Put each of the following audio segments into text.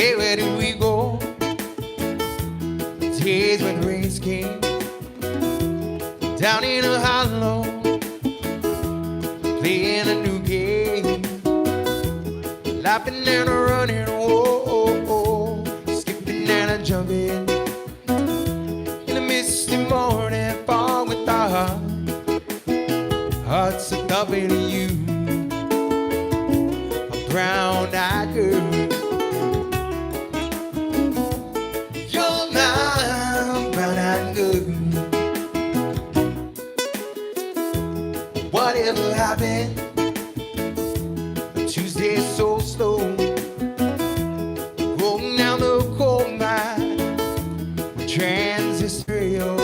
Hey, where did we go? Days when the rains came down in a hollow, playing a new game, laughing and a running, oh, oh, oh, skipping and a jumping in the misty morning fog with our hearts are loving you, a brown-eyed girl. You're my brown-eyed girl. Whatever happened? Tuesday so slow, rolling down the coal mine with transistor radio,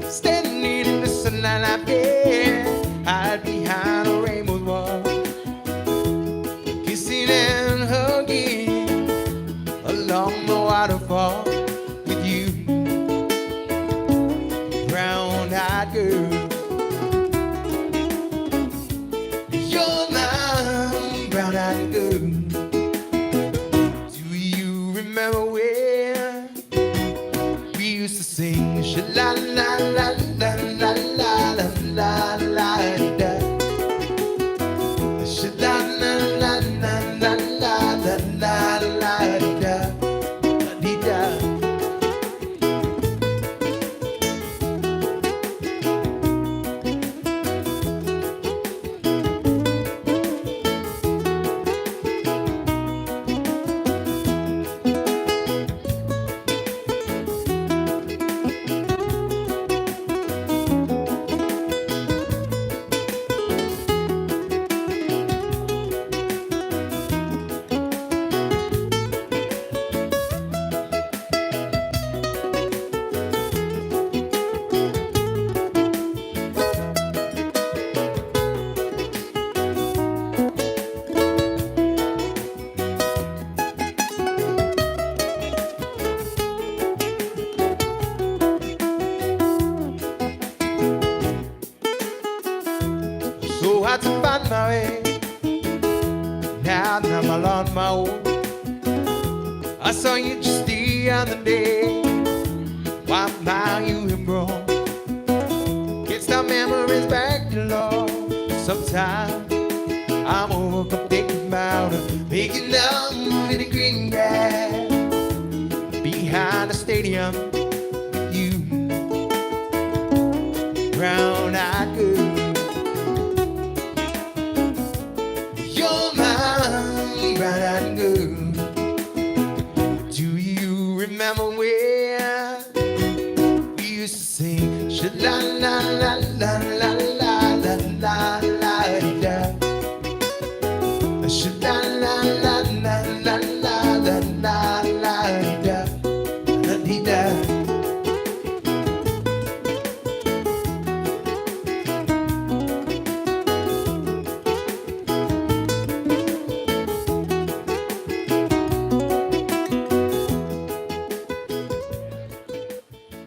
standing in the sunlight like that, hide behind a rainbow wall, kissing and hugging along the waterfall with you, brown-eyed girl. You're my brown-eyed girl. Do you remember where we used to sing sha-la-la-la-la-la-la-la-la-la-la-da, sha-la-la-la-la-la-la-la-la-da-dee-da. So hard to find my way. Now I'm all on my own. I saw you just the other day. Why now you have grown? Can't stop memories back to love. Sometimes I'm overcome thinking about making love in the green grass behind the stadium with you, brown-eyed girl. You're my brown-eyed girl. Do you remember where we used to sing sha-la-la-la-la-la-la-la-la-la-da, sha-la-la-la-la-la-la-la-la-da-dee-da.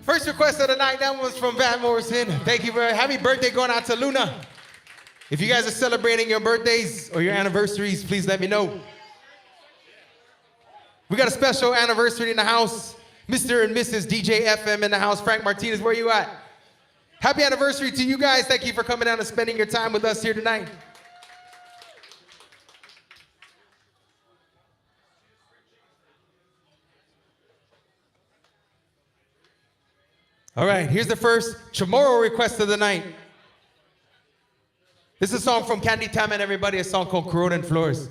First request of the night, that one was from Van Morrison. Thank you very happy birthday going out to Luna. If you guys are celebrating your birthdays or your anniversaries, please let me know. We got a special anniversary in the house. Mr. and Mrs. DJ FM in the house. Frank Martinez, where you at? Happy anniversary to you guys. Thank you for coming out and spending your time with us here tonight. All right, here's the first Chamorro request of the night. This is a song from Candy Tam and everybody, a song called Corona and Flores.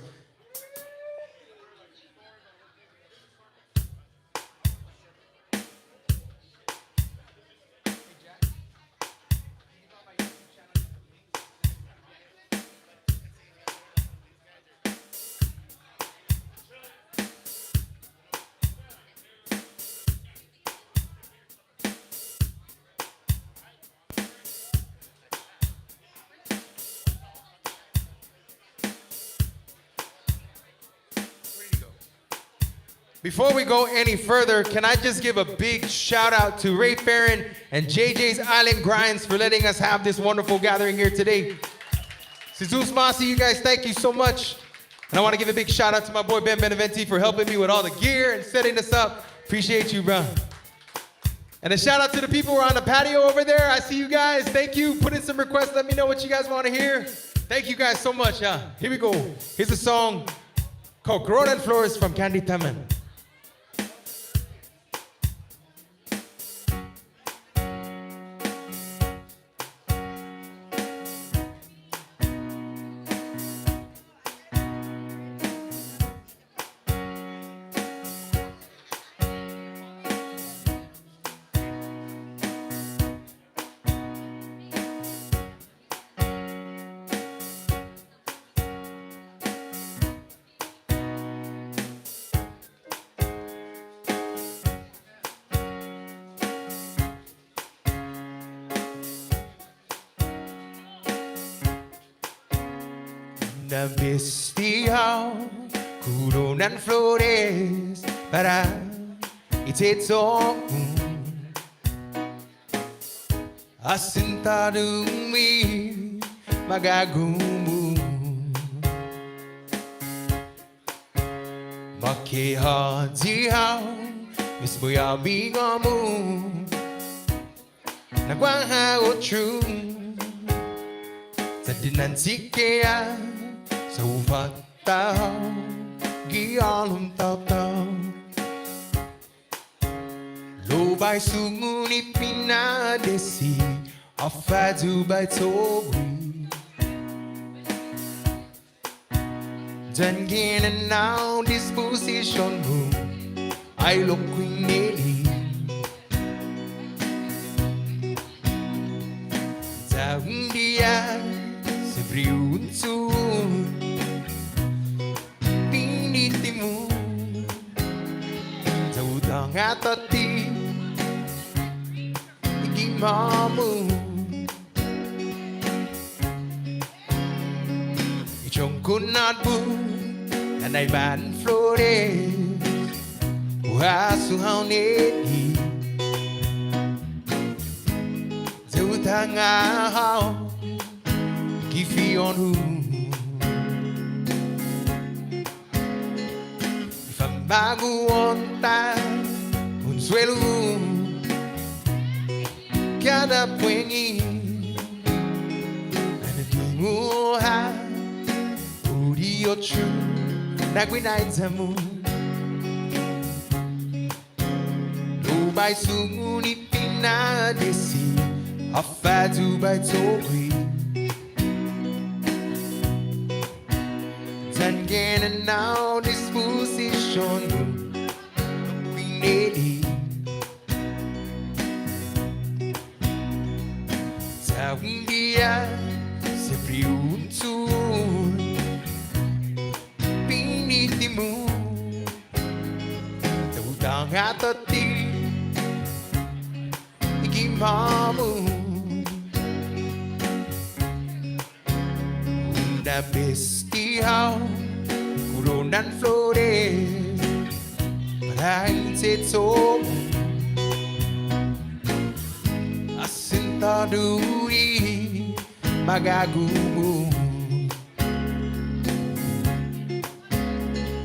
Before we go any further, can I just give a big shout out to Ray Farron and JJ's Island Grinds for letting us have this wonderful gathering here today. Jesus Masi, you guys, thank you so much. And I want to give a big shout out to my boy Ben Beneventi for helping me with all the gear and setting this up. Appreciate you, bro. And a shout out to the people who are on the patio over there. I see you guys. Thank you. Put in some requests. Let me know what you guys want to hear. Thank you guys so much. Here we go. Here's a song called Corona and Flores from Candy Taman. Vestido Corona and Flores para iteto Assentado mi magagumo Makihadihaw mismo yabigan mo Nagwaha o true Sa dinansikea Sa ufatao Gialum tao-tao Lobay sungunit pinadesi Afadu by Toby Dyan ginanaw disposition mo Ay lokwinili Sa hundiya Sa briunsun Pinitimu Sa utang at ati Igimamu Ichong kunat bu Nanay ban Flores Uhasuhaw neti Sa utang ahaw Kifion hu Baguonta Consuelo Cada puengi Anatunguha Uri ochu Naguinaidzamu Lobay sungunit pinadesi Afadu by Toby Zangenanaw disposition Pinili Sa hundiya Sa priunsun Piniti mo Sa utang at ati Igimamu Una bestihaw Corona and Flores Para iteto Assentado y magagumo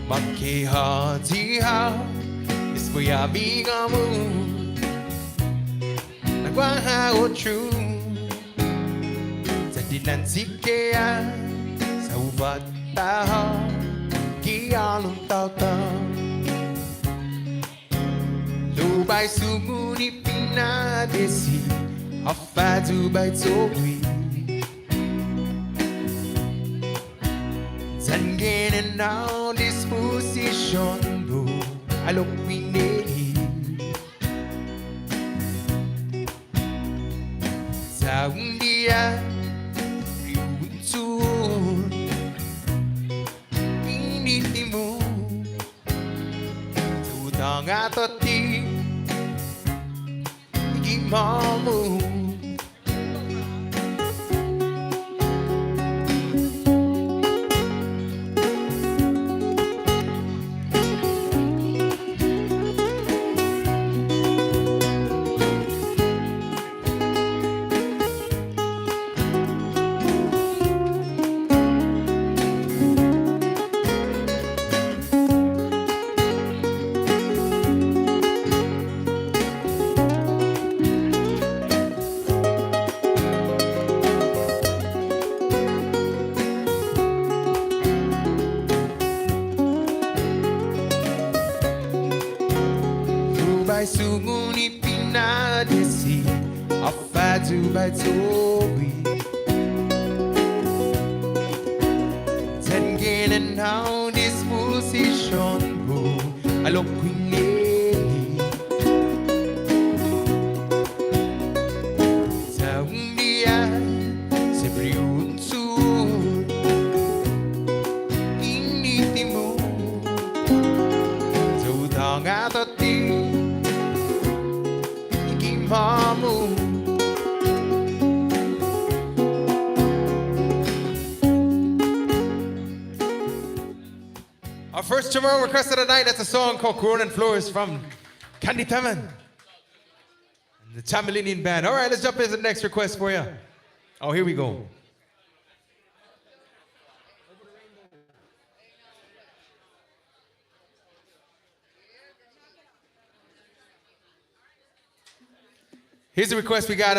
Makihadihaw Mismo yabigan mo Nagwaha o true Sa dinansikea Sa ufatao Gialum tao-tao Lobay sungunit pinadesi Afadu by Toby Zangenanaw disposition mo Alokwineli Sa hundiya Riunsun Pinitimu Sa utang at ati Igimamu sugung ipinadesi afatu baitobi Tengen and now disposition go alok kwineli sa undia sempre unsu initimo Zudang atoti Ikimamu Our first Chamorro request of the night, that's a song called Corona and Flores from Candy Taman and the Tamalinian Band. All right, let's jump into the next request for you. Oh, here we go. Here's the request we got.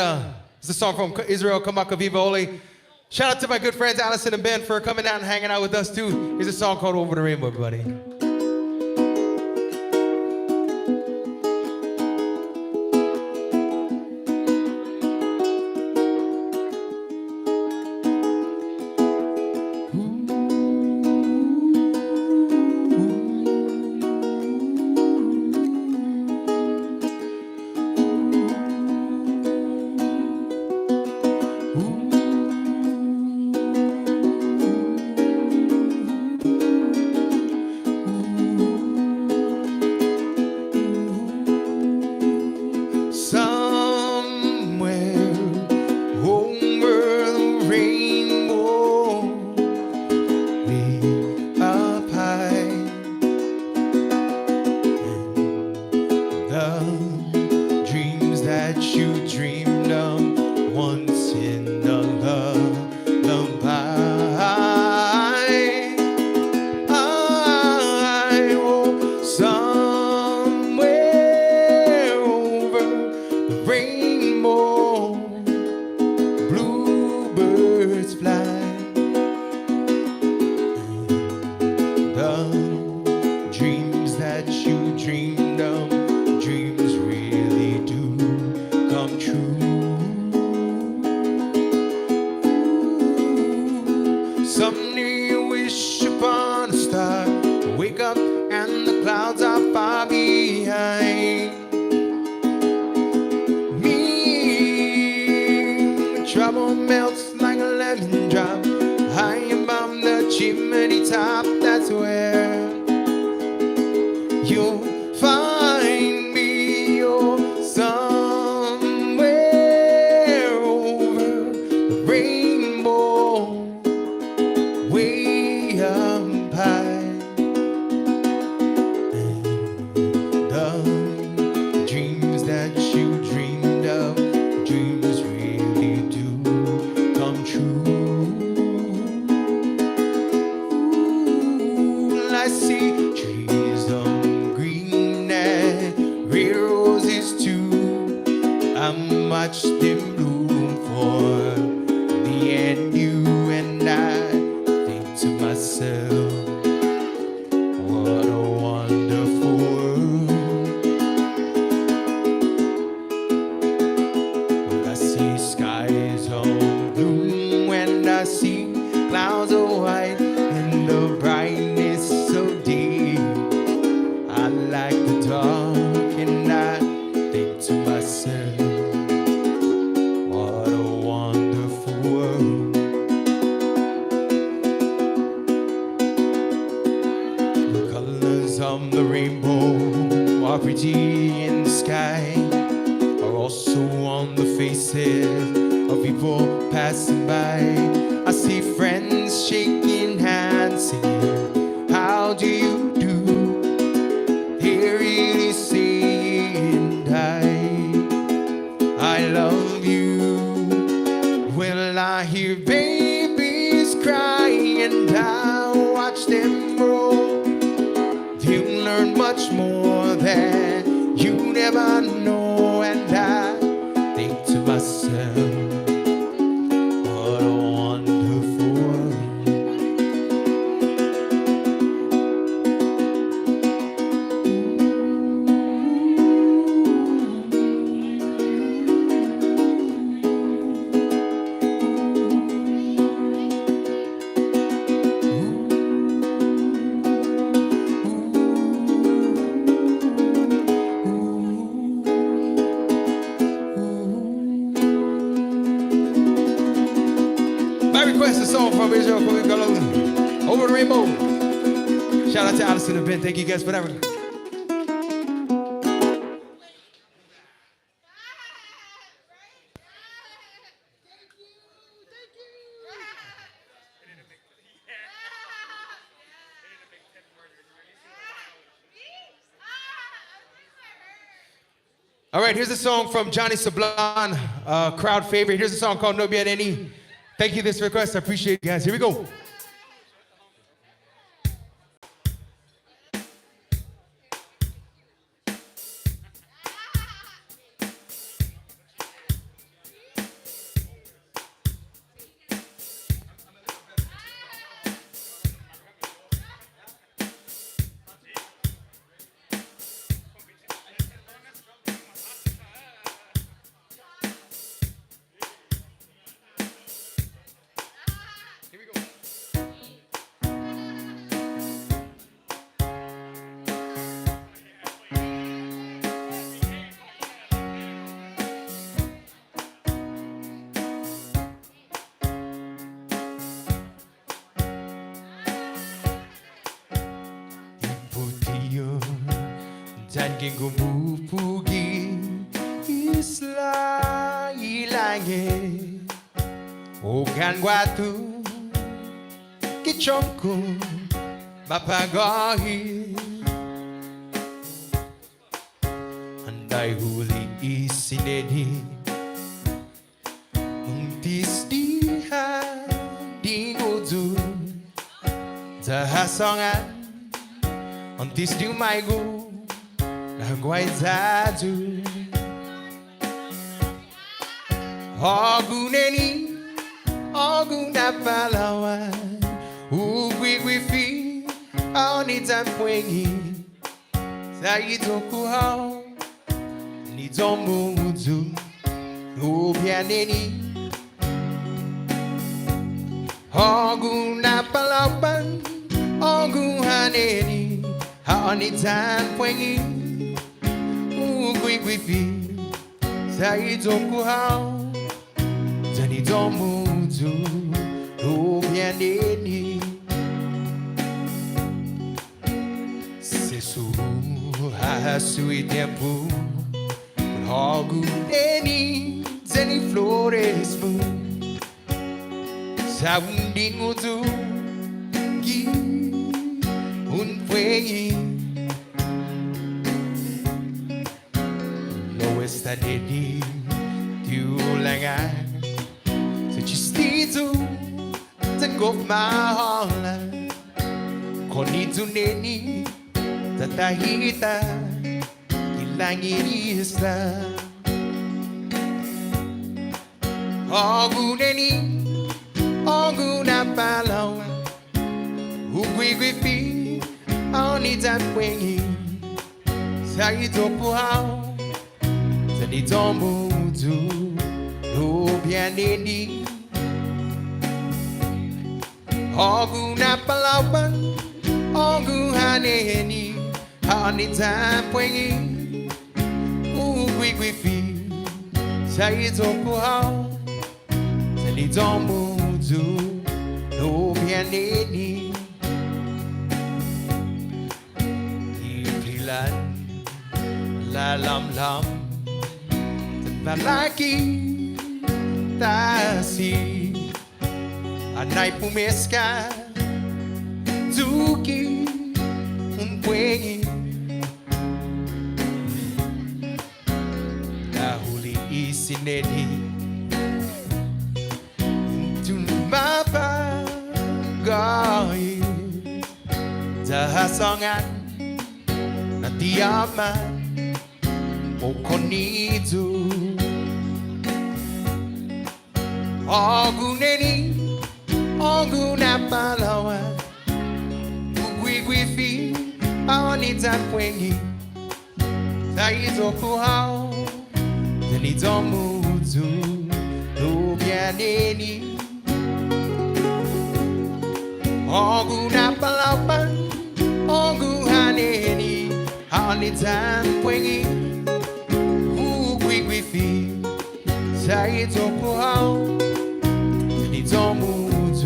It's a song from Israel Kamaka Viva Ole. Shout out to my good friends Allison and Ben for coming out and hanging out with us too. Here's a song called Over the Rainbow, everybody. Trouble melts like a lemon drop high above the chimney top. That's where you'll find me. Oh, somewhere over the rainbow, way up high. And the dreams that you dreamed of, dreams really do come true. I see trees of green and red roses too. I watch them bloom for me and you, and I think to myself, what a wonderful world. I see skies of blue and I see clouds of white and the brightness so deep. I like the dark and I think to myself, what a wonderful world. The colors of the rainbow are pretty in the sky, are also on the faces of people passing by. I see friends shaking hands, singing, how do you do? They're really saying, I love you. Well, I hear babies cry and I watch them grow. They'll learn much more than you never know, and I think to myself, what a wonderful world. request a song from Israel called Over the Rainbow. Shout out to Allison and Ben. Thank you guys for that. All right, here's a song from Johnny Sablon, crowd favorite. Here's a song called No Bien Any. Thank you for this request. I appreciate you guys. Here we go. Jangan gumupugi isla ilange ogan watu kichongku mapagohi andai huli isineni untis diha dingudu zahasongan untis di maigu Guaizadu Oguneni Oguna Palawa Ugwigwifi Aonita Pwengi Saitoku Hao Nitombo Uzu Ubianeni Oguna Palawa Ogunhaneni Aonita Pwengi Ugwigwifi Saitoku Hao Nitombo Uzu Ubianeni Sesu Hasui Tempo Oguneni Zeni Flores Fu Saundi Uzu Gi Unpwengi Loesta Neni Tiulanga Sechistito Takof Mahola Konitu Neni Tatahita Ilangirista Oguneni Oguna Palawa Ugwigwifi Aonita Pwengi Saitoku Hao Nitombo Uzu Ubianeni Oguna Palawa Ogunhaneni Aonita Pwengi Ugwigwifi Saitoku Hao Nitombo Uzu Ubianeni Ipilan La Lam Lam Malaki Tasi Anay Pumeska Zuki Umpwengi Nahuli Isineni Tumapa Goi Zahasongan Natiyaman Okonizu Oguneni Oguna Palawa Ugwigwifi Aonita Pwengi Saitoku Hao Nitombo Uzu Ubianeni Oguna Palawa Ogunhaneni Aonita Pwengi Ugwigwifi Saitoku Hao Nitombo Uzu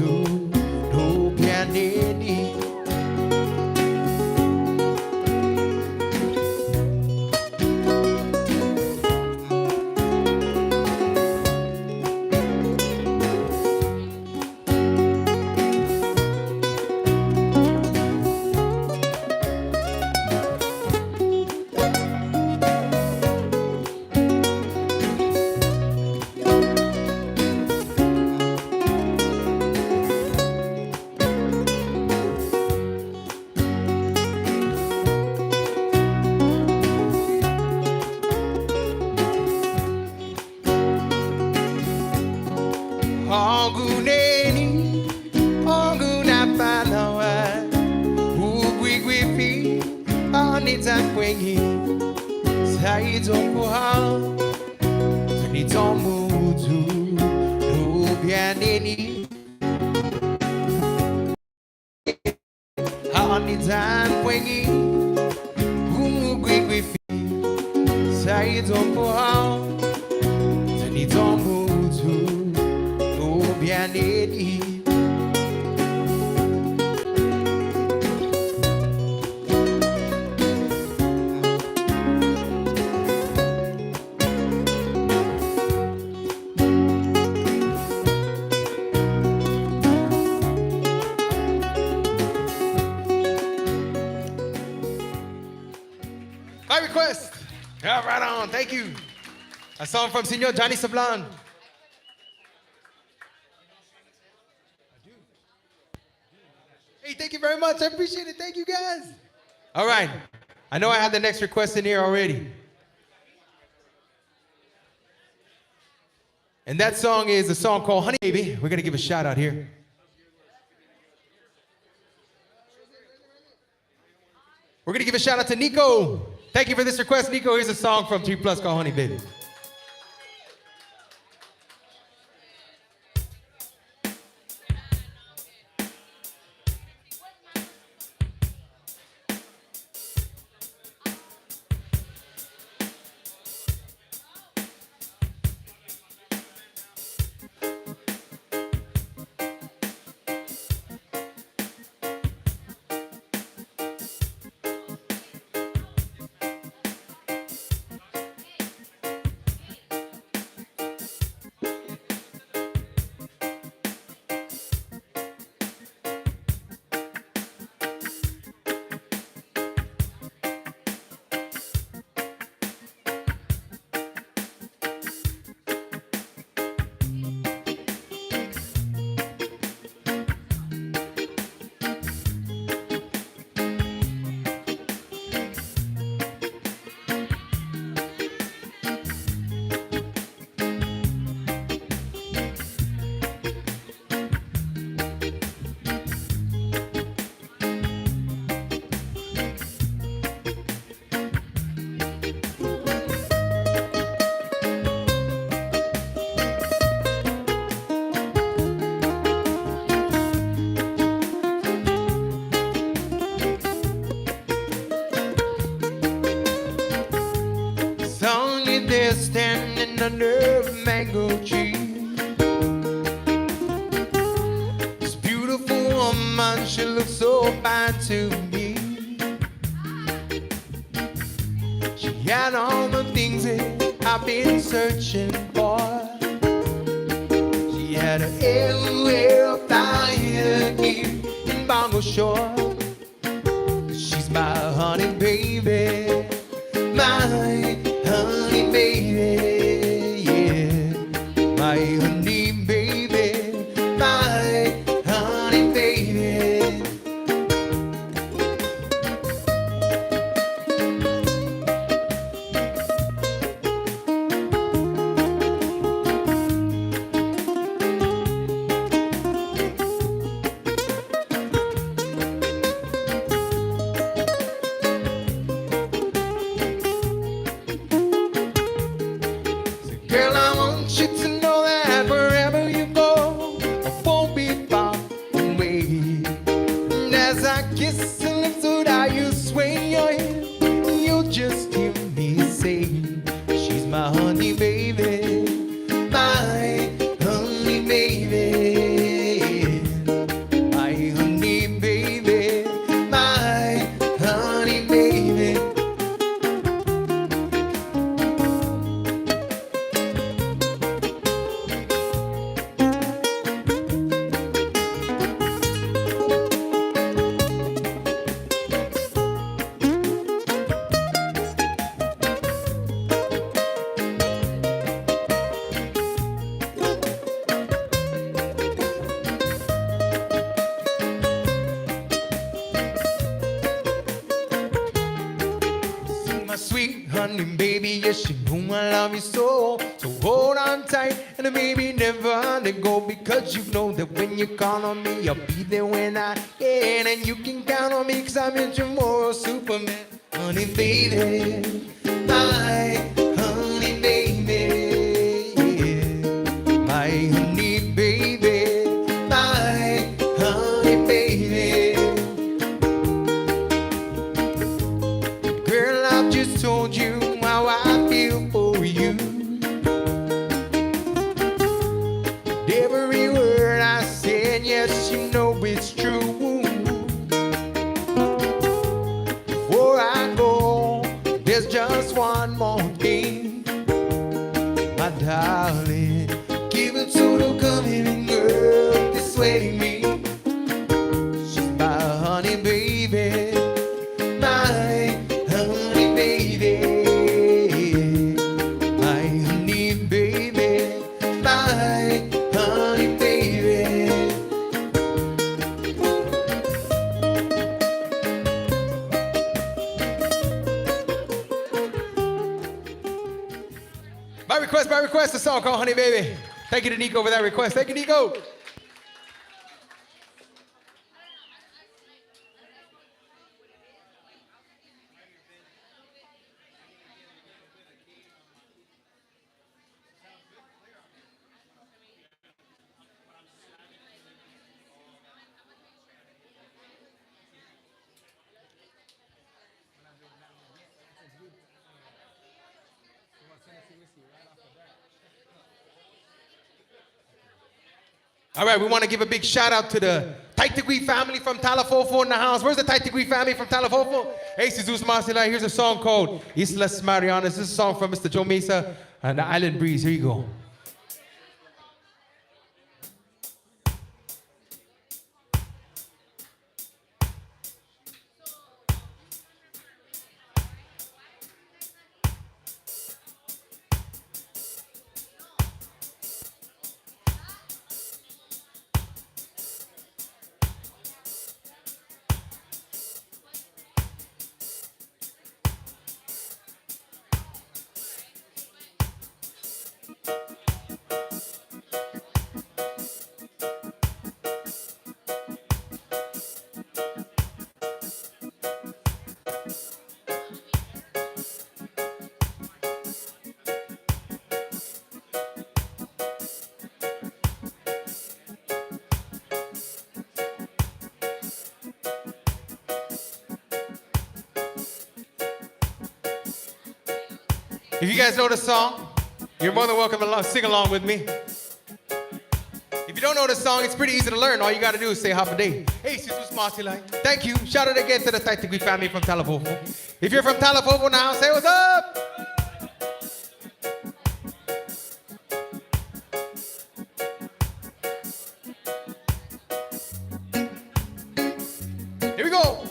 Oguneni, Ogunapalawa, Ugwigwifi, Onitakwengi, Saidokuha, Nitomutu, Nubianeni, Onitakwengi, Ugwigwifi, Saidokuha, Nitomutu, Nubianeni. My request. Yeah, right on. Thank you. A song from Senor Johnny Sablan. Hey, thank you very much. I appreciate it. Thank you, guys. All right. I know I have the next request in here already. And that song is a song called Honey Baby. We're going to give a shout out here. We're going to give a shout out to Nico. Thank you for this request, Nico. Here's a song from 3 Plus called Honey Baby. There standing under a mango tree. This beautiful woman, she looks so fine to me. She had all the things that I've been searching for. She had a everywhere fire here in Bongo Shore. She's my honey baby, my honey baby, yeah. My honey baby, my honey baby. Girl, I want you to know that wherever you go, I won't be far away. And as I kiss the lips without you sway your head, you'll just hear me say, she's my honey baby, my honey baby, my honey baby, my honey baby. honey, baby, yes, you know I love you so. So hold on tight and baby, never let go, because you know that when you call on me, I'll be there when I can, and you can count on me, cause I'm your moral Superman. Honey, baby, my honey, baby, yeah. My honey, baby, my honey, baby. Girl, I've just told you how I feel for you. Every word I said, yes, you know it's true. Before I go, there's just one more thing, my darling. Give it to the coming girl, this way me. She's my honey, baby, my honey, baby, my honey, baby, my honey, baby. By request, a song called Honey Baby. Thank you to Nico for that request. Thank you, Nico. All right, we want to give a big shout out to the Tight Degree family from Talafofo in the house. Where's the Tight Degree family from Talafofo? Hey, Jesus Marcela, here's a song called Islas Marianas. This is a song from Mr. Joe Mesa and the Island Breeze. Here you go. If you guys know the song, you're more than welcome to sing along with me. If you don't know the song, it's pretty easy to learn. All you got to do is say half a day. Hey, Jesus Marcela. Thank you. Shout out again to the Tight Degree family from Talafofo. If you're from Talafofo now, say what's up. Here we go.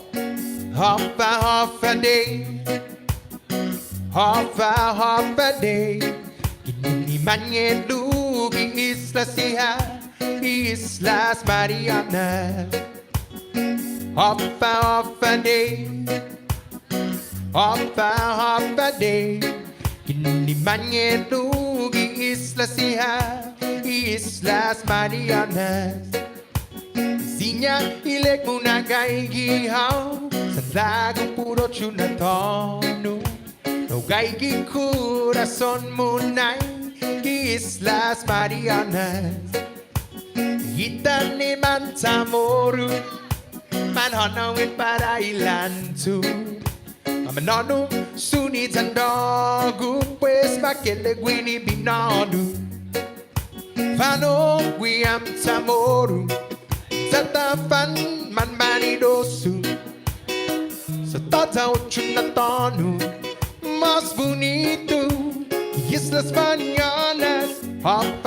Half a day. Half a day. Ini manyelugi Islas Islas Marianas. Half a day. Half a day. Ini manyelugi Islas Islas Marianas. Sinya ilek muna kay gihaw sa lagong puro tsunatono. No gaigi corazón munay Islas Marianas. Itan ni Mantamoru manhanawin para ilantu. Mamanono sunit andogu pues makelegwini binadu. Fano guiam tamoru Zatafan man manidosu. Sa tataw tsunatono más bonito, Islas Marianas. Half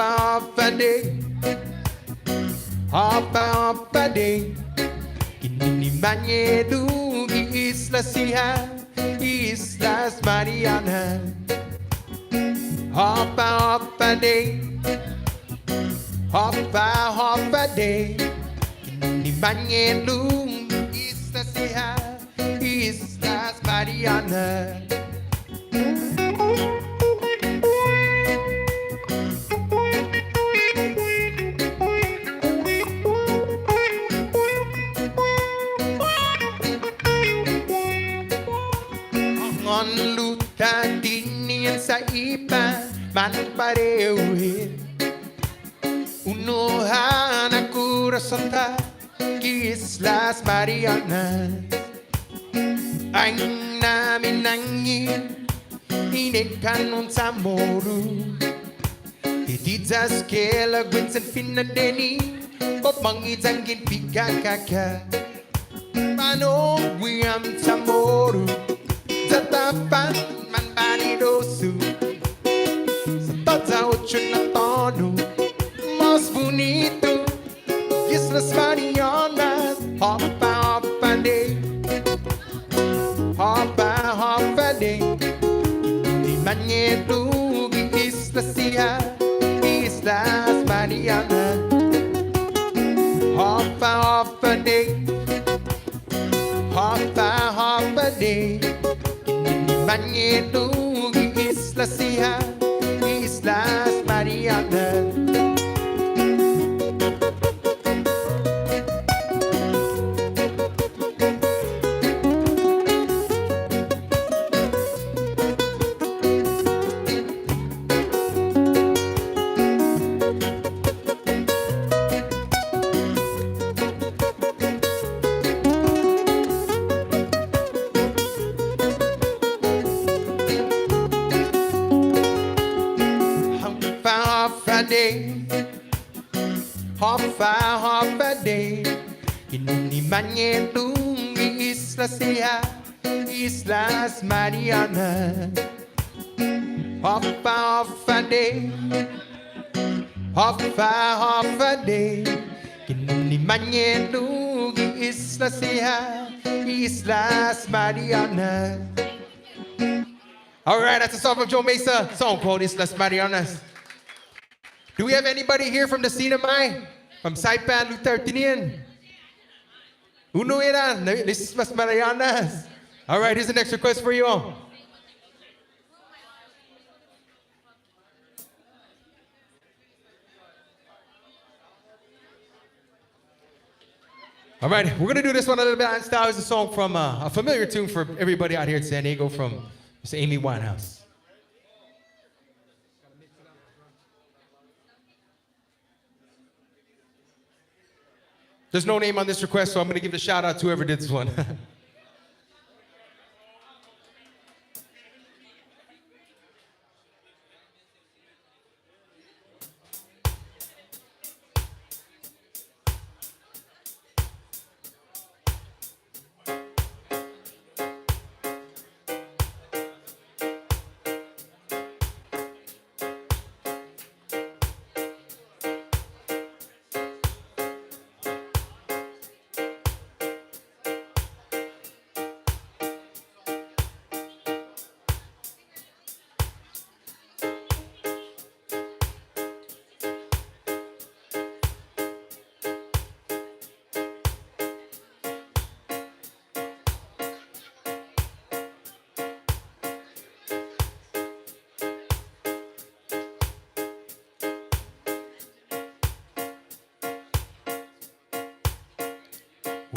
a day, half a day. Ini manyelugi Islas Islas Marianas. Half a day, half a day. Ini manyelugi Islas Islas Marianas. sa iba man pareho unuhan ang kurasan ta Islas Marianas ay namin nangin init kanon sa moro Itizas kela gwinsan finadeni Pop mangitang ginpigakaka Paano wiyam sa moro Tatapan man panidoso Sa tata ocho na tono Mas bonito Islas Marianas Hopa hopa day Hopa hopa day Di manyetugi Islas siya Islas Marianas Hopa hopa day Hopa hopa day Di manyetugi Islas siya Islas Marianas Hopa day Inimanyentong Islas siya Islas Marianas Hopa day Hopa day Inimanyentong Islas siya Islas Marianas Alright, that's a song from Joe Mesa, a song called Islas Marianas. Do we have anybody here from the Sinamay? From Saipan, Lutartinian? Uno eran, Islas Marianas. All right, here's the next request for you all. All right, we're gonna do this one a little bit in style. It's a song from a familiar tune for everybody out here in San Diego from Miss Amy Winehouse. There's no name on this request, so I'm gonna give a shout out to whoever did this one.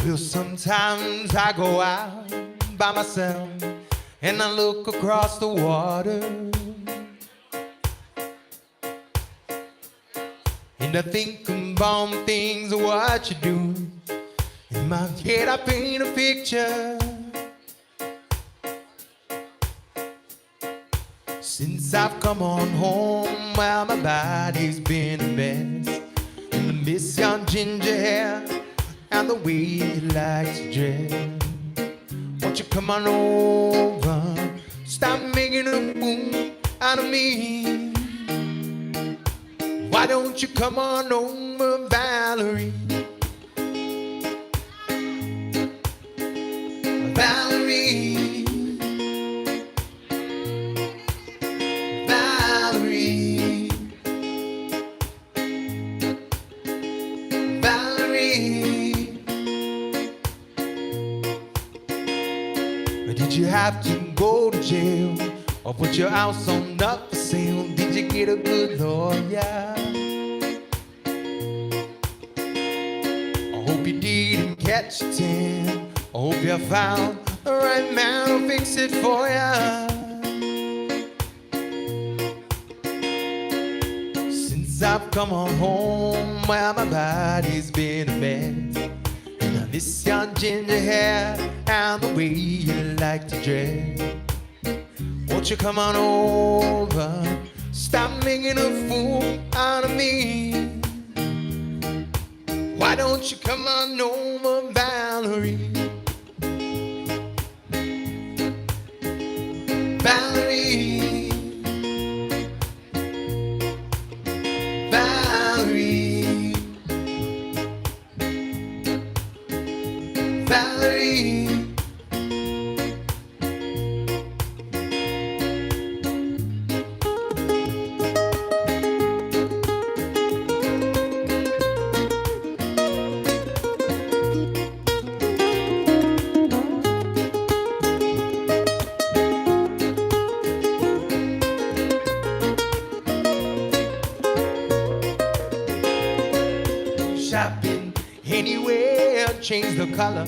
Well, sometimes I go out by myself and I look across the water and I think about things, what you do. In my head I paint a picture. Since I've come on home, well, my body's been a mess. And I miss your ginger hair and the way you like to dress. Won't you come on over? Stop making a fool out of me. Why don't you come on over, Valerie? Valerie, Valerie, Valerie. Did you have to go to jail or put your house on up for sale? Did you get a good lawyer? I hope you didn't catch a tan. I hope you found the right man who'll fix it for ya. I've come on home where my body's been a mess. And I miss your ginger hair and the way you like to dress. Won't you come on over? Stop making a fool out of me. Why don't you come on over, Valerie? Valerie, Valerie, Valerie. Shopping anywhere, change the color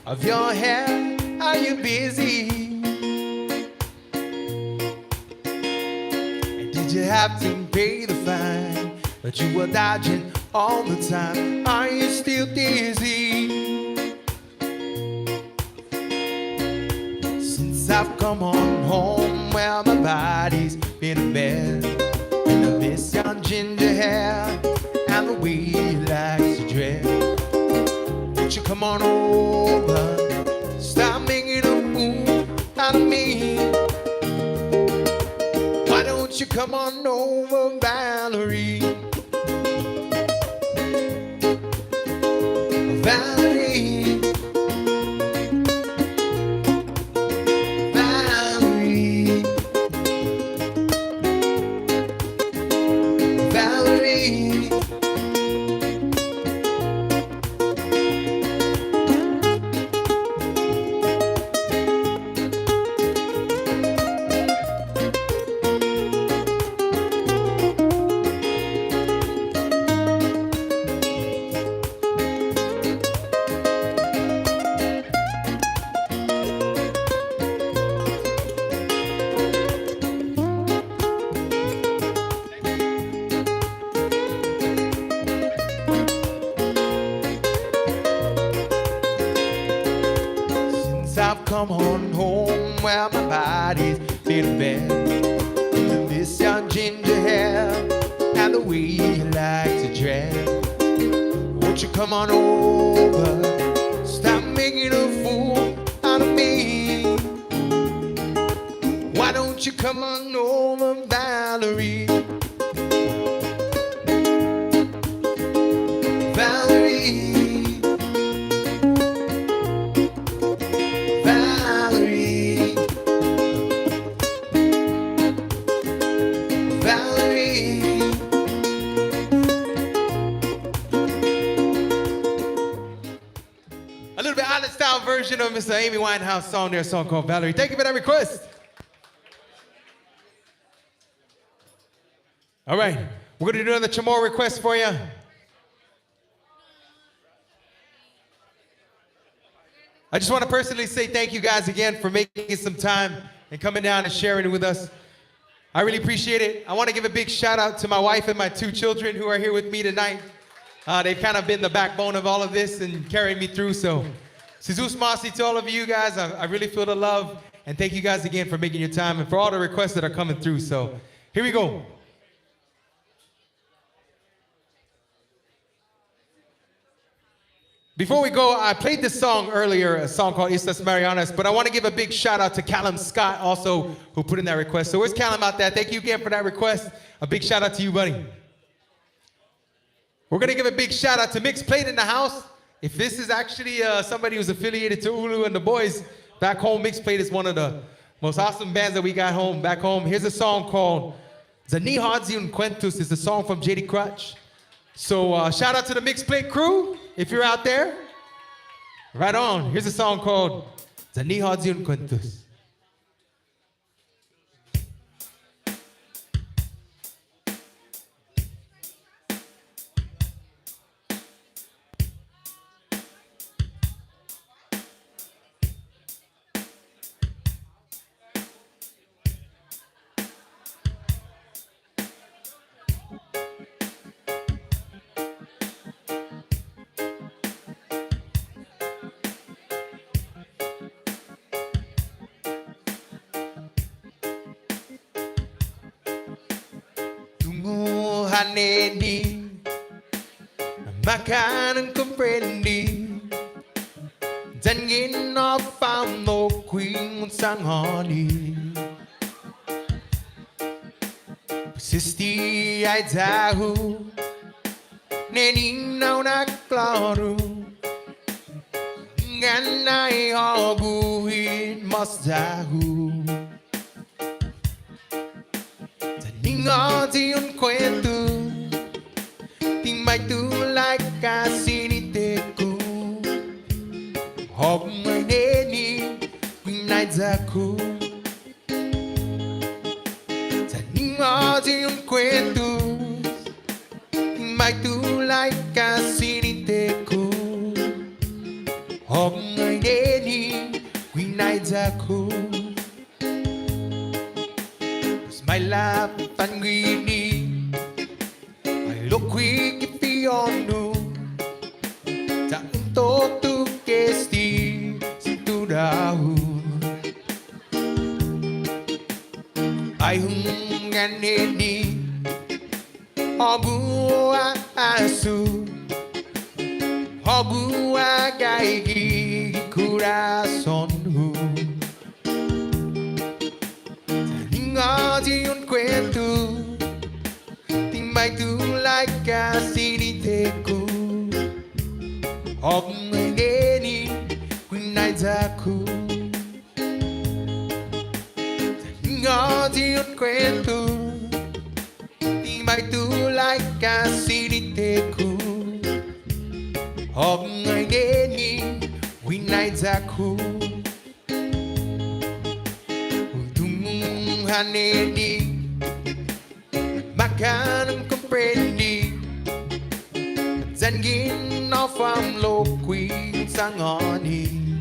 of your hair. Are you busy? And did you have to pay the fine? But you were dodging all the time. Are you still dizzy? Since I've come on home, well, my body's been a mess. And I miss your ginger hair and the way you like to dress. Won't you come on over? Stop making a fool out of me. Why don't you come on over, Valerie? Valerie, Valerie, Valerie. I've come on home where my body's been bad. I miss your ginger hair and the way you like to dress. Won't you come on over? Stop making a fool out of me. Why don't you come on over, Valerie? Valerie, Valerie, Valerie. A little bit island style version of Mr. Amy Winehouse song there, a song called Valerie. Thank you for that request. All right, we're gonna do another Chamorro request for you. I just want to personally say thank you guys again for making some time and coming down and sharing it with us. I really appreciate it. I want to give a big shout out to my wife and my 2 children who are here with me tonight. They've kind of been the backbone of all of this and carried me through. So, Jesus Masi to all of you guys. I really feel the love. And thank you guys again for making your time and for all the requests that are coming through. So, here we go. Before we go, I played this song earlier, a song called Islas Marianas, but I want to give a big shout out to Callum Scott also, who put in that request. So where's Callum out there? Thank you again for that request. A big shout out to you, buddy. We're going to give a big shout out to Mixed Plate in the house. If this is actually somebody who's affiliated to Ulu and the boys back home, Mixed Plate is one of the most awesome bands that we got back home. Here's a song called Zanihodzi Cuentos. It's a song from JD Crutch. So shout out to the Mixed Plate crew, if you're out there. Right on. Here's a song called Zanihodzi Cuentos. hanedi maka non comprendi Dangin no fam no queen sang honey Sisti ai dahu Neni no na claro Nganai hogu it must dahu Taninga di un kwento Ting mai tu like kasiniteku Hog mai neni Quinai zaku Taninga di un kwento Ting mai tu like kasiniteku Hog mai neni Quinai zaku My lap and greedy I look quick if you know Tak untuk tu kesti Situ dahu I hungan ini Ogu asu Ogu agai gigi corazonku Di un kwento Timbay tu like kasiniteku Hog may neni Quinay zaku Di un kwento Timbay tu like kasiniteku Hog may neni Quinay zaku Hanedi Maka non comprendi Zangin no fam lo qui sang honey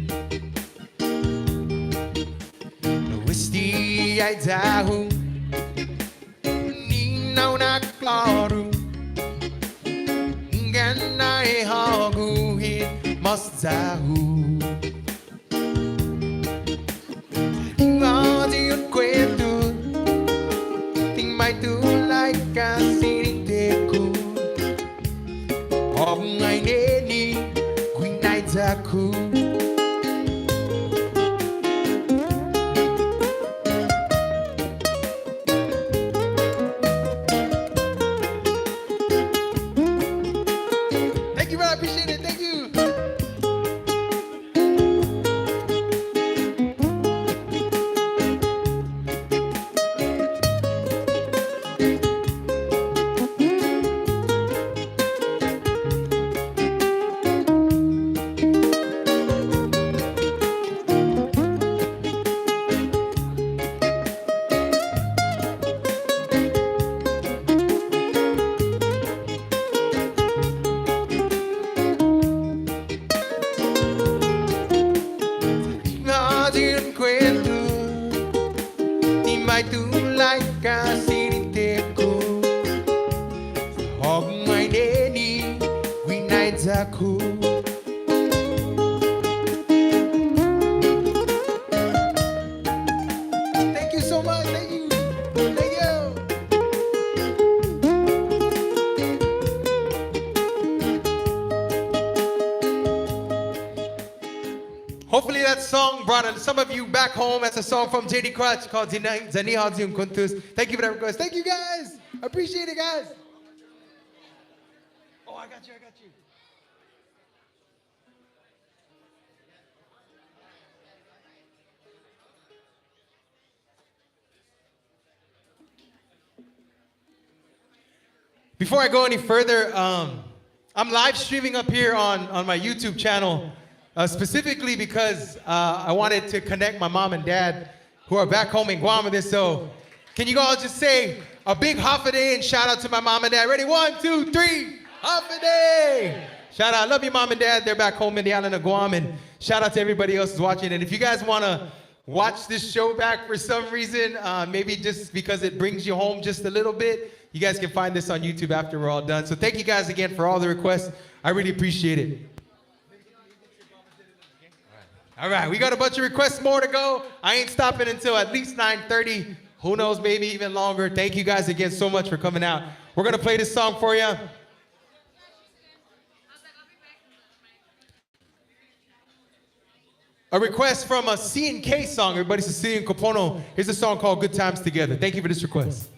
Wisti ai dahu Ni no na claro Ganai hogu hit must dahu Di un kwento Mai tu like kasiniteku Hog ngay neni Quinay zaku Thank you, I appreciate it, thank you. Mai tu like kasiniteku Hog mai neni Quinay zaku Thank you so much, thank you. Thank you. Hopefully that song brought some of you back home. That's a song from JD Crutch called Zaniha Zium Kuntus. Thank you for that request. Thank you guys. I appreciate it, guys. Oh, I got you, I got you. Before I go any further, I'm live streaming up here on my YouTube channel, specifically because I wanted to connect my mom and dad who are back home in Guam with this. So can you all just say a big Hafaday and shout out to my mom and dad? Ready? 1, 2, 3. Hafaday! Shout out. Love you, mom and dad. They're back home in the island of Guam. And shout out to everybody else who's watching. And if you guys want to watch this show back for some reason, maybe just because it brings you home just a little bit, you guys can find this on YouTube after we're all done. So thank you guys again for all the requests. I really appreciate it. All right, we got a bunch of requests more to go. I ain't stopping until at least 9:30. Who knows, maybe even longer. Thank you guys again so much for coming out. We're gonna play this song for you. A request from a C&K song. Everybody says C and Kapono. Here's a song called Good Times Together. Thank you for this request.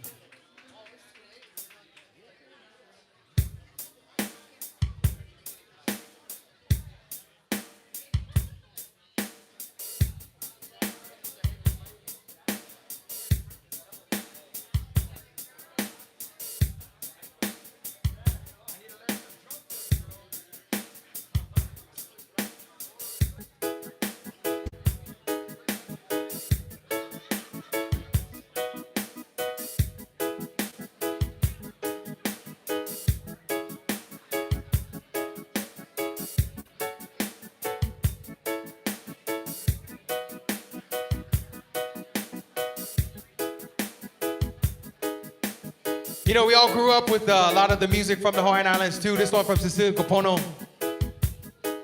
You know, we all grew up with a lot of the music from the Hawaiian Islands too. This one from Cecilia Kapono.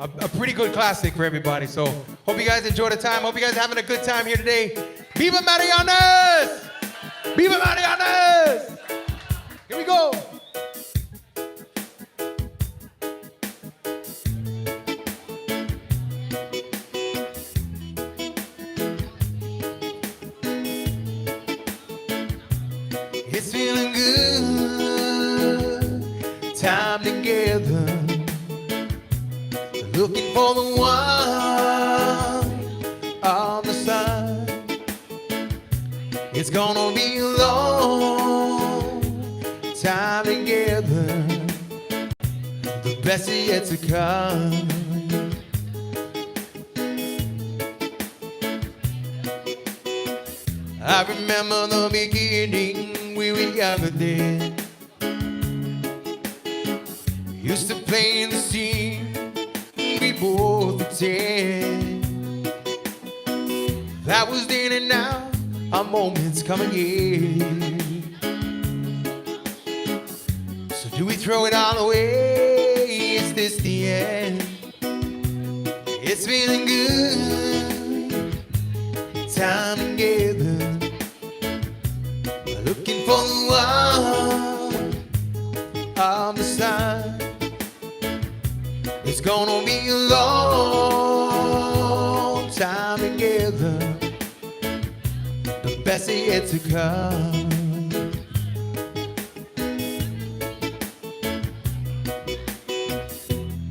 A pretty good classic for everybody. So hope you guys enjoy the time. Hope you guys are having a good time here today. Viva Marianas! Viva Marianas! Here we go. It's feeling good, time together, looking for the one on the side. It's gonna be a long time together, the best is yet to come. I remember the beginning. We were younger then. Used to play in the sea. We both were 10. That was then, and now our moments come again. So do we throw it all away? Is this the end? It's feeling good, time together, looking for the one on the side. It's gonna be a long time together, the best is yet to come.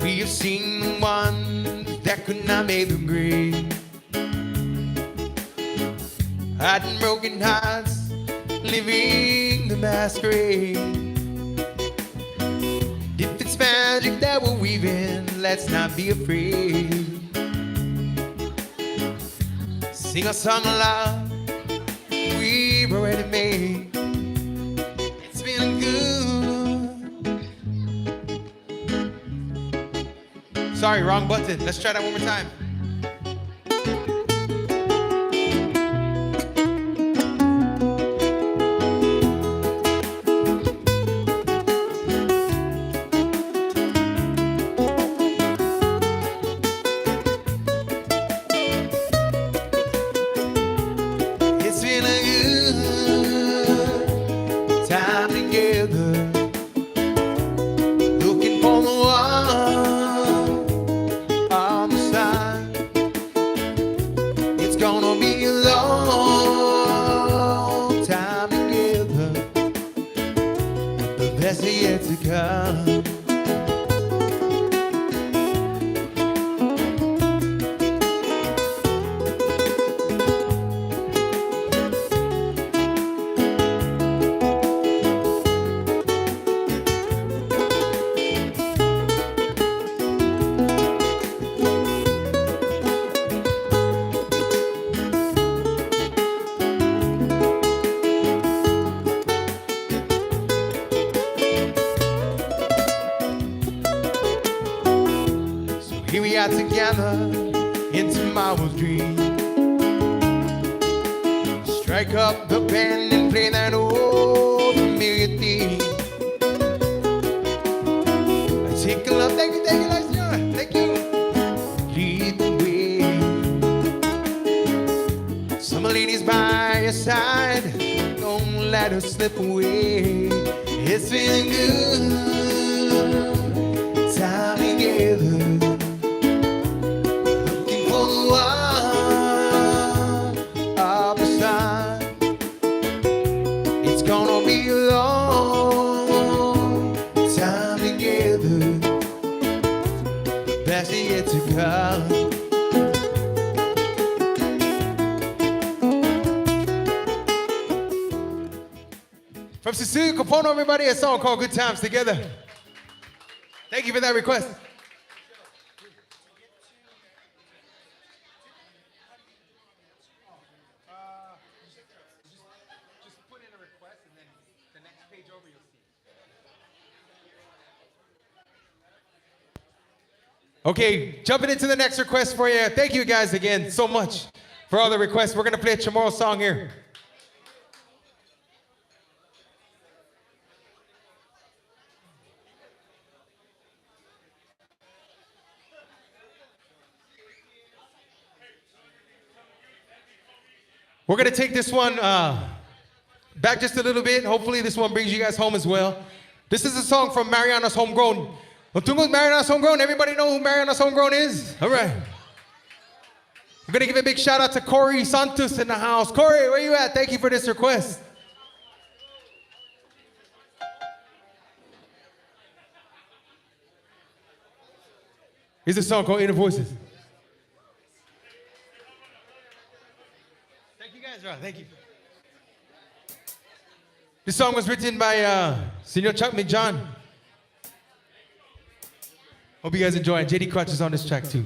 We have seen the ones that could not make them grade, hiding broken hearts, living the masquerade. If it's magic that we're weaving, let's not be afraid. Sing a song aloud, we've already made. It's feeling good. Sorry, wrong button. Let's try that one more time. Time together, looking for the one on the side. It's gonna be a long time together, the best is yet to come. Here we are together in tomorrow's dream. Strike up the band and play that old familiar theme. I take a love, thank you, Lexia, thank you. Lead the way. Some ladies by your side, slip away. It's feeling good, time together, looking for the one of the sun. It's gonna be a long time together, best yet to come. From Cecilia Capono, everybody, a song called Good Times Together. Thank you for that request. Just put in a request and then the next page over you'll see. Okay, jumping into the next request for you. Thank you guys again so much for all the requests. We're gonna play a Chamorro song here. We're gonna take this one back just a little bit. Hopefully this one brings you guys home as well. This is a song from Mariana's Homegrown. Mariana's Homegrown, everybody know who Mariana's Homegrown is? All right. I'm gonna give a big shout out to Corey Santos in the house. Corey, where you at? Thank you for this request. Here's a song called Inner Voices. Thank you. This song was written by Senior Chuck McJohn. Hope you guys enjoy it. JD Crutch is on this track too.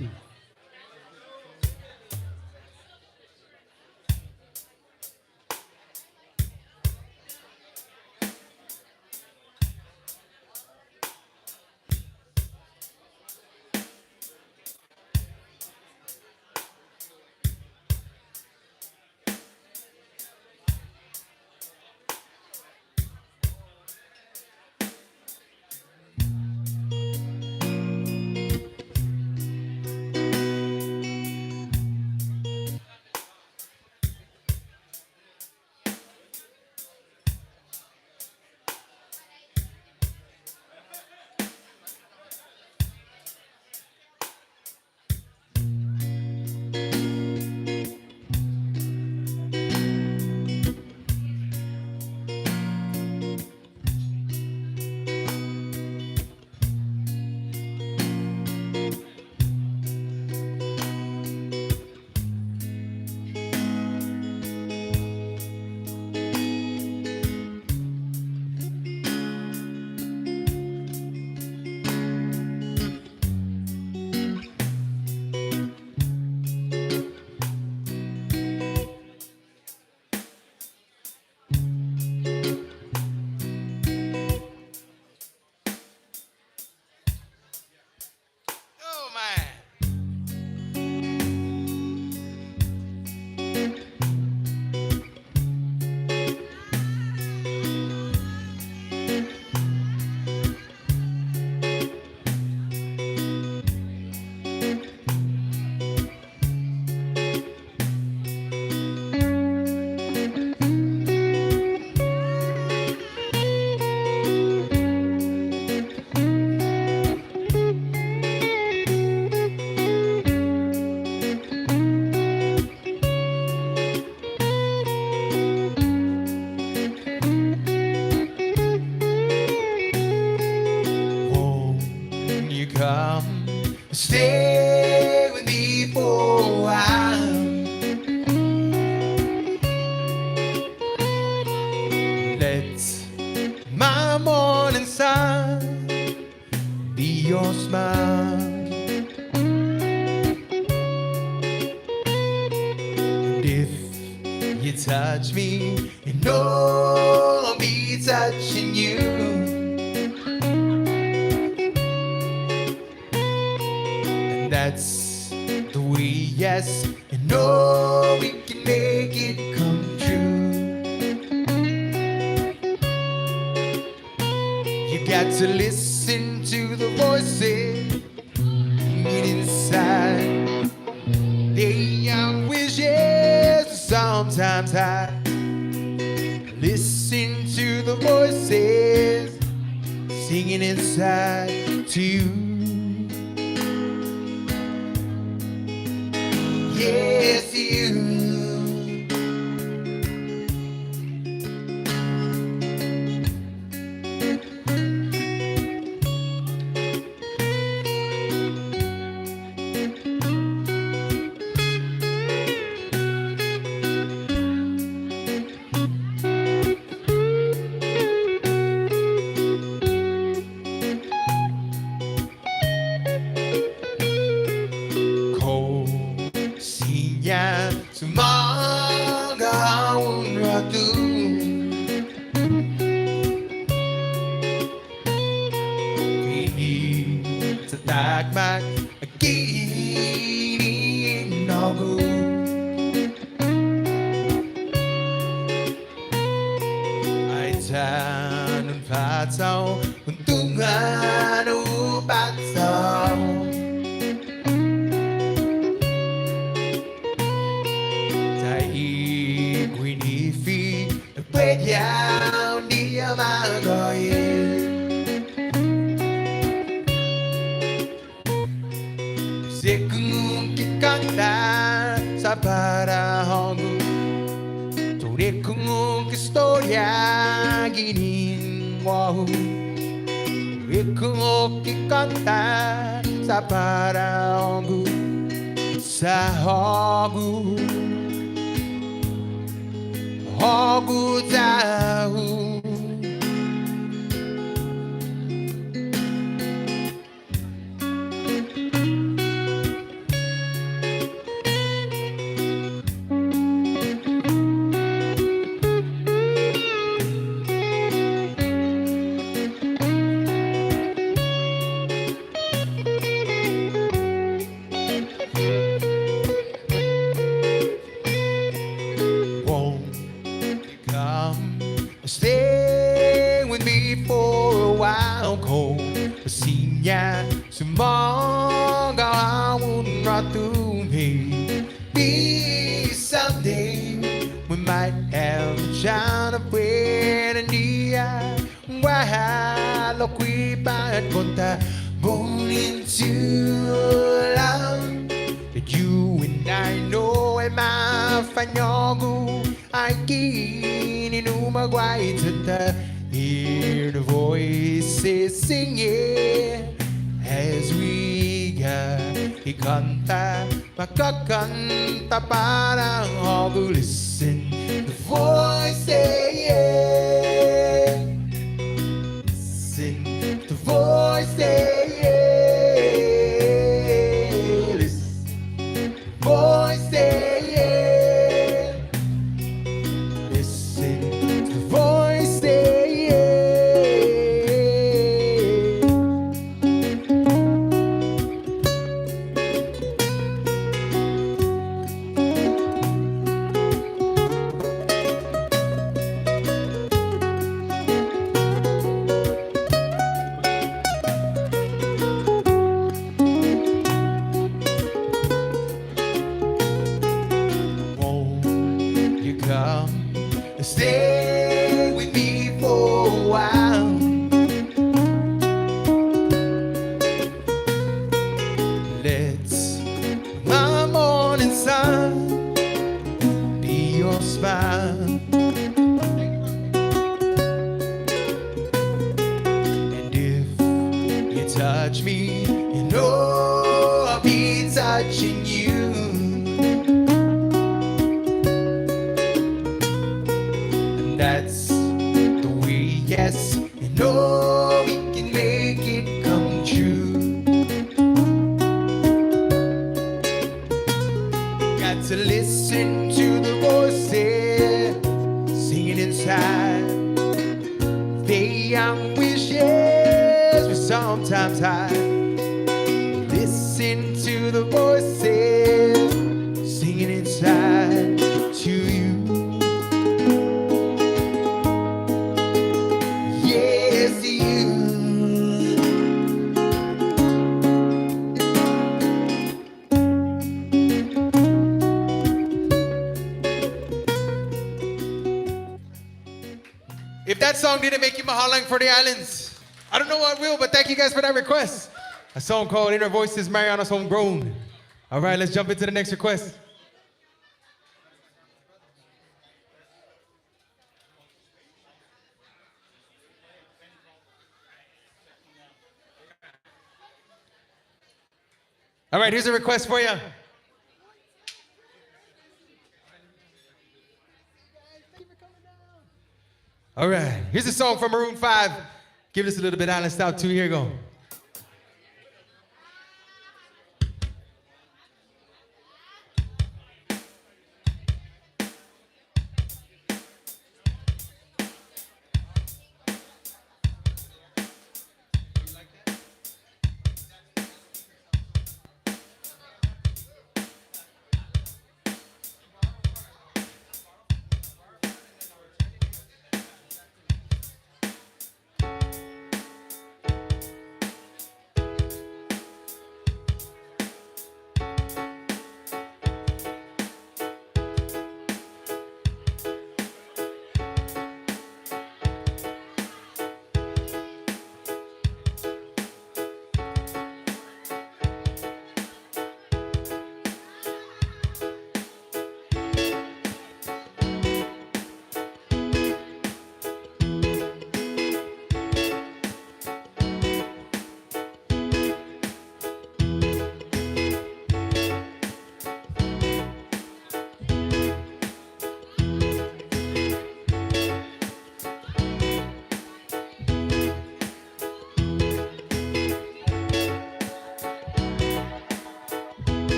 Stay with me for a while. Let my morning sun be your smile. And if you touch me, you know I'll be touching you. That's the way, yes, you know we can make it come true. You got to listen to the voices inside. They are wishes, sometimes I listen to to the voices singing inside to you. Yes, you. Sumagaon ratu Ini sa tagmag Aginin ako Ay tanong patsaw Untungan upatsaw Down near my going Sekung kikanta sa parahong Tulit kong istorya ginin wow Tulit kong kikanta sa parahong Sa hogu Hogu tahu Stay with me for a while, cold. Pastinya sumagaon ratu me. Be someday we might have a child of friend and dia. Wahalo qui pat konta born into love that you and I know am my fanyogu. I can't umagway to hear the voices singing as we ikanta makakanta parang all who listen the voices listen the voices listen voices Stay with me for a while. Let's my morning sun be your smile. And if you touch me, you know I'll be touching you. That's the way, yes, you know we can make it come true. Got to listen to the voices singing inside. They young wishes we sometimes hide. Listen to the voices singing inside to you. If that that song didn't make you Mahalang for the Islands, I don't know what will, but thank you guys for that request. A song called Inner Voices, Mariana's Homegrown. All right, let's jump into the next request. All right, here's a request for you. All right, here's a song from Maroon 5. Give us a little bit of island style too. Here you go.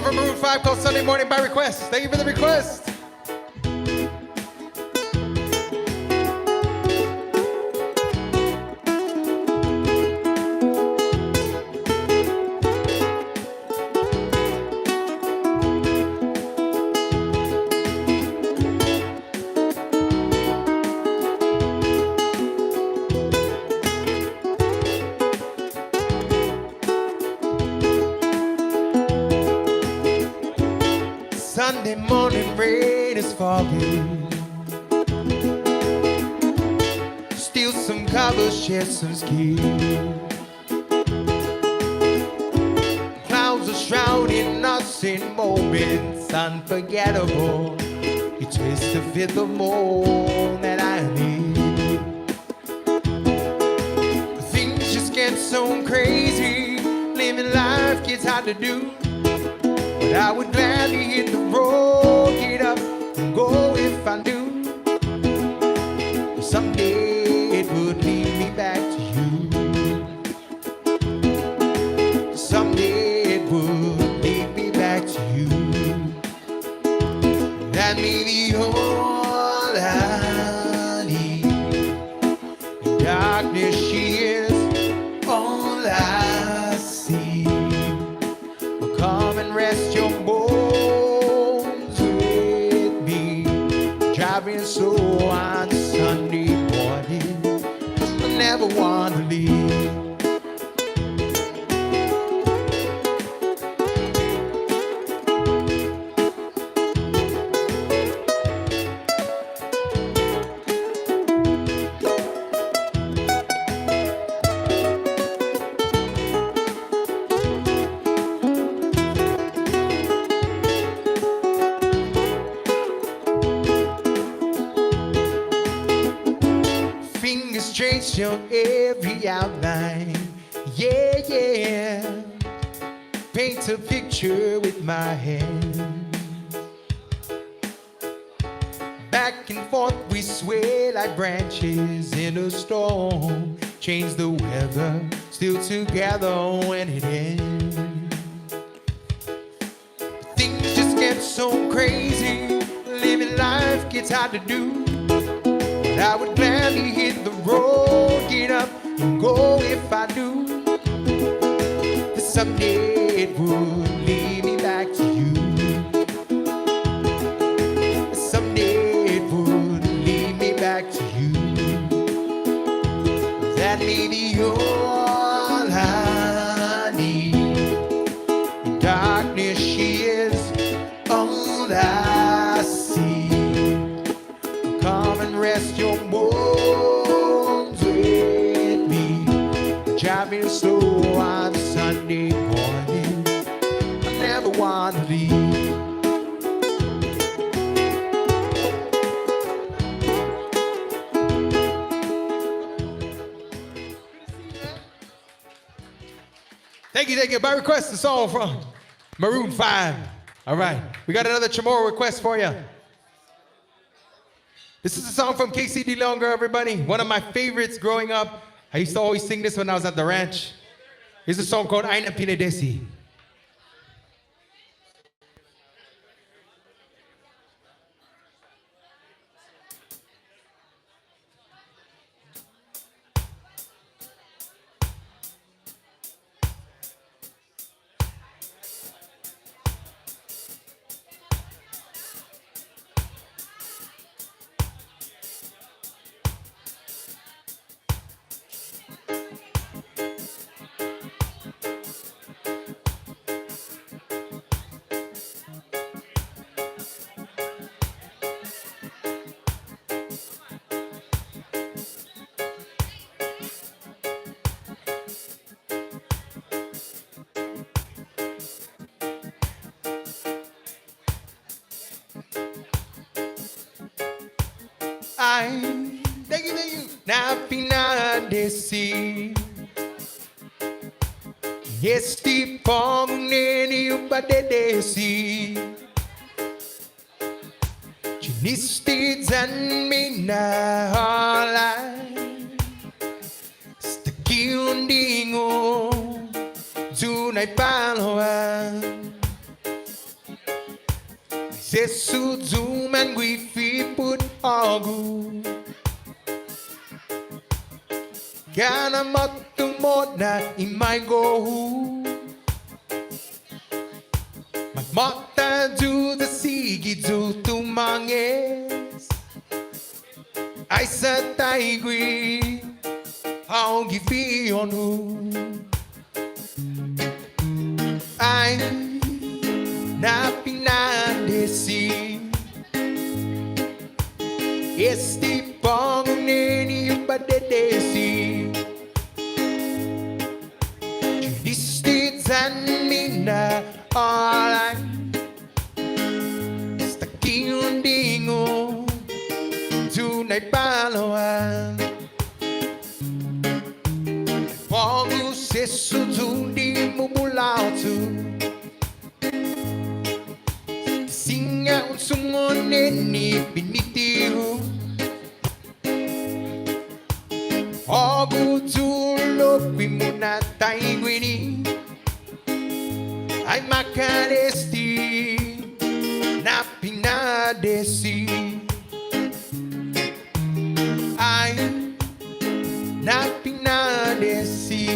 From Maroon 5 called Sunday Morning by Request. Thank you for the request. Sunday morning rain is falling. Steal some covers, share some skin. Clouds are shrouding us in moments unforgettable. You twist to fit the mold that I need. Things just get so crazy. Living life gets hard to do. But I would gladly hit the road, get up and go if I do. Someday it would lead me back to you. Someday it would lead me back to you. That may be all I need. In darkness she is all I see. Come and rest your bones with me. Driving slow on Sunday morning, I never want to leave. Trace your every outline, yeah, yeah. Paint a picture with my hand. Back and forth we sway like branches in a storm. Change the weather, still together when it ends. Things just get so crazy. Living life gets hard to do. But I would gladly hit the road, get up and go if I do. But someday it would lead me back to you. Someday it would lead me back to you. That may be all I need. In darkness finally. Thank you, thank you. By request, a song from Maroon 5. All right, we got another Chamorro request for you. This is a song from Casey DeLonger, everybody. One of my favorites growing up. I used to always sing this when I was at the ranch. Here's a song called Aina Pinedesi. Thank you. Na pinadesi. Este pomo neni ubadedesi. Chinisti zanmina hola. Staki undingo. Tunay paloan. Sesu zuman wifi put agu. Kana matumod na imay go. Magmata do the sigi do tumanges. Ay sa taigui. I'll give you on who. Ay na pinadesi. Este pong neni ubadedesi. Chinisti zanmina alay. Staki undingo. Tunay paloan. Pogu sesu tundi mubulautu. Singa unsungon neni pinitiru. Ogu tulo pimuna taiguini. Ay makaresti na pinadesi. Ay na pinadesi.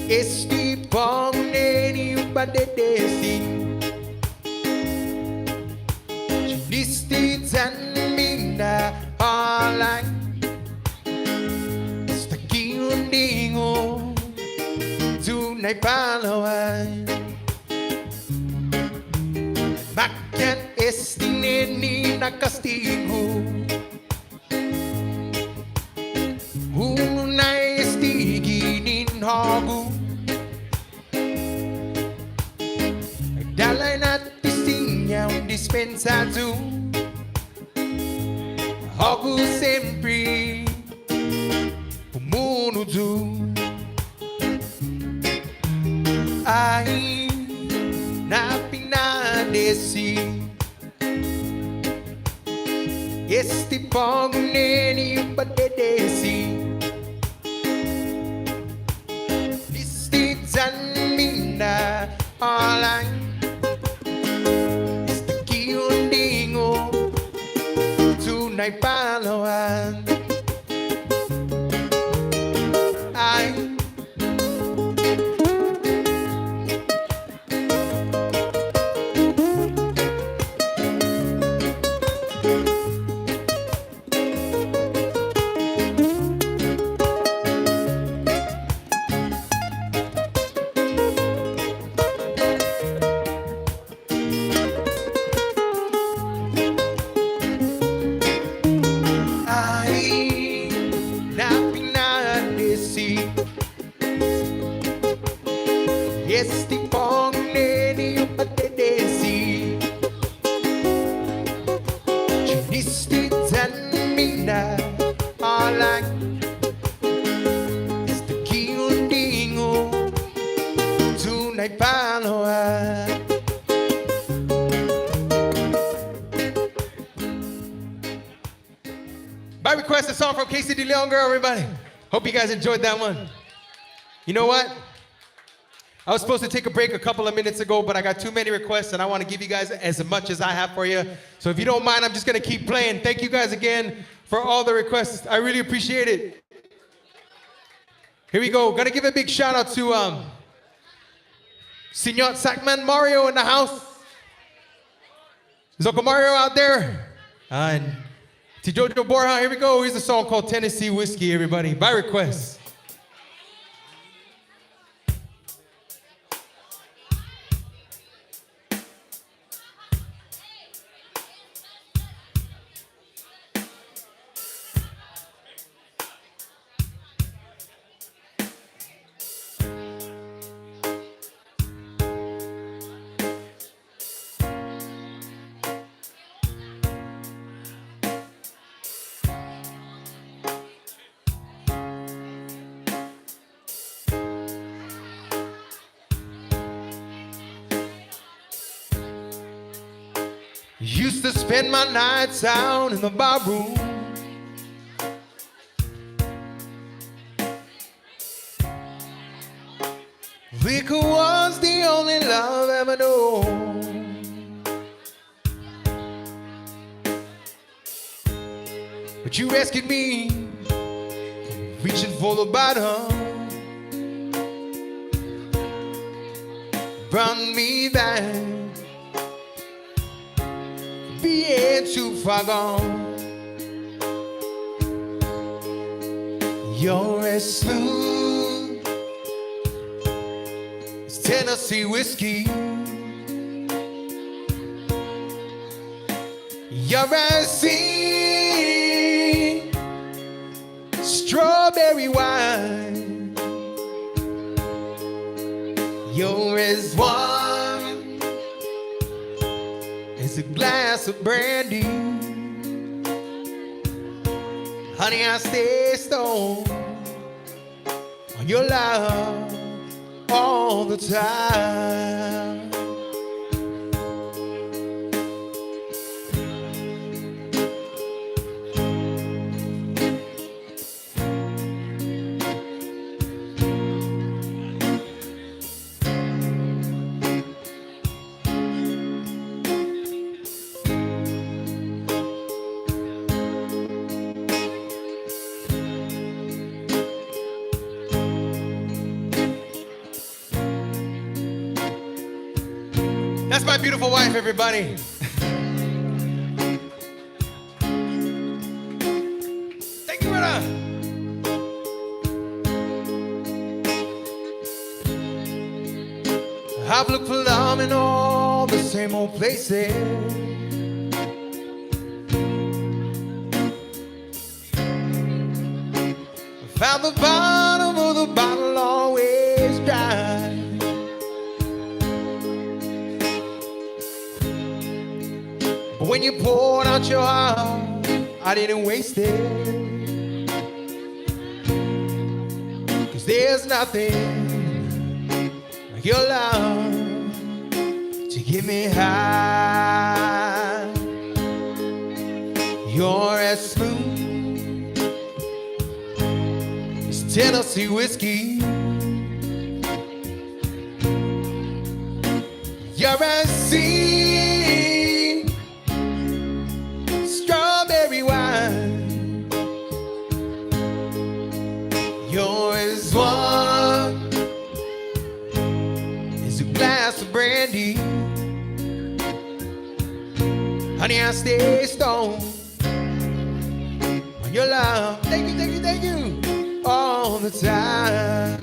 Este pong neni ubadedesi. Chinisti zanmina alay. Staki undingo. Tunay palawan. Bakit este neni na castigo. Unay estigi ninhagu. Dalay na tistinha dispensado. Algo sempre o mundo do. Ai na pinadesi. Este pong neni ubadedesi. Listi zanmina alay. Staki undingo. Tunay palawan. Ay why. By request, a song from Casey DeLeon, girl, everybody. Hope you guys enjoyed that one. You know what? I was supposed to take a break a couple of minutes ago, but I got too many requests, and I want to give you guys as much as I have for you. So if you don't mind, I'm just going to keep playing. Thank you guys again for all the requests. I really appreciate it. Here we go. Going to give a big shout out to Senor Sackman Mario in the house. Is Uncle Mario out there? And to Jojo Borja, here we go. Here's a song called Tennessee Whiskey, everybody, by request. Used to spend my nights out in the bar room, liquor was the only love I ever known. But you rescued me, reaching for the bottom, brought me back, being too far gone. You're as smooth as Tennessee whiskey. You're as sweet strawberry wine. You're as warm as a glass of brandy. Honey, I stay stoned on your love all the time. That's my beautiful wife, everybody. Thank you, brother. I've looked for love in all the same old places. Found the bottom of the bottle always dry. But when you poured out your heart, I didn't waste it. 'Cause there's nothing like your love to get me high. You're as smooth as Tennessee whiskey. You're as sweet strawberry wine. You're as warm as a glass of brandy. Honey, I stay stoned on your love. Thank you, thank you, thank you, all the time.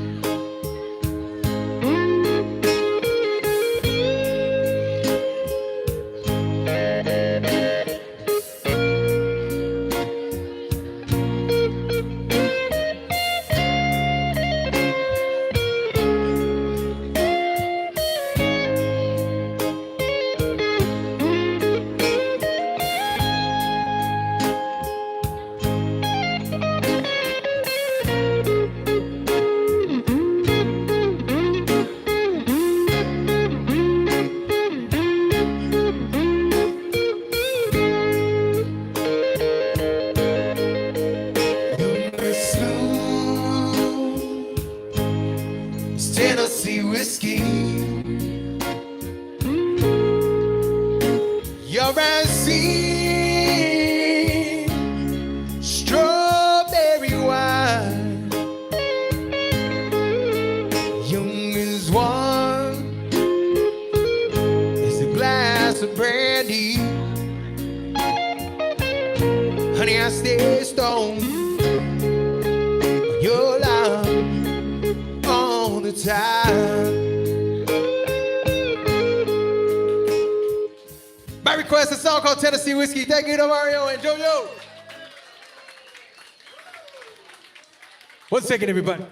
glass of brandy. Honey, I stay stoned on your love all the time. My request, a song called Tennessee Whiskey. Thank you to Mario and JoJo. 1 second, everybody.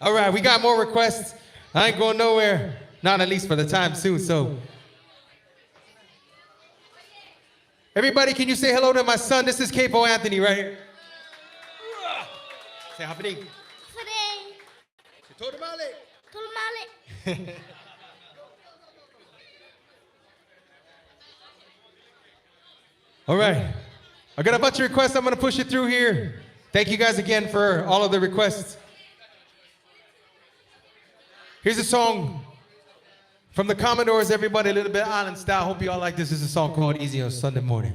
All right, we got more requests. I ain't going nowhere, not at least for the time soon, so. Everybody, can you say hello to my son? This is Capo Anthony right here. Say happening. All right, I got a bunch of requests. I'm gonna push it through here. Thank you guys again for all of the requests. Here's a song from the Commodores, everybody, a little bit island style. Hope you all like this. This is a song called Easy on Sunday Morning.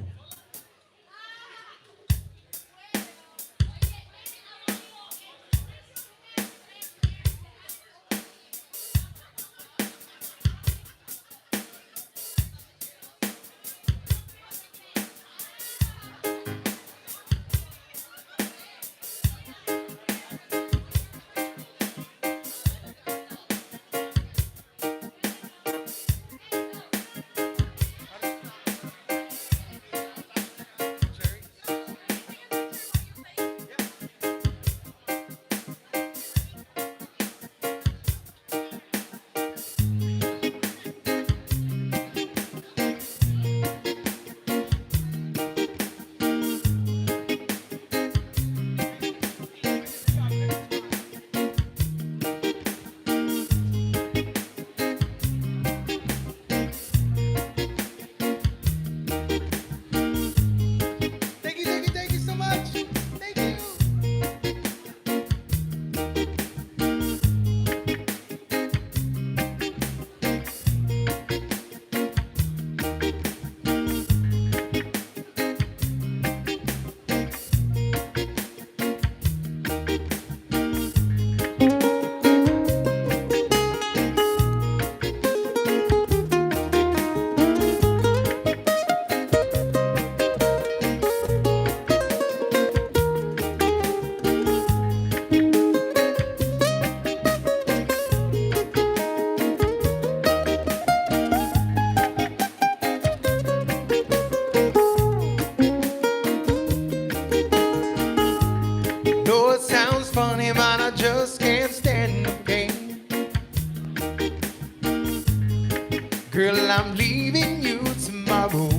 Girl, I'm leaving you tomorrow.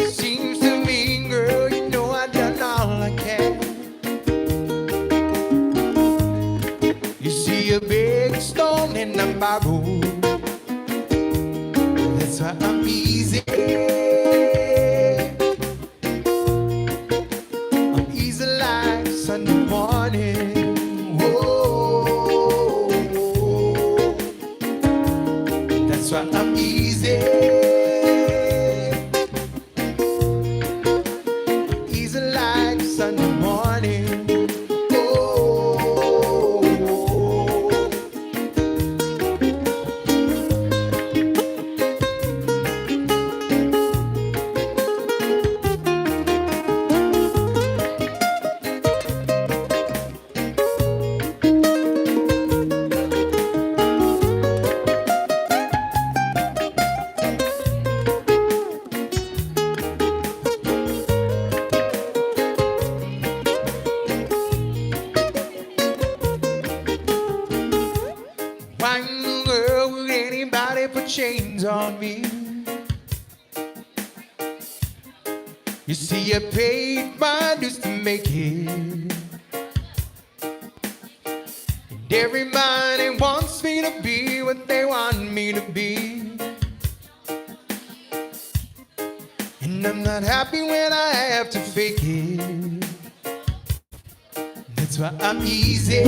Seems to me, girl, you know I've done all I can. You see a big stone in my road. That's why I'm easy. I'm easy like Sunday morning. That's why I'm easy. Easy like Sunday morning. Why in the world would anybody put chains on me? You see, I paid my dues to make it, and everybody wants me to be what they want me to be, and I'm not happy when I have to fake it. That's why I'm easy.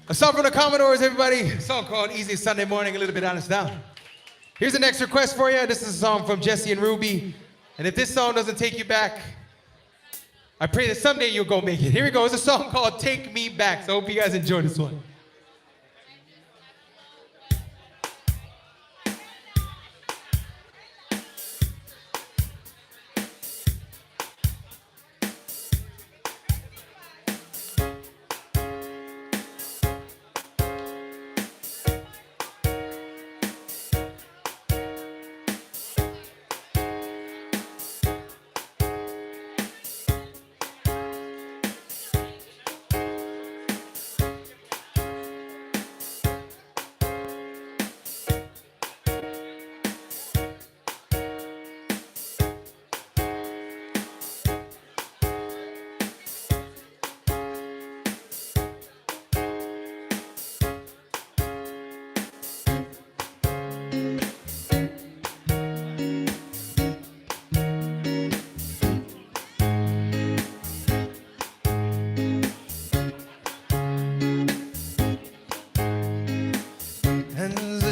A song from the Commodores, everybody. A song called Easy Sunday Morning, a little bit honest down. Here's the next request for you. This is a song from Jesse and Ruby. And if this song doesn't take you back, I pray that someday you'll go make it. Here we go. It's a song called Take Me Back. So I hope you guys enjoy this one.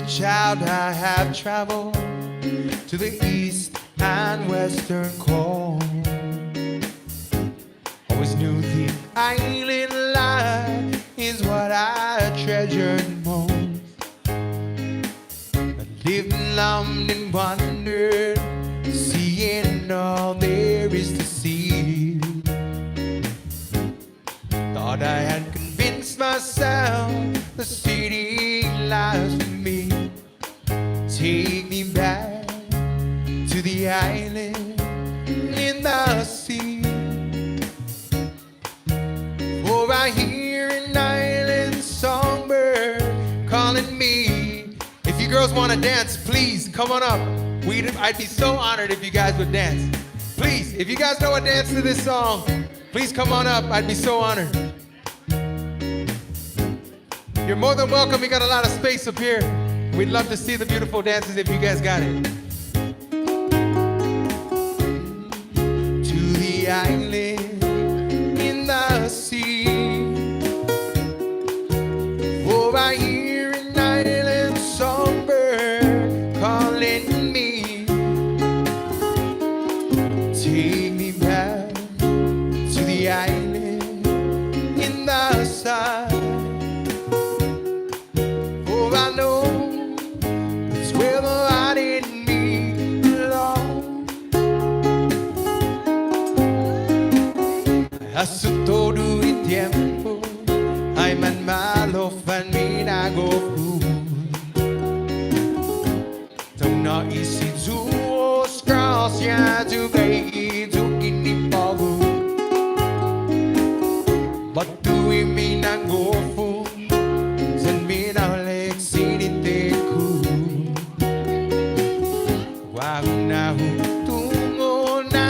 Child, I have traveled to the east and western coast. Always knew the island life is what I treasured most. I lived and loved and wondered, seeing all there is to see. Thought I had convinced myself the city lies for me. Take me back to the island in the sea. For I hear an island songbird calling me. If you girls want to dance, please come on up. I'd be so honored if you guys would dance. Please, if you guys know a dance to this song, please come on up. I'd be so honored. You're more than welcome. We got a lot of space up here. We'd love to see the beautiful dances if you guys got it. To the island in the sea. For I hear an island songbird calling me. Take me back to the island in the sun. For I know hace todo el tiempo, ay man malo fan mi nago fu. Tona isi zuo scross ya tu gai tu kini pagu. But do we mean nago fu? Sen mi na lek sini te ku. Wag na hu tungo na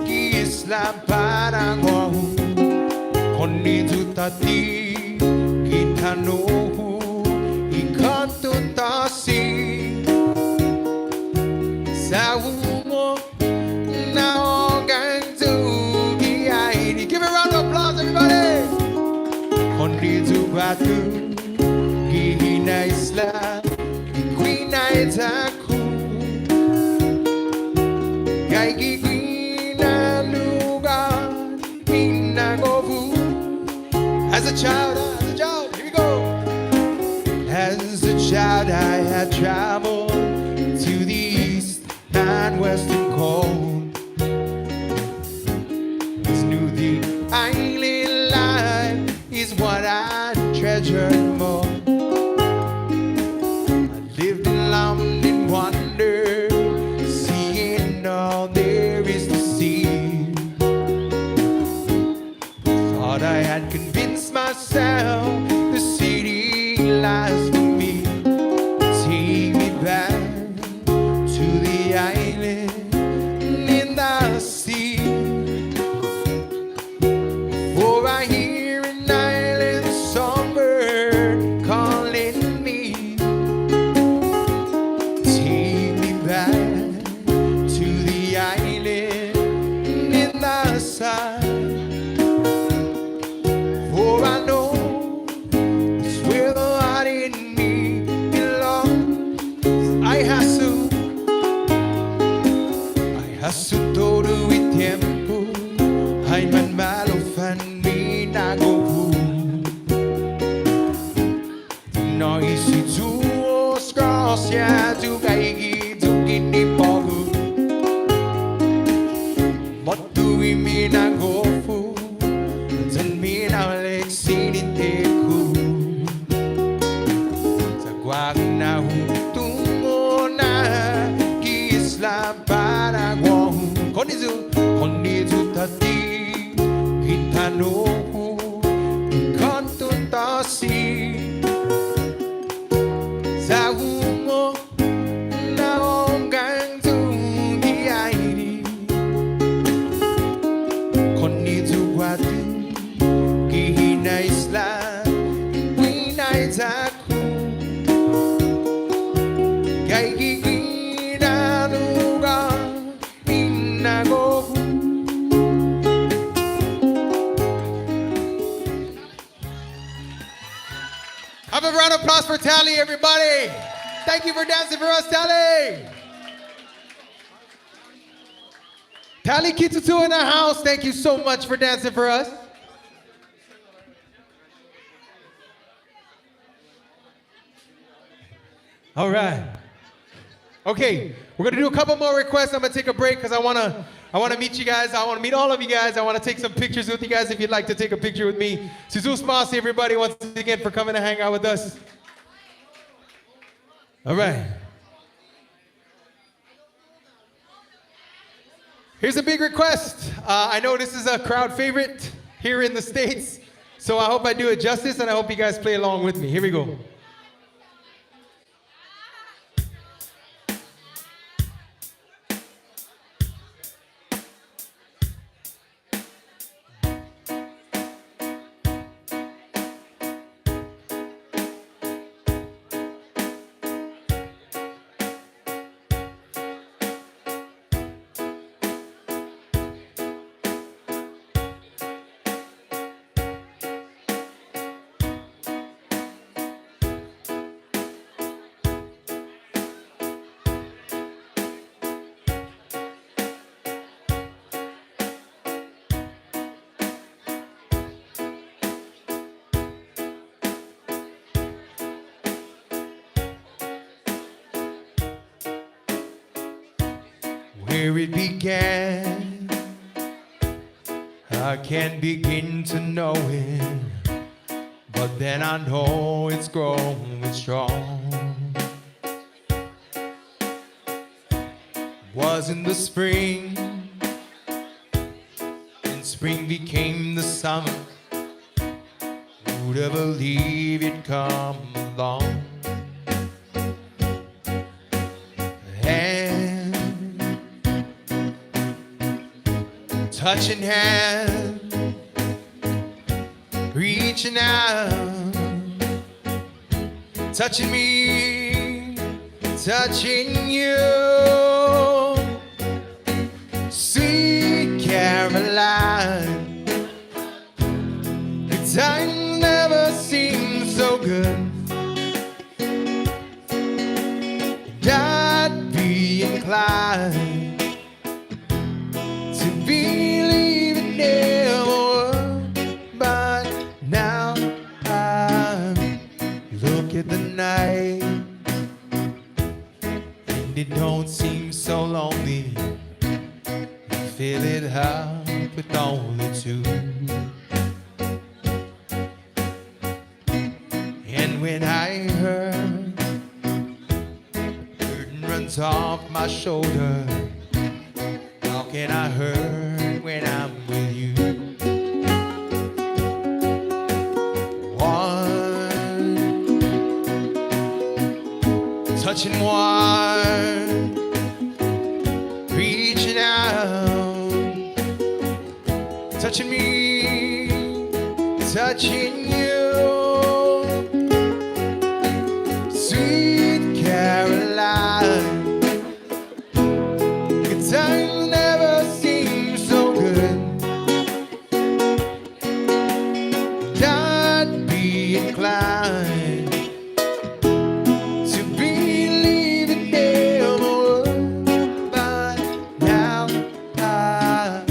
ki Islam parang Tati kita nuhu ikan tutasi sa umo na ogang tugi aini. Give a round of applause, everybody. Kondi tu batu gihina isla ikuina itaku gai gihina lugar minagovu. As a child, here we go. As a child, I had traveled to the east and western coast. Always knew the island life is what I treasured most. I lived and loved and wondered, seeing all there is to see. Thought I had convinced myself the city lies for me. Take me back to the island in the sea. For I hear an island songbird calling me. Take me back to the island in the sun. For I know siya tu kaigi tu kini pogu What do we mean I go for Doesn't mean I'll exceed it Sa guag na hutungo na Kisla Paraguay Konnizu tati Kitano Kontun tasi Sa humo Na honggang tungi airi Konnizu watu Kihina isla Winay taku Kay kikinanuga Inago Have a round of applause for Tally, everybody. Thank you for dancing for us, Tally. Tally Kitutu in the house. Thank you so much for dancing for us. All right. Okay, we're gonna do a couple more requests. I'm gonna take a break because I wanna meet you guys. I wanna meet all of you guys. I wanna take some pictures with you guys if you'd like to take a picture with me. Jesus Masi, everybody, once again for coming to hang out with us. All right. Here's a big request. I know this is a crowd favorite here in the States, so I hope I do it justice and I hope you guys play along with me. Here we go. Where it began, I can't begin to know it, but then I know it's growing strong. Was in the spring, and spring became the summer. Who'd have believed it'd come along? Touching hands, reaching out, touching me, touching you. Sweet Caroline, the time never seemed so good. And I'd be inclined to believe it never would, but now I look at the night and it don't seem so lonely. You fill it up with only two, and when I hurt, burden runs off my shoulder. How can I hurt when I'm with you? One, touching one, reaching out, touching me, touching you. Sweet Caroline, good time. Inclined to believe it never would, but now I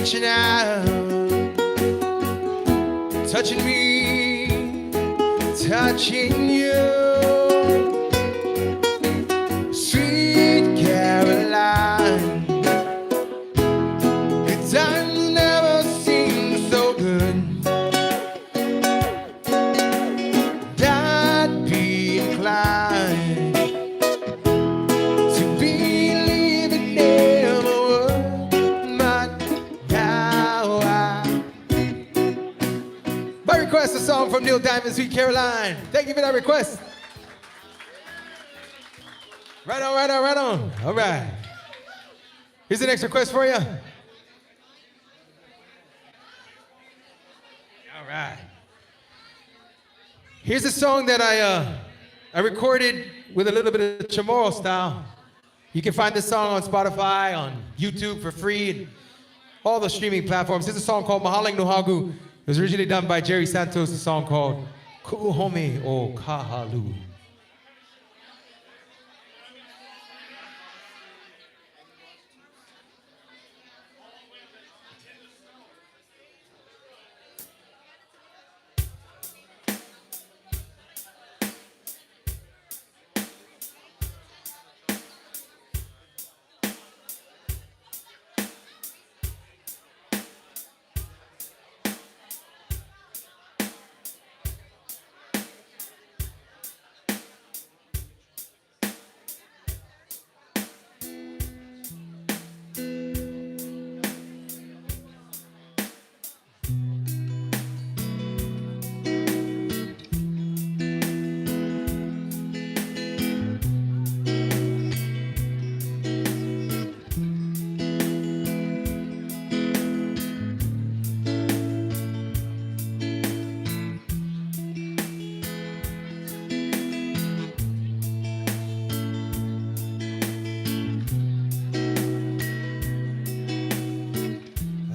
reaching out, touching me, touching you. Sweet Caroline, the time never seemed so good. I'd be inclined to believe it never would, but now by request, a song from Neil Diamond, Sweet Caroline. Thank you for that request. Right on, right on, right on. All right. Here's the next request for you. All right. Here's a song that I recorded with a little bit of Chamorro style. You can find this song on Spotify, on YouTube for free, and all the streaming platforms. This is a song called Mahaling Nuhagu. It was originally done by Jerry Santos, a song called Ku'uhome o Kahalu.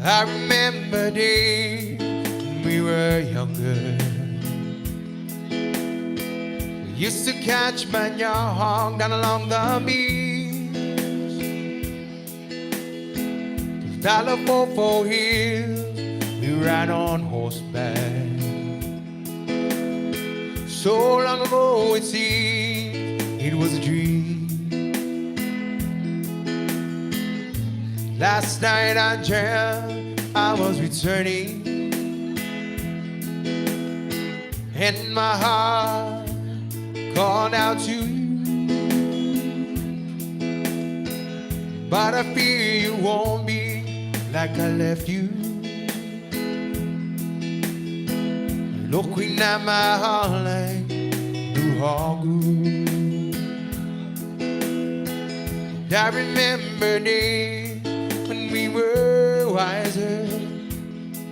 I remember days when we were younger. We used to catch Manyahong down along the beach. To Talafofo Hills, we ran on horseback. So long ago it seemed it was a dream. Last night I dreamt I was returning, and my heart called out to you. But I fear you won't be like I left you. Looking at my heart like Nuhagu. I remember days when we were wiser,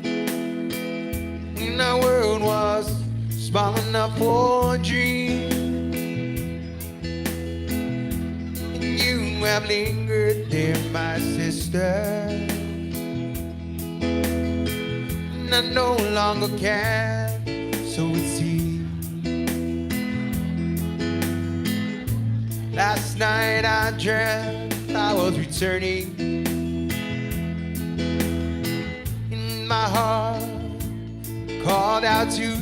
and our world was small enough for a dream. And you have lingered there, my sister, and I no longer can, so it seems. Last night I dreamt I was returning, my heart called out to you.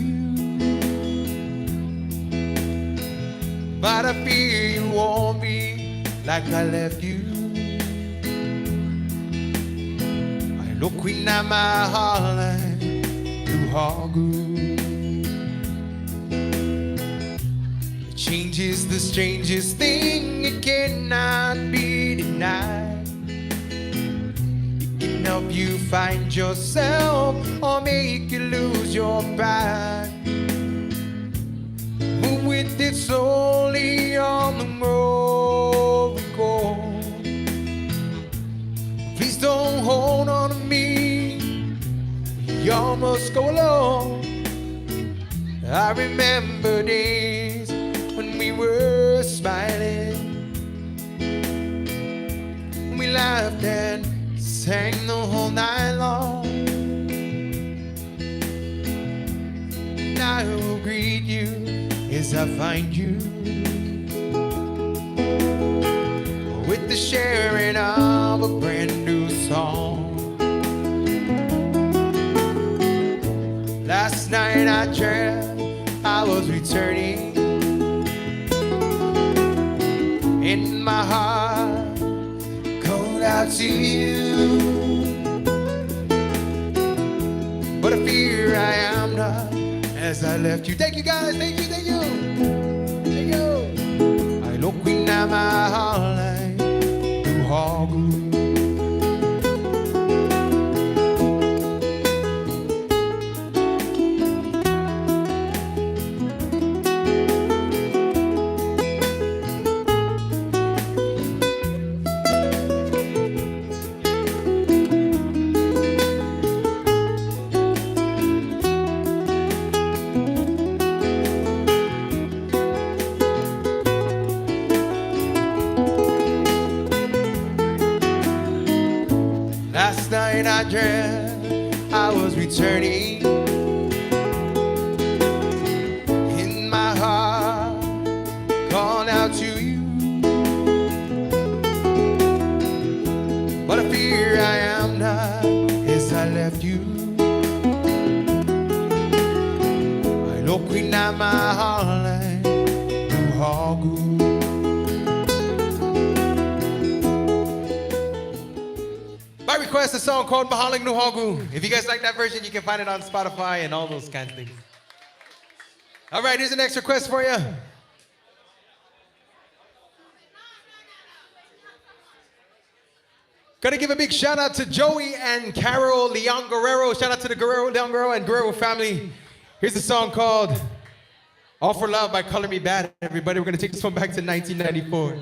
But I fear you won't be like I left you. I looking at my heart like Nuhagu. Change is the strangest thing, it cannot be denied. Help you find yourself or make you lose your pride. Move with it slowly on the road we go. Please don't hold on to me, you almost go alone. I remember days when we were smiling, we laughed and sang the whole night long. And I will greet you as I find you, with the sharing of a brand new song. Last night I dreamt I was returning. In my heart, called out to you. But I fear I am not as I left you. Thank you guys, thank you, thank you. Thank you. I look in my heart du har Gud. Last night I dreamt I was returning. In my heart, called out to you. But I fear I am not as I left you. I look in my heart du har Gud. I request a song called Mahalang Nuhagu. If you guys like that version, you can find it on Spotify and all those kinds of things. All right, here's the next request for you. Gotta give a big shout out to Joey and Carol Leon Guerrero. Shout out to the Guerrero, Leon Guerrero and Guerrero family. Here's a song called All for Love by Color Me Bad. Everybody, we're gonna take this one back to 1994.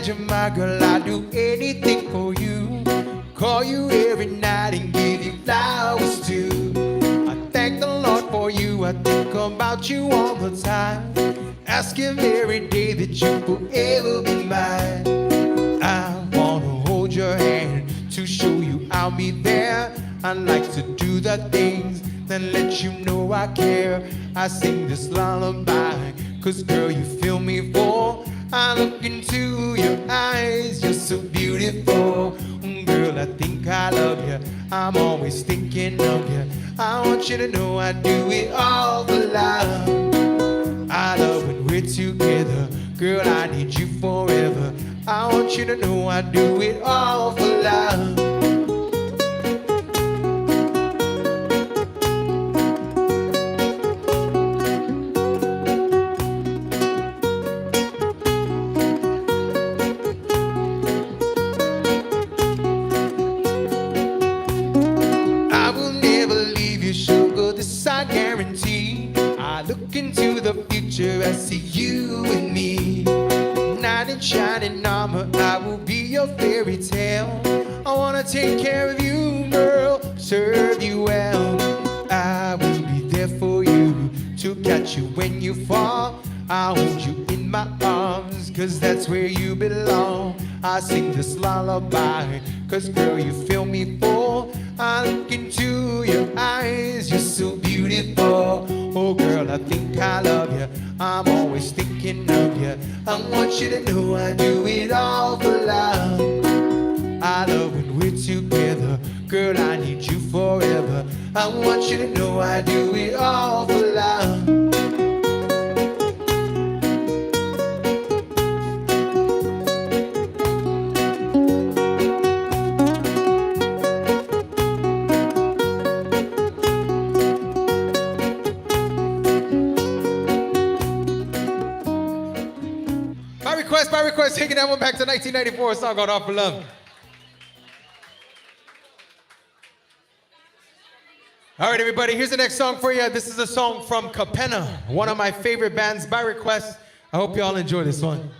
You're my girl, I'd do anything for you. Call you every night and give you flowers too. I thank the Lord for you, I think about you all the time. Ask him every day that you forever be mine. I wanna hold your hand to show you I'll be there. I like to do the things that let you know I care. I sing this lullaby, cause girl you fill me full. I look into your eyes, you're so beautiful. Girl, I think I love you, I'm always thinking of you. I want you to know I do it all for love. I love when we're together, girl, I need you forever. I want you to know I do it all for love. I guarantee. I look into the future, I see you and me. Knight in shining armor, I will be your fairy tale. I wanna take care of you, girl, serve you well. I will be there for you to catch you when you fall. I'll hold you in my arms, cause that's where you belong. I sing this lullaby, cause girl you fill me full. I look into your eyes, you're so beautiful. Oh girl, I think I love you, I'm always thinking of you. I want you to know I do it all for love. I love when we're together, girl I need you forever. I want you to know I do it all for love. By request, taking that one back to 1994, a song called All for Love. All right, everybody, here's the next song for you. This is a song from Capenna, one of my favorite bands by request. I hope you all enjoy this one.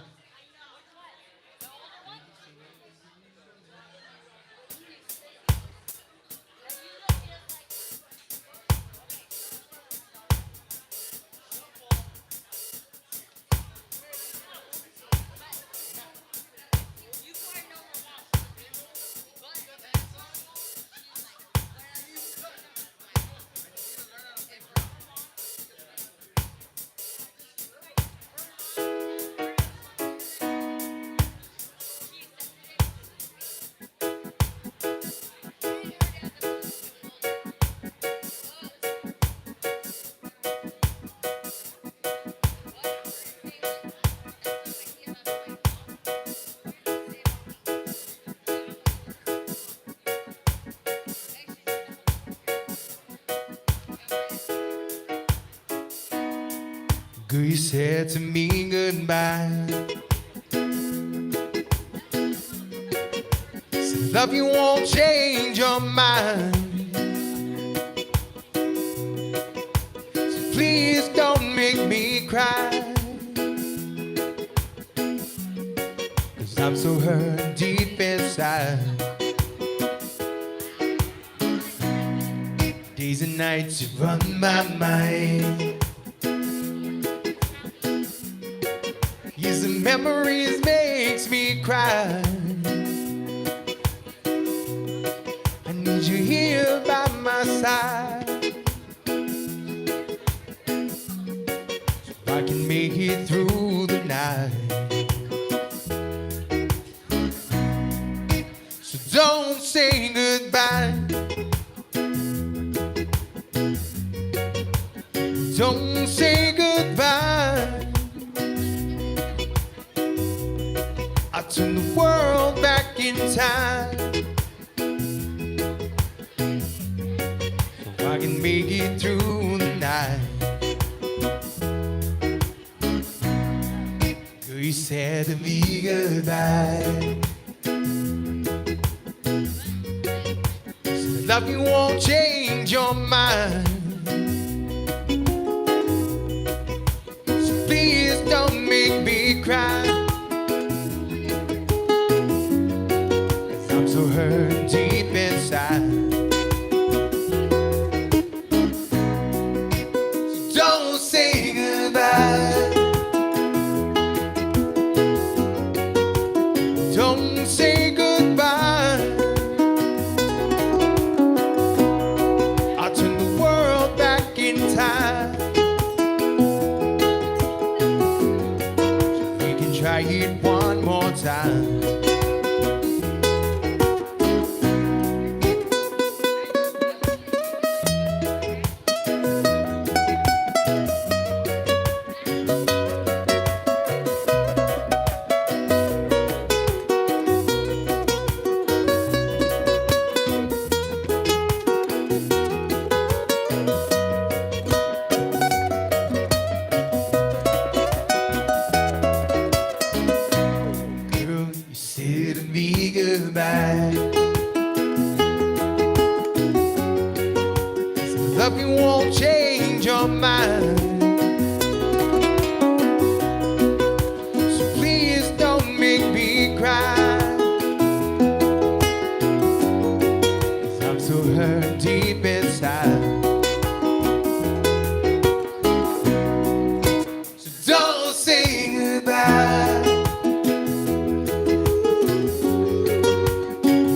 Girl, you said to me goodbye. Said love you won't change your mind. So please don't make me cry, 'cause I'm so hurt deep inside. Days and nights you run my mind. Yes, the memories makes me cry. I need you here by my side, so I can make it through the night. So don't say goodbye. Don't say goodbye. I turn the world back in time, so I can make it through the night. Girl, you said to me goodbye. So love you won't change your mind. So please don't make me cry. So hurt deep inside. So don't say goodbye. Don't say goodbye. I'll turn the world back in time, so we can try it one more time. Goodbye. So love you won't change your mind. So please don't make me cry, 'cause I'm so hurt deep inside. So don't say goodbye.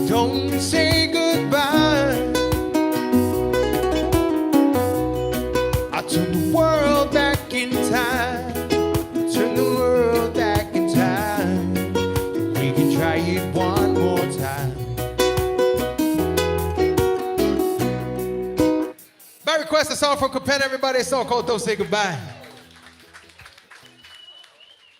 Don't say goodbye. I turn the world back in time. Turn the world back in time. We can try it one more time. request a song from Capenna, everybody. A song called Don't Say Goodbye.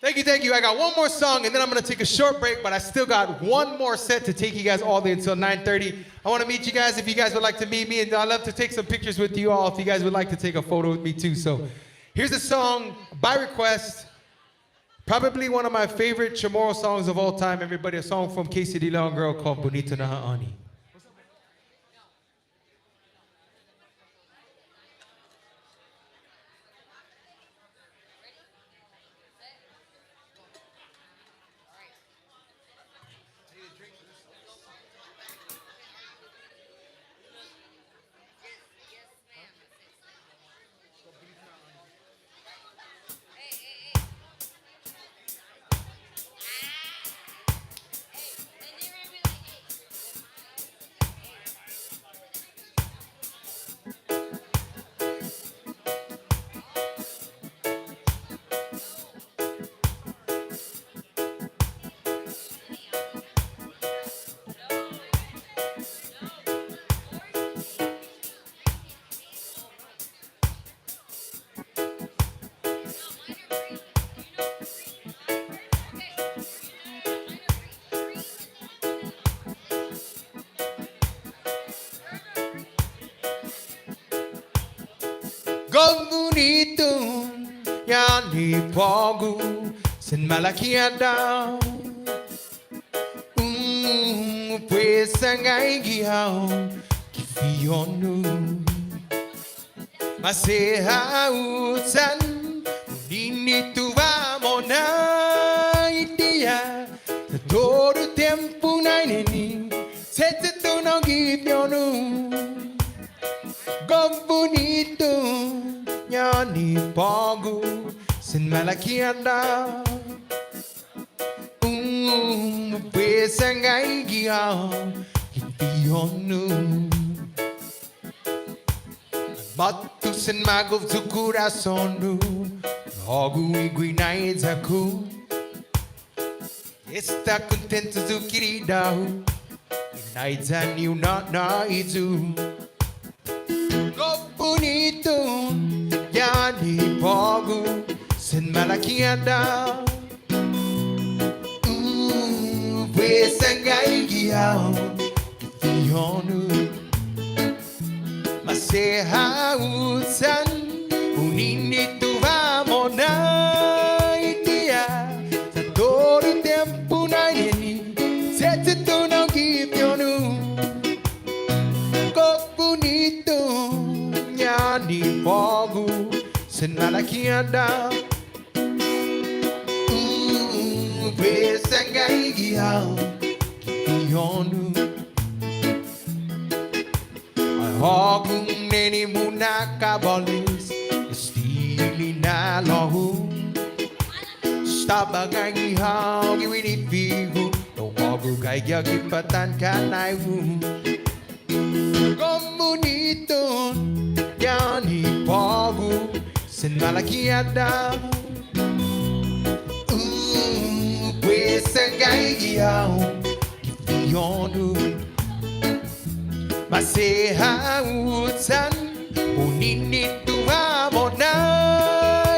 Thank you. I got one more song, and then I'm going to take a short break, but I still got one more set to take you guys all the way until 9:30. I want to meet you guys if you guys would like to meet me, and I'd love to take some pictures with you all if you guys would like to take a photo with me too. So here's a song by request, probably one of my favorite Chamorro songs of all time, everybody. A song from Casey De Leon Girl called Bonito na Ha'ani. Kung bonito yan ipogo sin malakihan daw pues ang aigihaw kifiono masehautan ninito vamo na idea todo tempo na nini sete to no gipiono kung bonito yan ipogo sin malakihan daw pues ang aigihaw kifiono Matusin magov tu coração logo iguinais aku está contente tu querida Inais aniu na itu Go bonito yan ipogo sin malakihan daw pues ang aigihaw kifiono Masehautan uninito vamo na idea sa todo tempo na ini sete to não gipiono Ko bonito yan ipogo sin malakihan daw pues ang aigihaw kifiono Algum neni muna kabalis Estili na lahu Stabagay ihaw Giwinipigo Tawago kay gagipatan kanay Komunito Yan ipogo Sin malakihan daw Pues ang aigihaw Kifiono Masehautan uninito vamo na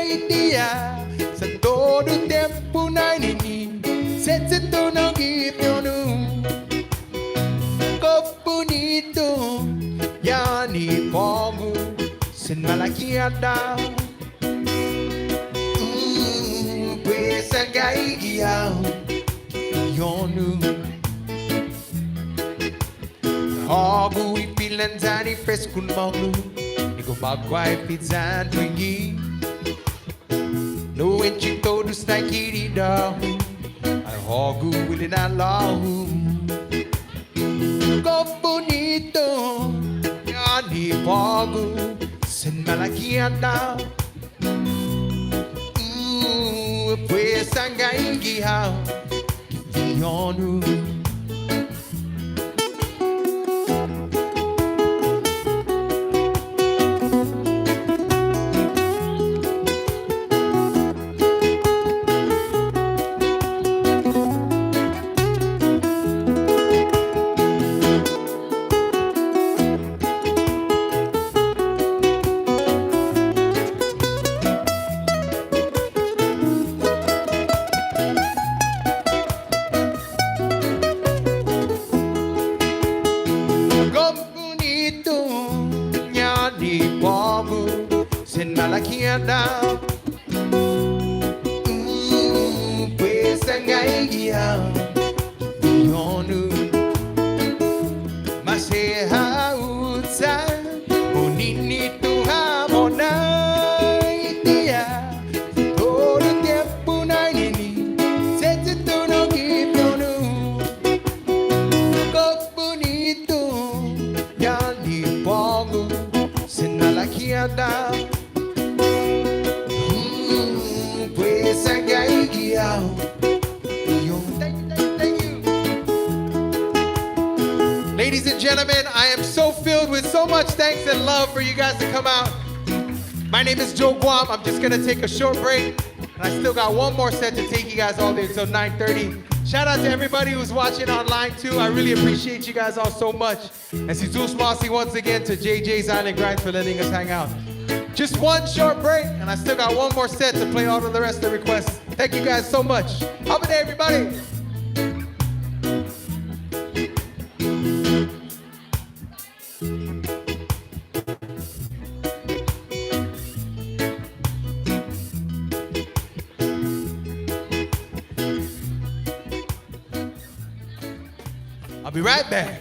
idea sa todo tempo na nini sete to no gipiono Ko bonito yan ipogo sin malakihan daw pues ang aigihaw kifiono Algo ipilanzani fresco malu Nico bagwai pizzan twingi No enchi todos na kirida Ay algo wili na lahu Ko bonito Yan ipogo sin malakihan daw Pues ang aigihaw kifiono aquí anda. Pues angaigia yonu masih outside unini tu hamonai dia todo tempo na nini sete tu no gitonu kok bonito yang di pongo senala aquí anda. Pues angaigia. Ladies and gentlemen, I am so filled with so much thanks and love for you guys to come out. My name is Joe Guam. I'm just going to take a short break. And I still got one more set to take you guys all day until 9:30. Shout out to everybody who's watching online too. I really appreciate you guys all so much. And si Zeus Mossy once again to JJ's Island Grind for letting us hang out. Just one short break, and I still got one more set to play all of the rest of the requests. Thank you guys so much. Have a day, everybody. I'll be right back.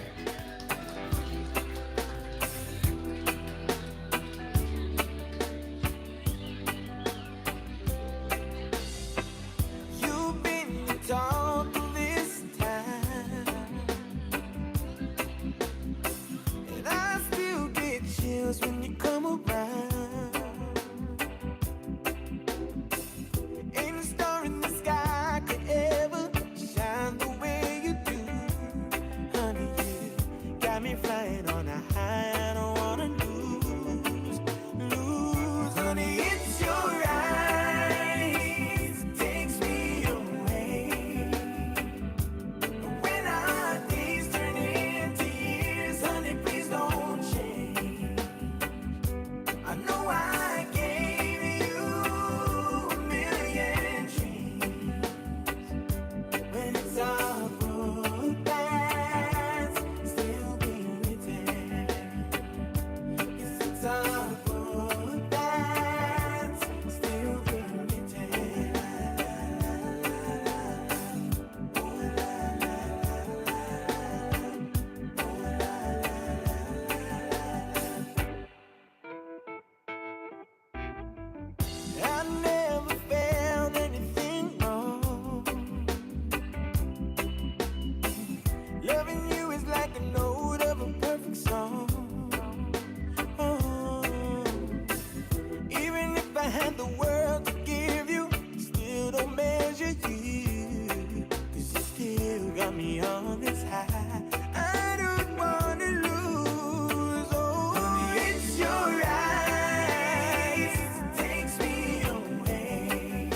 When you come around, ain't a star in the sky could ever shine the way you do. Honey, you got me flying on a high. I don't wanna lose. Honey, it's your eyes, takes me away. When our days turn into years, honey, please don't change. I know I gave you a million dreams. When it's all good, that's still being written. Yes, it's all good, that's still being written. I never found anything wrong. Loving you is like a note of a perfect song. Oh. Even if I had the world to give you, still don't measure you. 'Cause you still got me on this high. I don't wanna lose. Oh, honey, it's your eyes, takes me away.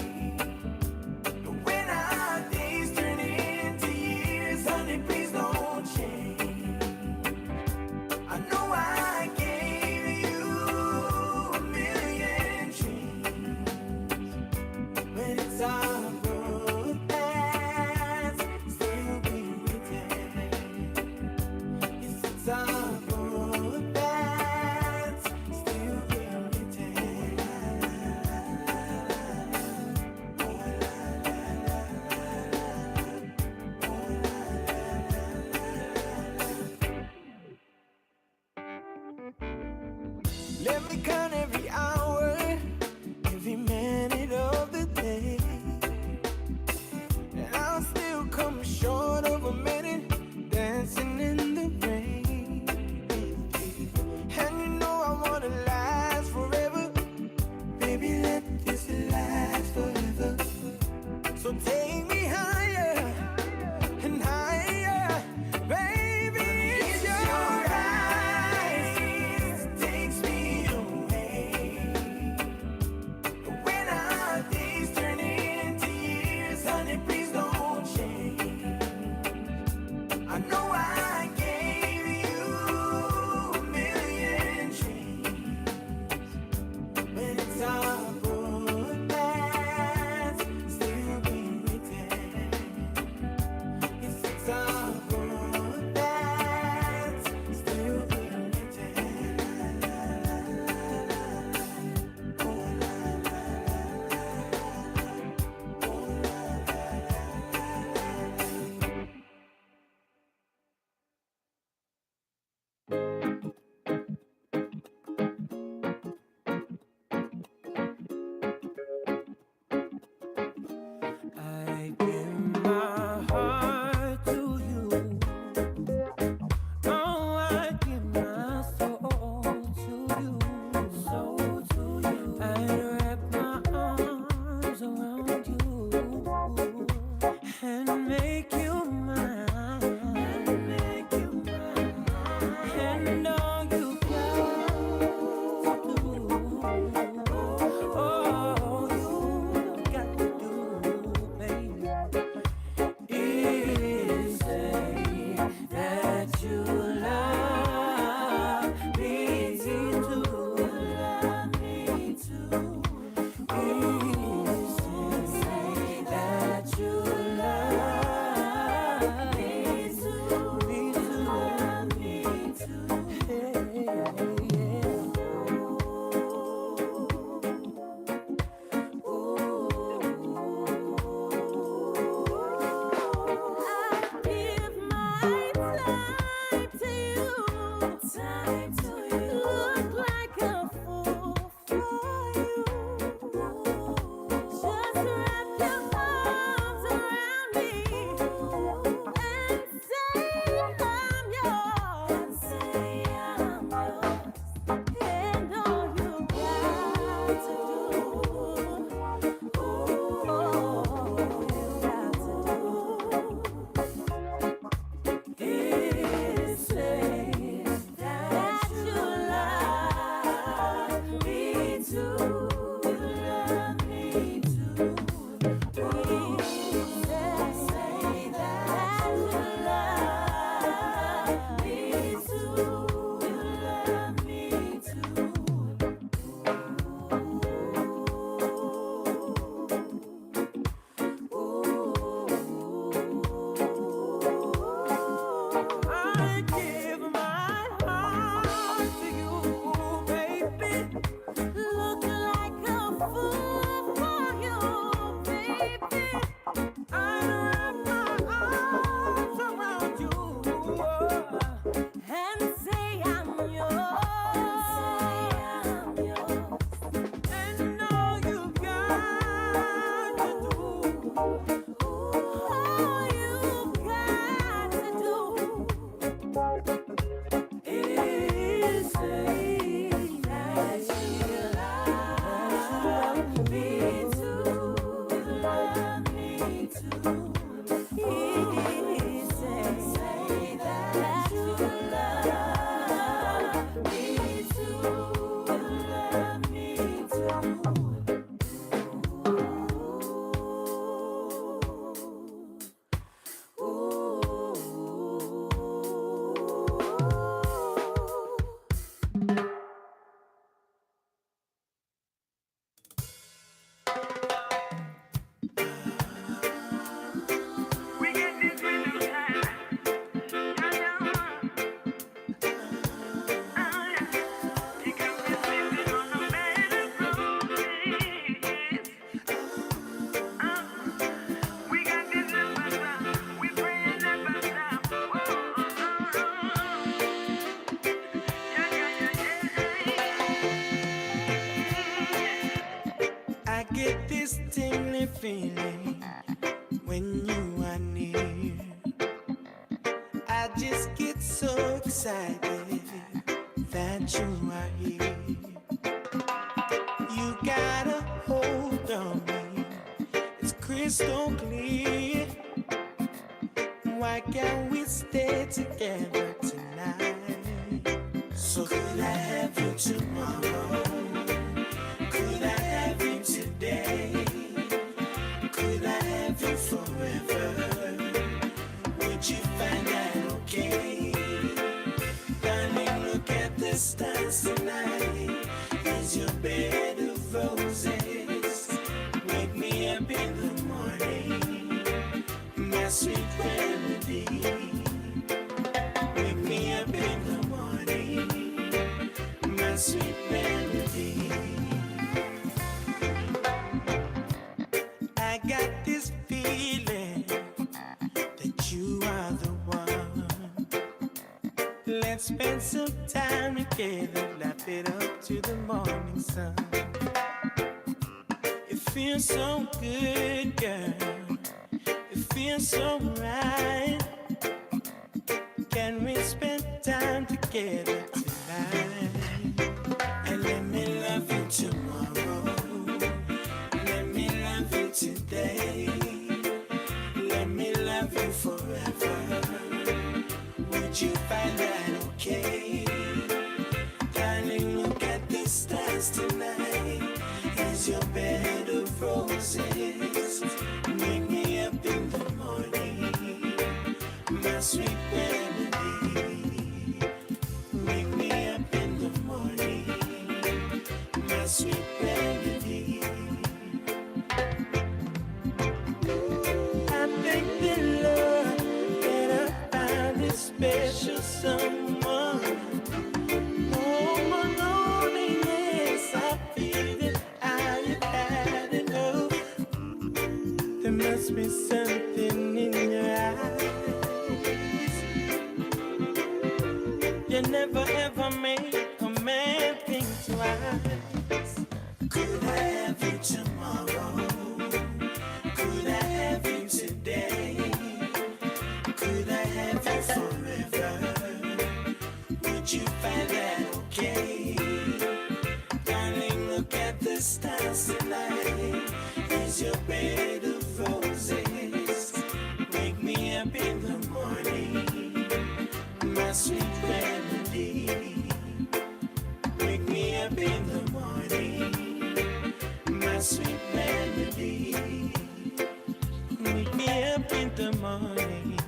When our days turn into years, honey, please don't change. I know I gave you a million dreams. When it's all good, that's still being written. Yes, it's all good, that's still being written. Let me count every hour, every minute of the day, and I'll still come short of a minute dancing in the rain. tingly feeling when you are near. I just get so excited that you are here. You got a hold on me, it's crystal clear. Why can't we stay together tonight? So could I have you tomorrow? Could I have you today? Could I have you forever? Would you find that okay? Darling, look at the stars tonight. Is your bed of roses? Wake me up in the morning, my sweet remedy. Wake me up in the morning, my sweet remedy. I got this feeling that you are the one. Let's spend some time together, laugh it up to the morning sun. It feels so good, girl. It feels so right. Can we spend time together tonight? And let me love you tomorrow. Let me love you today. Let me love you forever. Would you find that okay? Darling, look at the stars tonight. Is your bed of roses? Wake me up in the morning, my sweet remedy. Wake me up in the morning, my sweet remedy. I thank the Lord that I found this special someone. Oh, my loneliness, I feel that I have had enough. There must be something in your eyes. You never ever make a man think twice. Could I have you tomorrow? Could I have you today? Could I have you forever? Would you find that okay? Darling, look at the stars tonight. Is your bed of roses? Wake me up in the morning, my sweet remedy. Wake me up in the morning, my sweet remedy. Wake me up in the morning,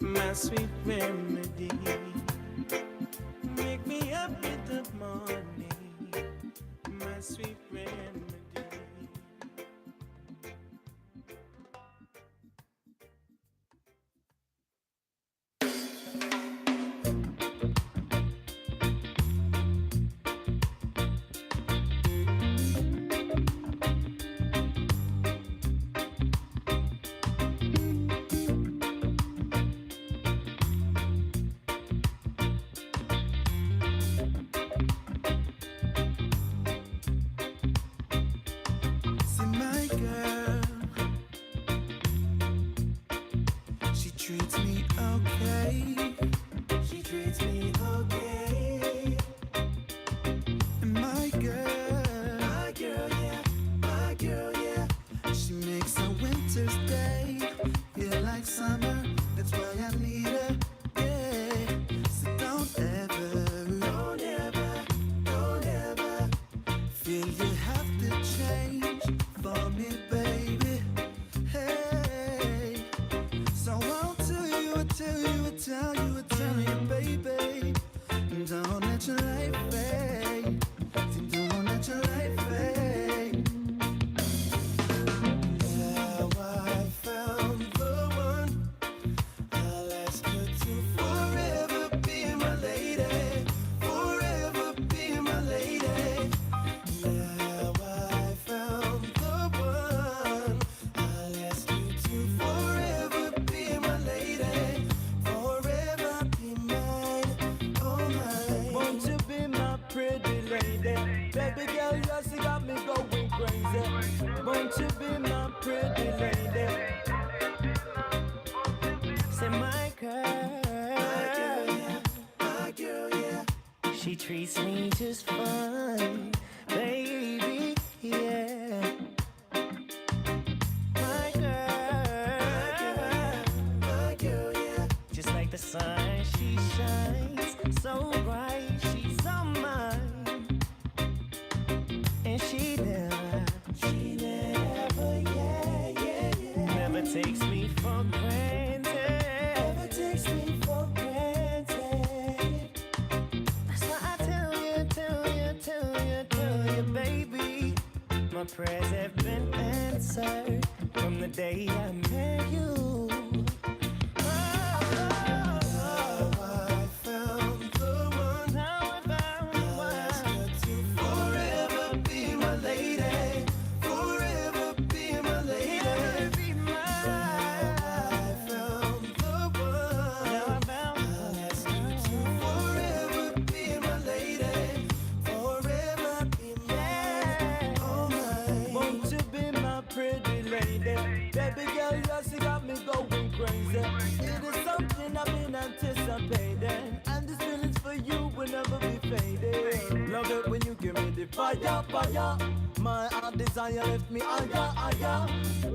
my sweet remedy. Wake me up in the morning, my sweet remedy. She treats me just fine, baby, yeah. My girl, yeah. Just like the sun, she shines so bright, she's all mine. And she never, never takes me for granted. Never takes me for granted. That's why I tell you, baby, my prayers have been answered from the day I met you. Baby girl, yes, you got me going crazy. It is something I've been anticipating, and this feeling's for you will never be fading. Love it when you give me the fire, fire. My heart desire left me higher, higher.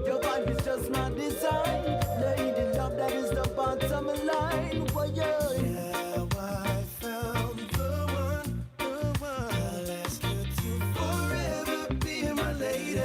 Your vibe is just my design. Lady love, that is the bottom line. Why yeah, I found the one. I'll ask you to forever be my lady.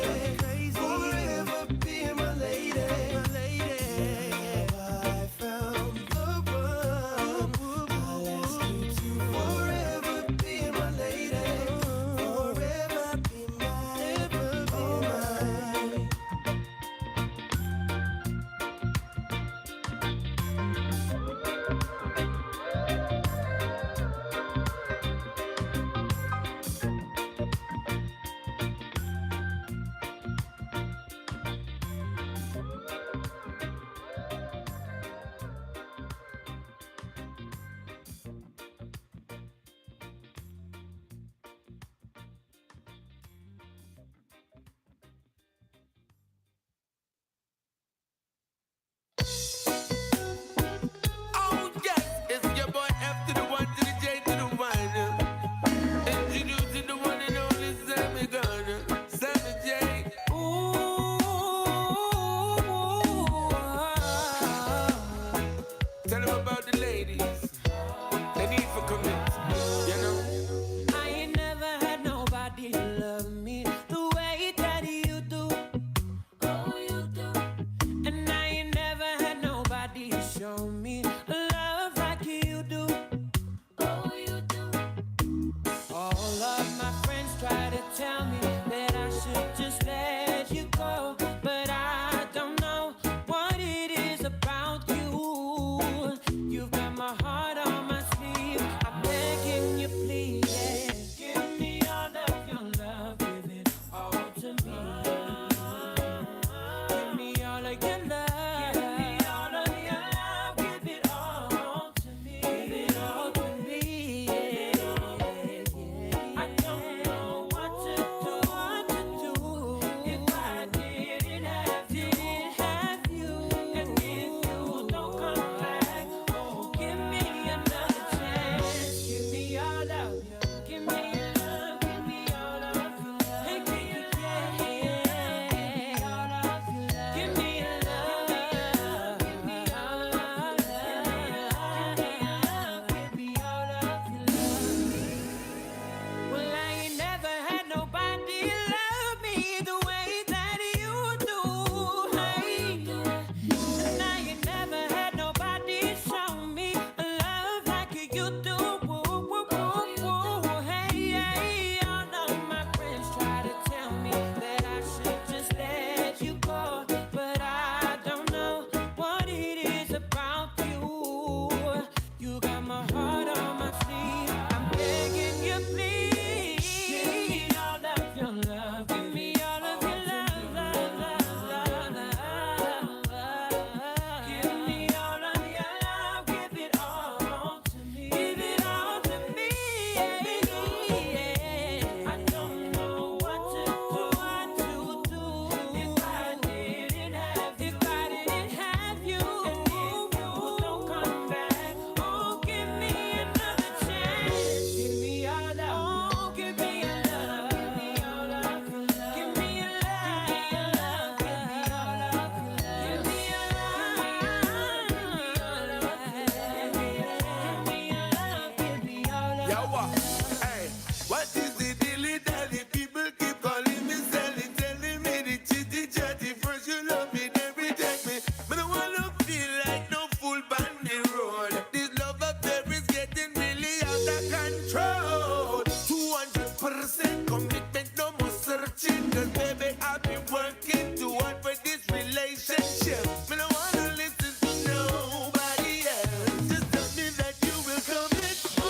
Hey, what is the dilly dally? People keep calling me Sally, telling me the chitty chatty. First you love me, then reject me. But I wanna feel like no fool on the road. This love affair is getting really out of control. 200% commitment, no more searching. Cause baby, I've been working too hard for this relationship. But I wanna listen to nobody else. Just tell me that you will commit. Oh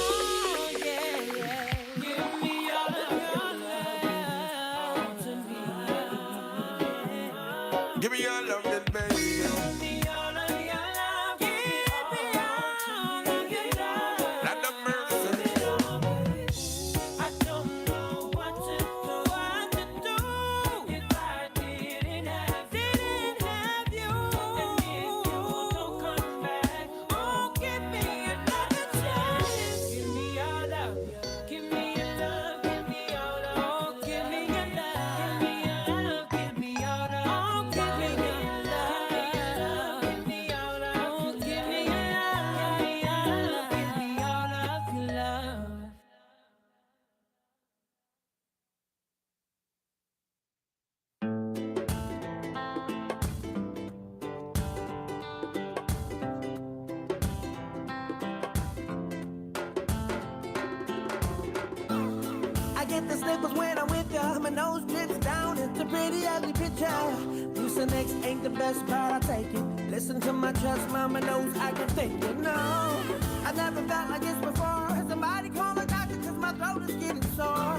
yeah, yeah. Give me all of your love to me. Give me all of it, baby. Give me all of your love. Give me all of your love. Not the mercy. I don't know what to do if I didn't have you. And if you don't come back, oh, give me another chance. Give me your love, give me your love, give me your love, give me your love, give me your love, give me your love, give me your love, give me your love, give me your love, give me all of your love. I get the sniffles when I'm with ya. My nose drips down, it's a pretty ugly picture. Mucinex ain't the best part, I'll take it. Listen to my chest, mama knows I can fake it. No, I've never felt like this before. Somebody call a doctor, cause my throat is getting sore.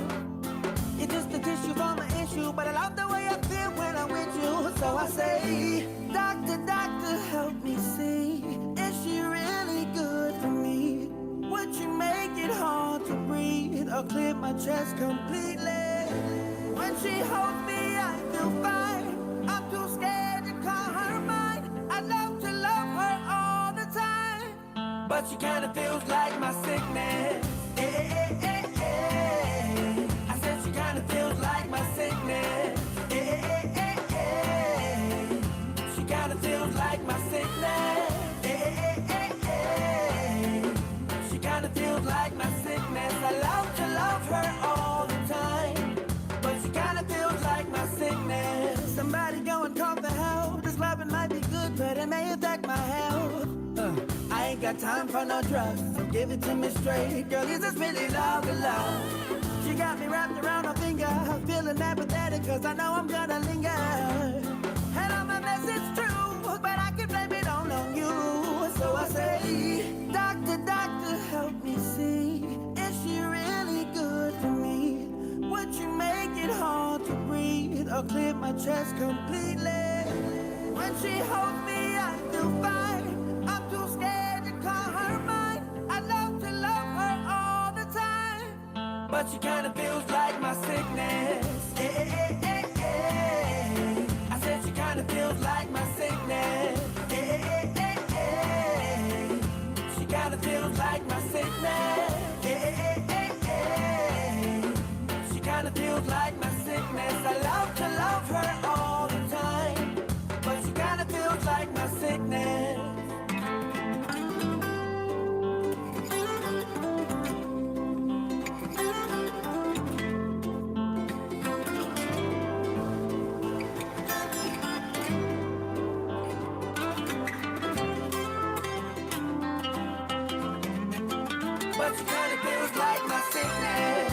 It's just a tissue for my issue, but I love the way I feel when I'm with you. So I say, doctor, doctor, help me see. Is she really good for me? Would you make it hard to breathe or clear my chest completely? When she holds me, I feel fine. I'm too scared to call her mine. I love to love her all the time, but she kinda feels like my sickness. I said she kinda feels like my sickness. She kinda feels like my sickness. She kinda feels like my sickness. I love to love her all the time, but she kinda feels like my sickness. Somebody go and call for help. This loving might be good, but it may affect my health. I ain't got time for no drugs, so give it to me straight. Girl, is this really love or love? She got me wrapped around her finger, feeling apathetic, cause I know I'm gonna linger. And all my mess is true, but I can blame it all on you. So I say, doctor, doctor, help me see. Is she really good for me? Would you make it hard to breathe or clear my chest completely? When she holds me, I feel fine. I'm too scared to call her mine. I love to love her all the time, but she kinda feels like my sickness. I said she kinda feels like my sickness. She kinda feels like my sickness. She kinda feels like my sickness. I love to love her all the time, but she kinda feels like my sickness. But she kinda feels like my sickness.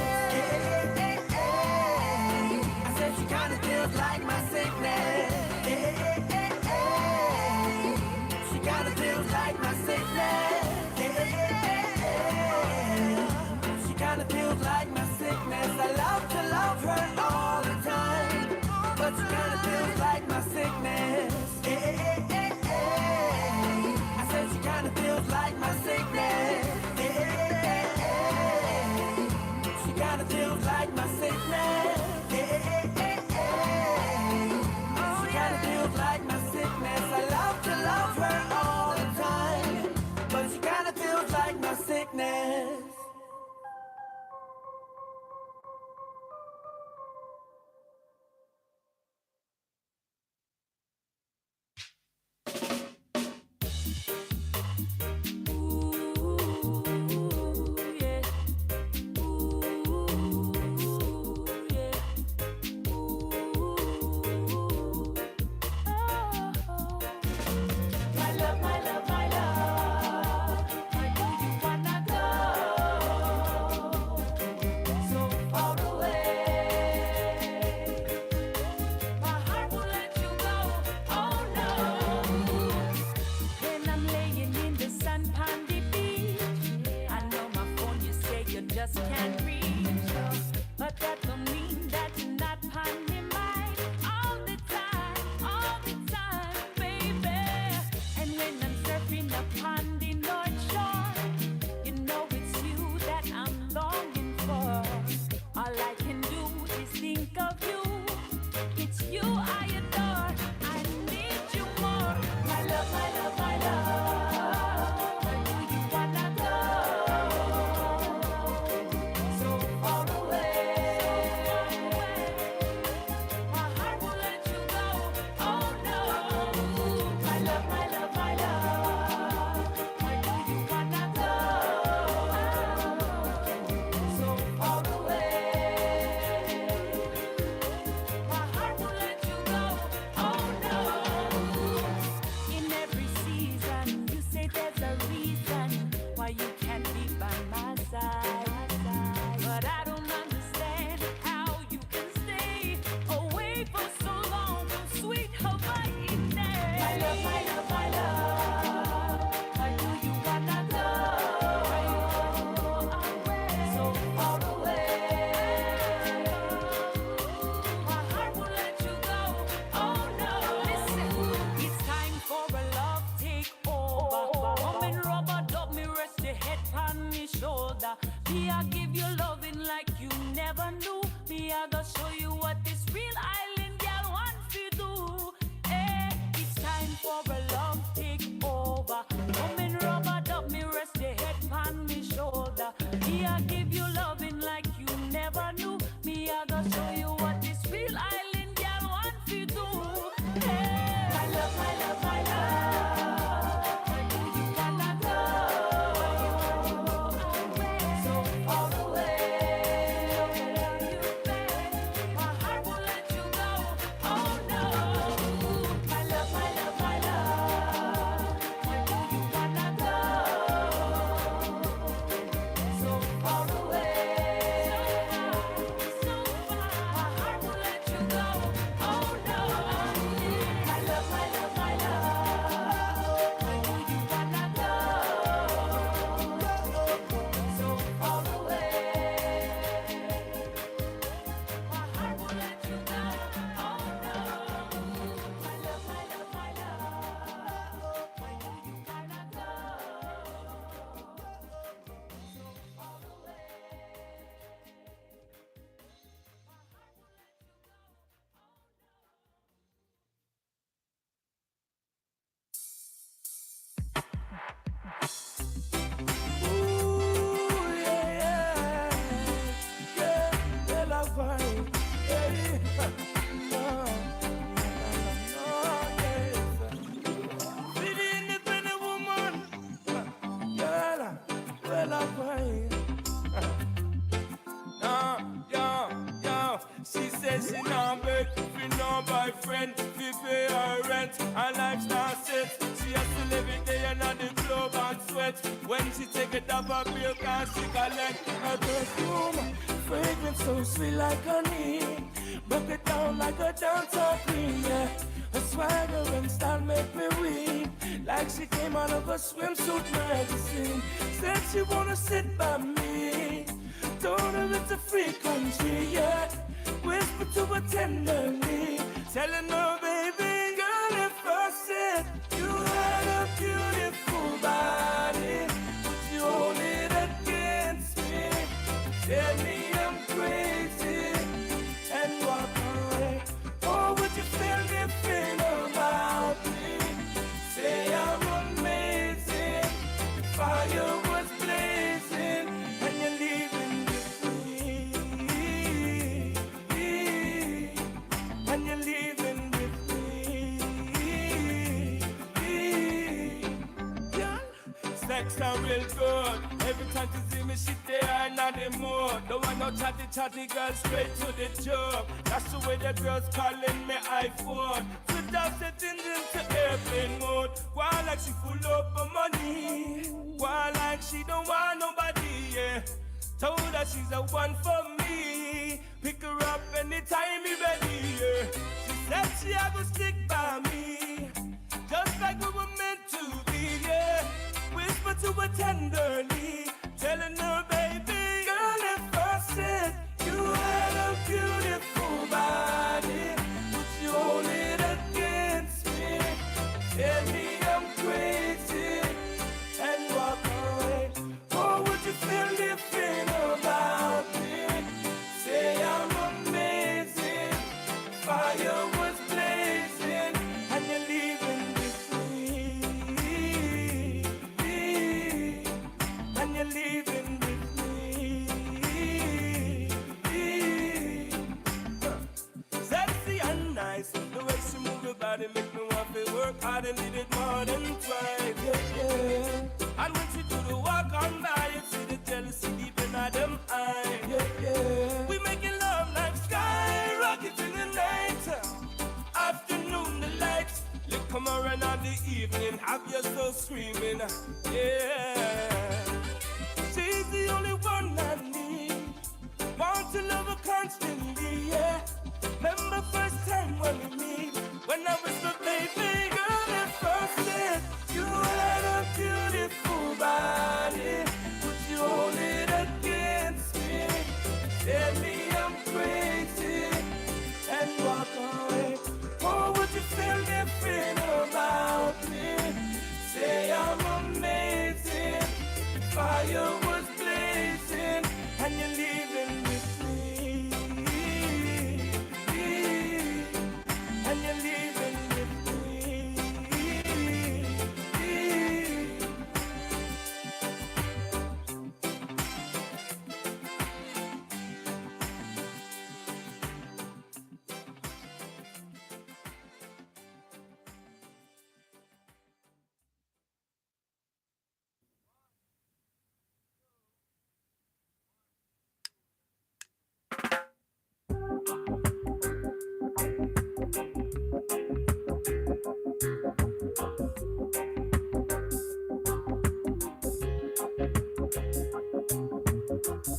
I said she kinda feels like my sickness. She kinda feels like my sickness. She kinda feels like my sickness. I love to love her all the time, but she kinda feels like my sickness. I said she kinda feels like my sickness. She kinda feels like my sickness. She kinda feels like my sickness. I love to love her all the time, but she kinda feels like my sickness. just can't reach her. But that don't mean that you're not on my mind all the time, baby. And when I'm surfing upon the North Shore, you know it's you that I'm longing for. All I can do is think of you. It's you I adore. I need you more. My love, my love, my love. Where do you wanna go? So far away. My heart won't let you go. Oh no. My love, my love, my love. Where do you wanna go? So far away. My heart won't let you go. Oh no. In every season, you say there's a reason why you can't be by my side. But I don't understand how you can stay away for so long from sweet Hawaii. My love, my love, my love. Where do you wanna go? So far away. My heart won't let you go. Oh no. Listen, it's time for a love takeover. Come and rub a dub me, rest your head on me shoulder. Me, I give you loving like you never knew. Me, I go show you what this real island gal wants to do. Eh, it's time for a love takeover. Come and rub a dub me, rest your head on me shoulder. Me, I give you loving like you never knew. Me, I go show you what this real island gal wants to do. Eh, my love, my love, my love. Where do you wanna go? So far away. My heart won't let you go. Oh no. My love, my love, my love. Where do you wanna go? So far away. So far. My heart won't let you go. Oh no. My love, my love, my love. Where do you wanna go? So far away. My heart won't let you go. Oh no. My love, my love, my love. Where do you wanna go? So far away. Ooh, yeah, well, I find, pretty independent woman, girl, well, I find. She says she not beg for no boyfriend to pay her rent. Her lifestyle set. She has to live it day and on the club and sweat. When she take it off her bill, can't she collect her perfume? Fragrance so sweet like honey. Broke it down like a dancehall queen, yeah. Her swagger and style make me weep. Like she came out of a swimsuit magazine. Said she wanna sit by me. Told her it's a free country, yeah. Whisper to her tenderly, telling her, baby, girl, if I said you had a beautiful body, would you hold it against me? Tell me I'm crazy and walk away, or would you feel different about me? Say I'm amazing, fire was blazing, and you're leaving with me, and you're leaving with me. Girl, sex are real good. Every time you see me, she there in the mood. Don't want no chatty girl, straight to the job. That's the way the girls calling me iPhone. Switch off settings into airplane mode. Why like she full up of money? Why like she don't want nobody, yeah. Told her she's the one for me. Pick her up anytime you ready, yeah. She said she had to stick by me, just like we were meant to be, yeah. Whisper to her tenderly, telling her, baby, girl, darling did it more than twice. Yeah, yeah. And when she do the walk on by, you see the jealousy deep in them eyes. Yeah, yeah. We making love like sky rockets in the night. Afternoon delights. You come around on the evening, have you so screaming. Yeah. She's the only one I need. Want to love her constantly, yeah. Remember first time when we meet, when I was the baby girl at first day. You had a beautiful body, would you hold it against me? Tell me I'm crazy and walk away. Or would you feel different about me? Say I'm amazing, fire was blazing, and you're leaving with me. And you're leaving with me.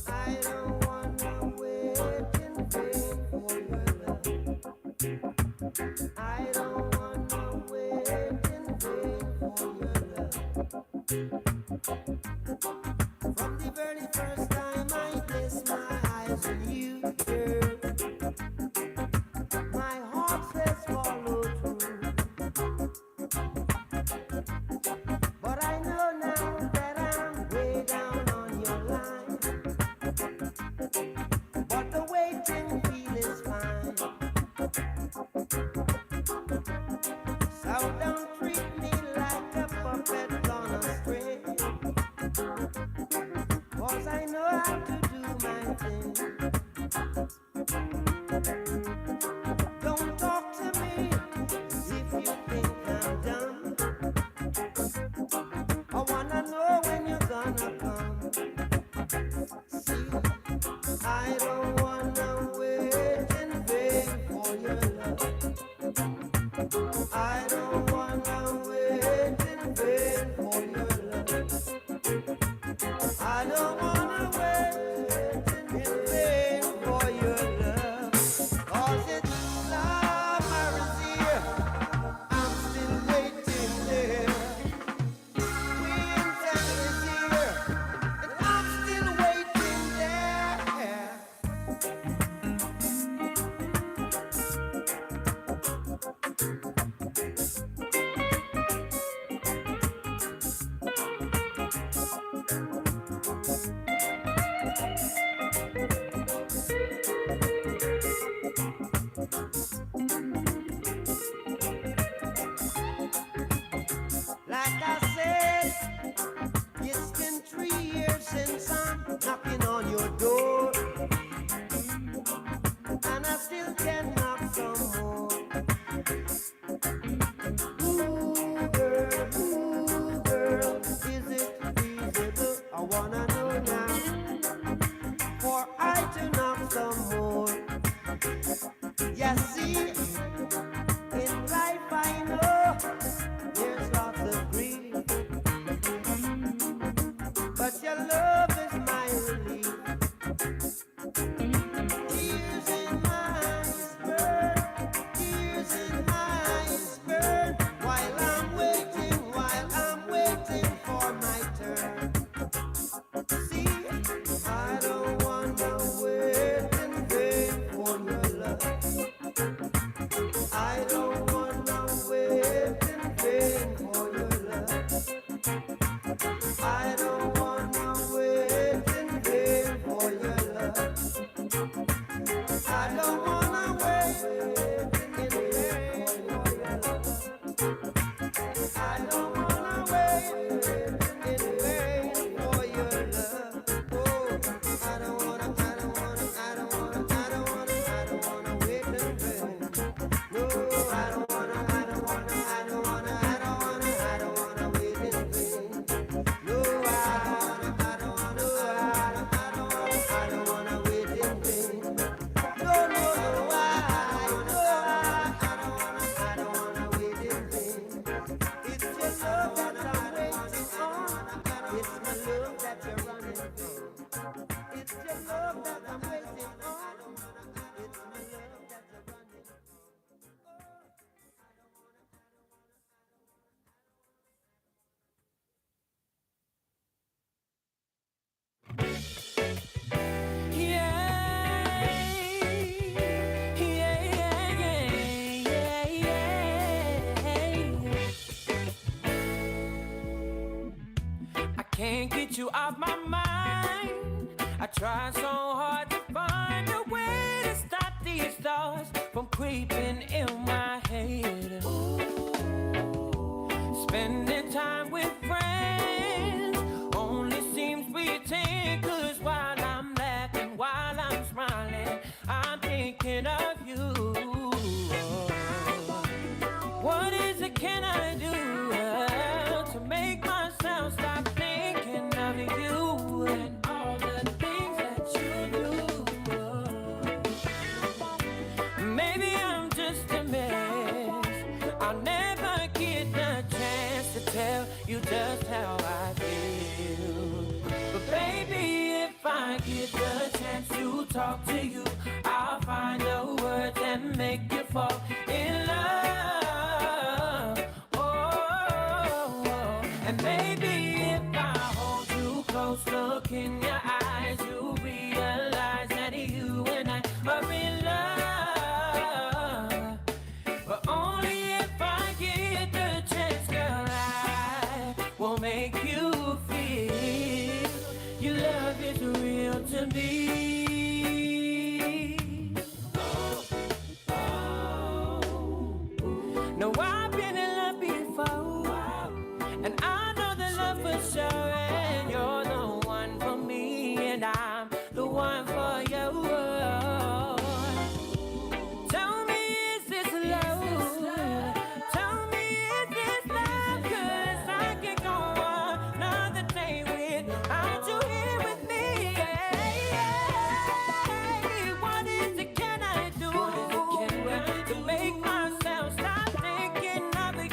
I don't wanna wait in vain for your love. I don't wanna wait in vain for your love. From the very first time I placed my eyes on you, girl, my heart says follow through. But I know now that I'm way down on your line. get you off my mind. I try so hard to find a way to stop these thoughts from creeping in my head. Spending time with friends only seems pretend, 'cause while I'm laughing, while I'm smiling, I'm thinking of you. What is it can I do to make myself stop thinking of you and all the things that you do? Maybe I'm just a mess. I'll never get the chance to tell you just how I feel. But baby, if I get the chance to talk to you, I'll find the words and make you fall in love. Oh, and maybe if I hold you close, look in your eyes, you'll realize that you and I are in love. But only if I get the chance, girl, I will make you feel your love is real to me. No, I've been in love before, and I know the love for sure, and you're the one for me, and I'm the one for you. Tell me, is this love? Tell me, is this love? 'Cause I can go another day without you here with me. What is it can I do to make myself stop thinking of you?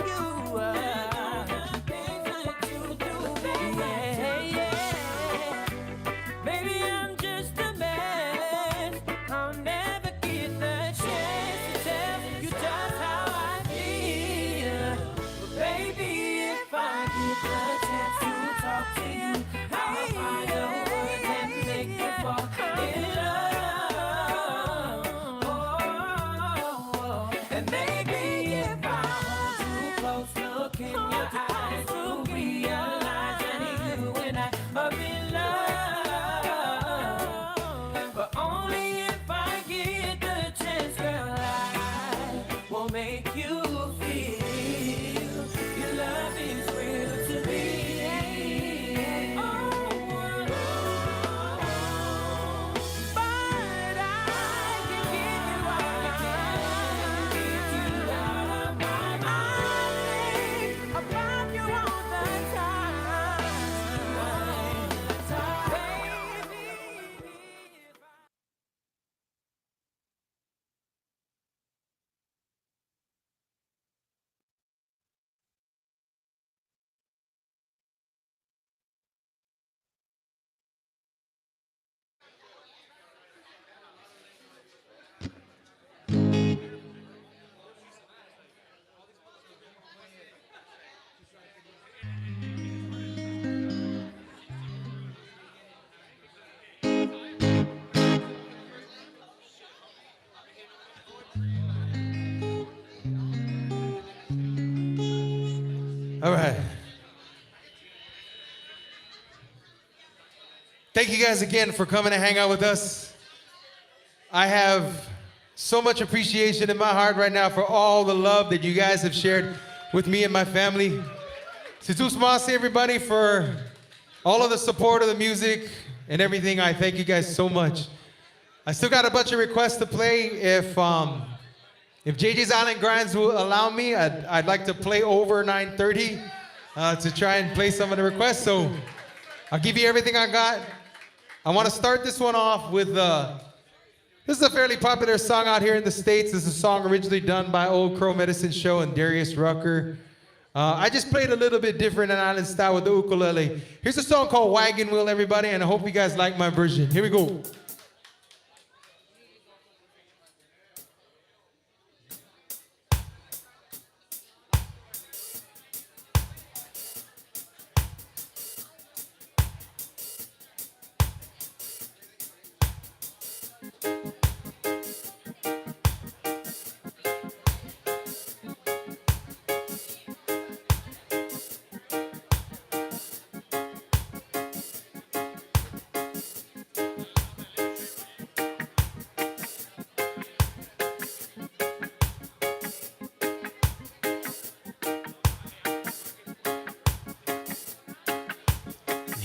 Baby, I'm just a mess. I'll never get the chance to tell you just how I feel. But baby, if I get the chance to talk to you, I'll find the words and make you fall in love. Oh, and maybe if I hold you close, look in your eyes, you'll realize that you and I are in love. But only if I get the chance, girl, I will make you feel your love is real to me. But I can get you out of my mind. About you all the time, baby. All right. Thank you guys again for coming to hang out with us. I have so much appreciation in my heart right now for all the love that you guys have shared with me and my family. Jesus Masi, everybody, for all of the support of the music and everything. I thank you guys so much. I still got a bunch of requests to play. If JJ's Island Grinds will allow me, I'd like to play over 9:30 to try and play some of the requests. So I'll give you everything I got. I want to start this one off with, this is a fairly popular song out here in the States. This is a song originally done by Old Crow Medicine Show and Darius Rucker. I just played a little bit different in island style with the ukulele. Here's a song called Wagon Wheel, everybody, and I hope you guys like my version. Here we go.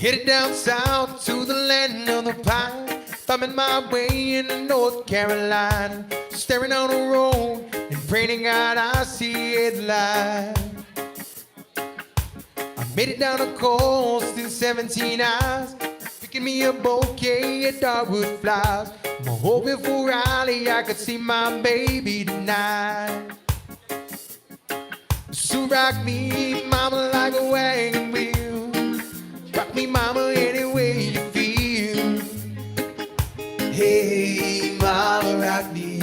Headed down south to the land of the pine, thumbing my way into North Carolina, staring on the road and praying to God I see headlights. I made it down the coast in 17 hours, picking me a bouquet of dogwood flowers. I'm hoping for Raleigh I could see my baby tonight. So rock me, mama, like a wagon wheel. Rock me, mama, any way you feel. Hey, mama, rock me.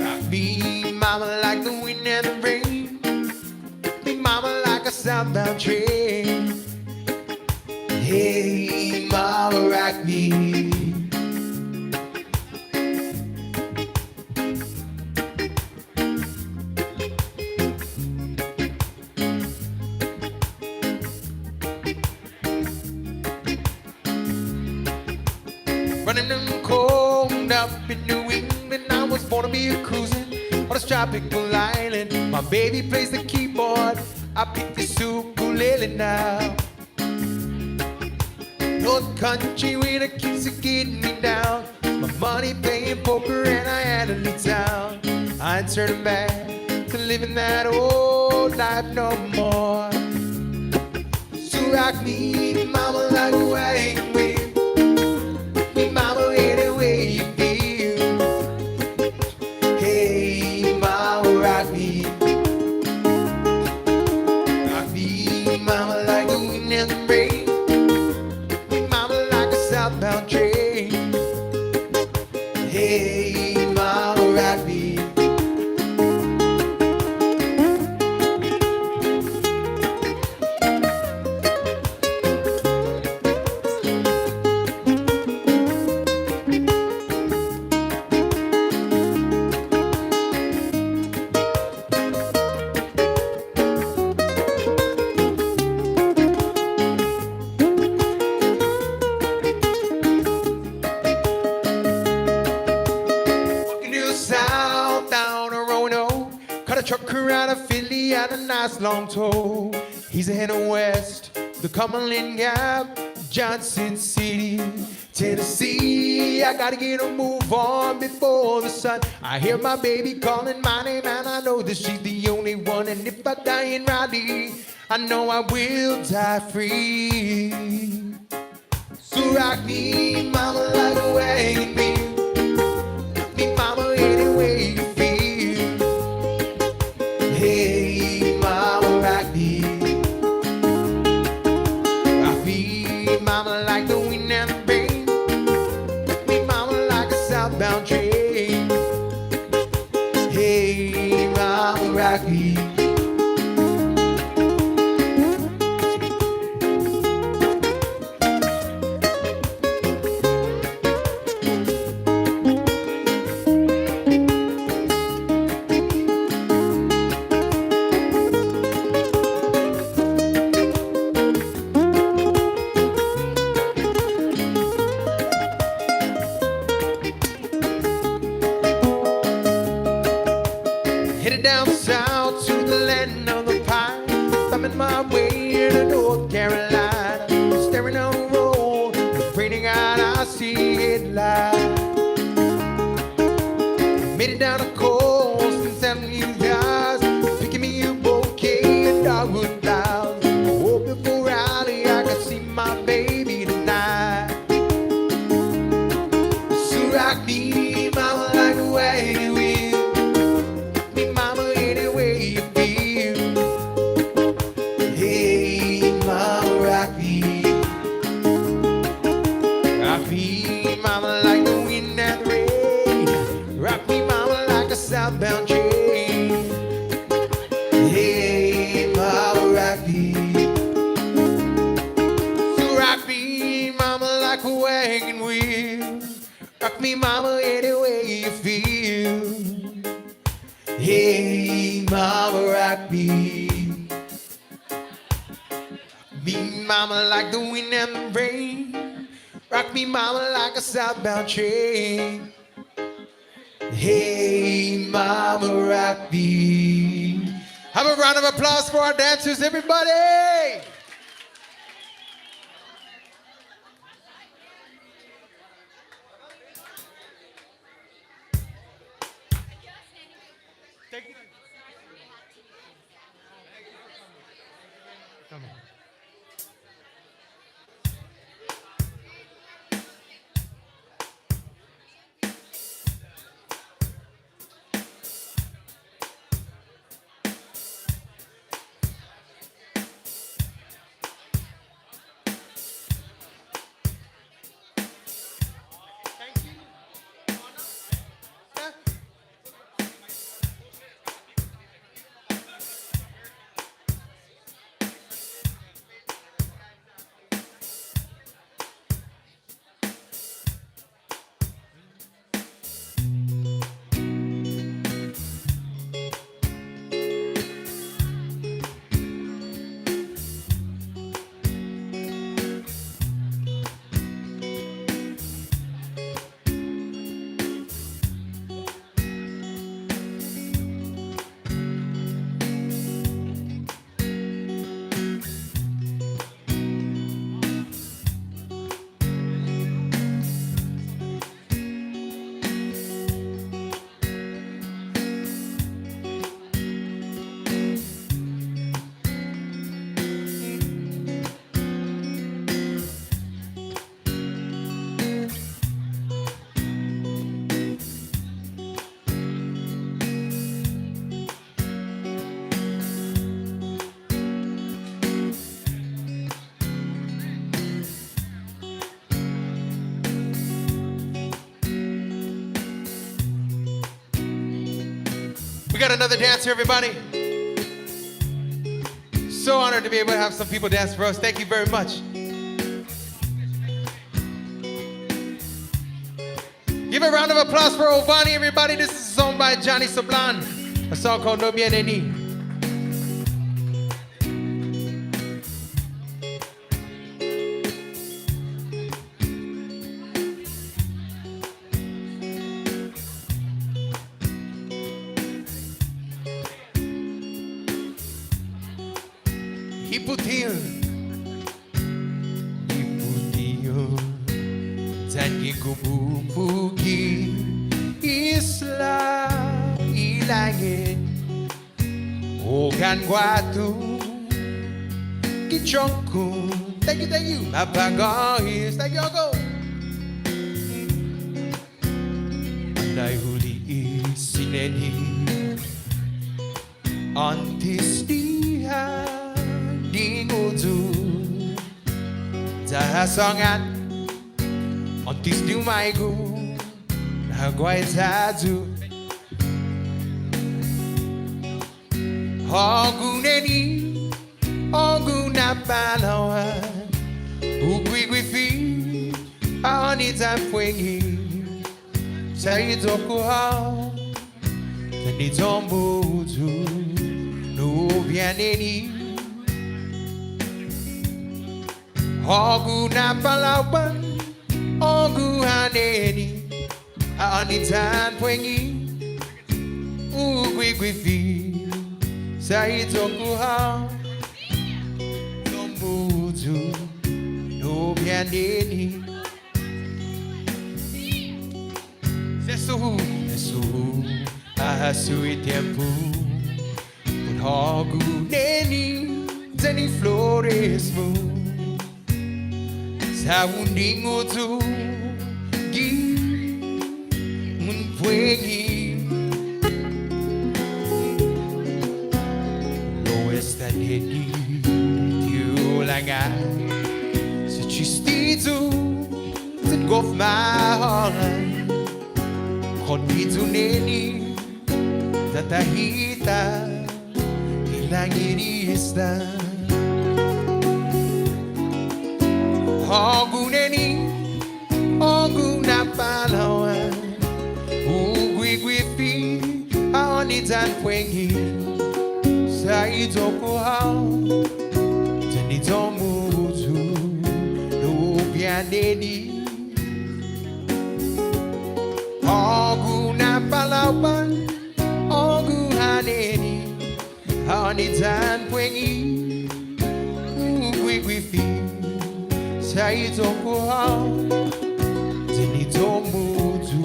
Rock me, mama, like the wind and the rain. Rock me, mama, like a southbound train. Hey, mama, rock me. Running them cold up in New England, I was born to be a cruising on this tropical island. My baby plays the keyboard, I pick the ukulele now. North country where the kids are getting me down. My money playing poker and I had to leave town. I ain't turning back to living that old life no more. So rock me, mama, like a wagon wheel. Mama, any way you feel. Hey, mama, rock me. Rock me, mama, like the wind and the rain. Mama, like a southbound train. Hey, mama, rock me. South down a Roanoke, cut a trucker out of Philly at a nice long tow. He's heading west, the Cumberland Gap, Johnson City, Tennessee. I gotta get a move on before the sun. I hear my baby calling my name and I know that she's the only one. And if I die in Raleigh, I know I will die free. So rock me, mama, like a wagon wheel. Mama, any way you feel. Hey, mama, rock me. Rock me, mama, like the wind and the rain. Rock me, mama, like a southbound train. Hey, mama, rock me. Headed down south to the land of the pine, thumbing my way into North Carolina, staring on the road, praying to God I see headlights. Made it down the coast in 70 hours, picking me a bouquet of dogwood flowers. Hoping for Raleigh I could see my baby tonight. So rock me, mama, like a wagon wheel. Rock me, mama, like the wind and the rain. Rock me, mama, like a southbound train. Hey, mama, rock me. So rock me, mama, like a wagon wheel. Rock me, mama, any way you feel. Hey, mama, rock me. Me, mama, like the wind and the rain. Rock me, mama, like a southbound train. Hey, mama, rock me. Have a round of applause for our dancers, everybody. Come on. We got another dancer, everybody. So honored to be able to have some people dance for us. Thank you very much. Give a round of applause for Ovani, everybody. This is a song by Johnny Sablan, a song called No Bien Ni. Hiputil Tangi kububugi Isla ilangin Ogan guatu Kichonku. Thank you. Apagahis. Thank you, go. Andai huli isineni Antis diha Dingutu Tahasongan Antis dumaigu Nagwai tatu Oguneni Ogunapalawa Ugwigwifi Anita pwengi Saitokuha Tanitombutu Nubianeni Ogunapalawa Oguhaneni Anitan pwengi Ugwigwifi Saitokuha Tombutu Nobianeni Zesuhu Ahasui tempu Oguneni Zeni flores mu Saundingo tu Gi Munpwengi Lois than hedi Yulanga Sichistitu Zingof mahal Konditu neni Tatahita Ilangirista Oguneni Ogunapalawa Ugwigwifi Aonitan pwengi Saitokuha Tanitomutu Nubianeni Ogunapalawa Oguhaneni Aonitan pwengi Ugwigwifi Saitokuha Tanitomutu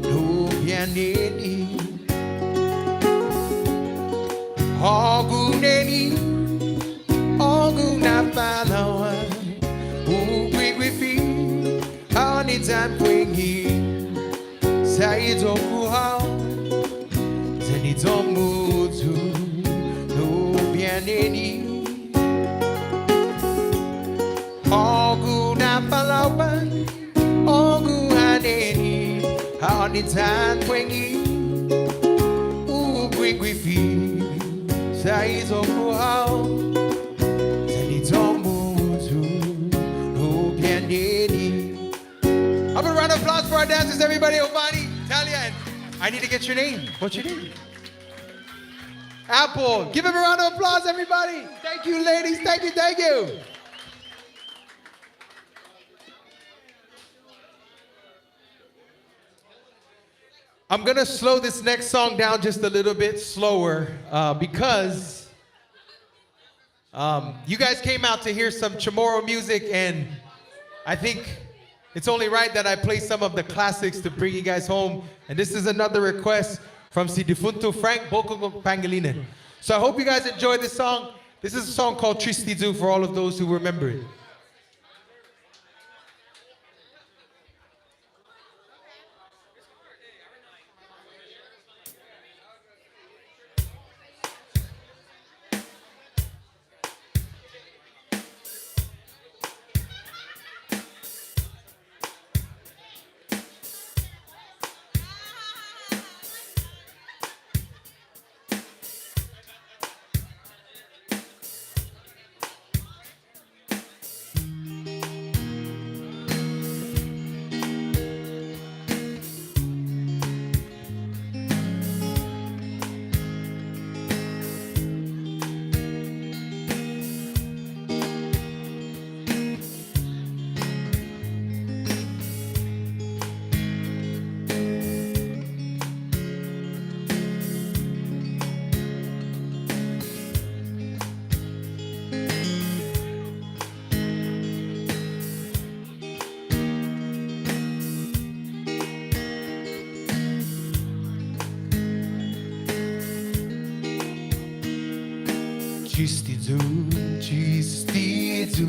Nubianeni ni tan pwengi sa ito kuhaw sa nito mutu no bianeni ogu na palawan ogu haneni ha ni tan pwengi u gwi fi sa ito kuhaw sa nito mutu no bianeni. Have a round of applause for our dancers, everybody. Obani, Talia, and I need to get your name. What's your name? Apple. Give him a round of applause, everybody. Thank you, ladies. Thank you, thank you. I'm going to slow this next song down just a little bit slower because you guys came out to hear some Chamorro music, and I think it's only right that I play some of the classics to bring you guys home. And this is another request from Si Defunto Frank Boko Pangilinan. So I hope you guys enjoy this song. This is a song called Tristizu for all of those who remember it. Tristizu,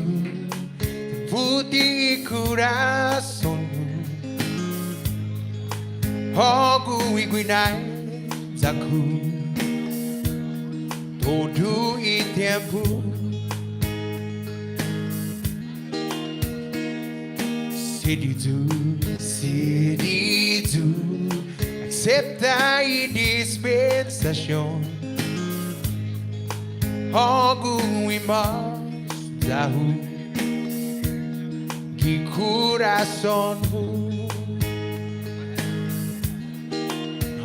puti coração, rogo iguinai, zaku, todo e tempo, sedizu, accepta e dispensação. Algo imás dahu que coração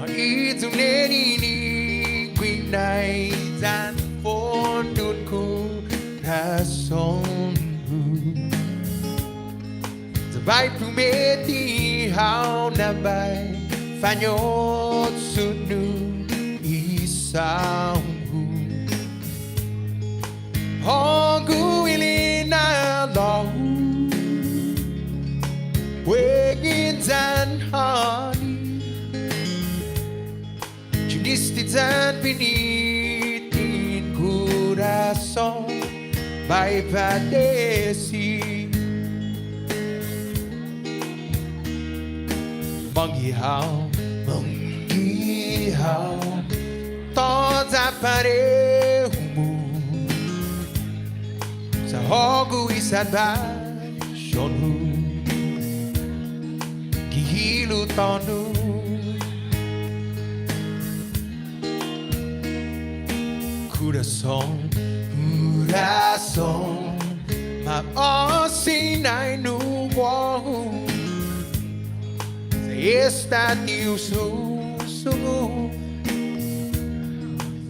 itu neni quinai tan fondun coração Vai prometi how na vai fanyot sunu isau Hongu ilina long Wegins and honey Junistis and beneath in coração Vai padeci Mangi how Todos aparelhos Rogo e salvação que lutando coração mas assinai no morro está teu sumo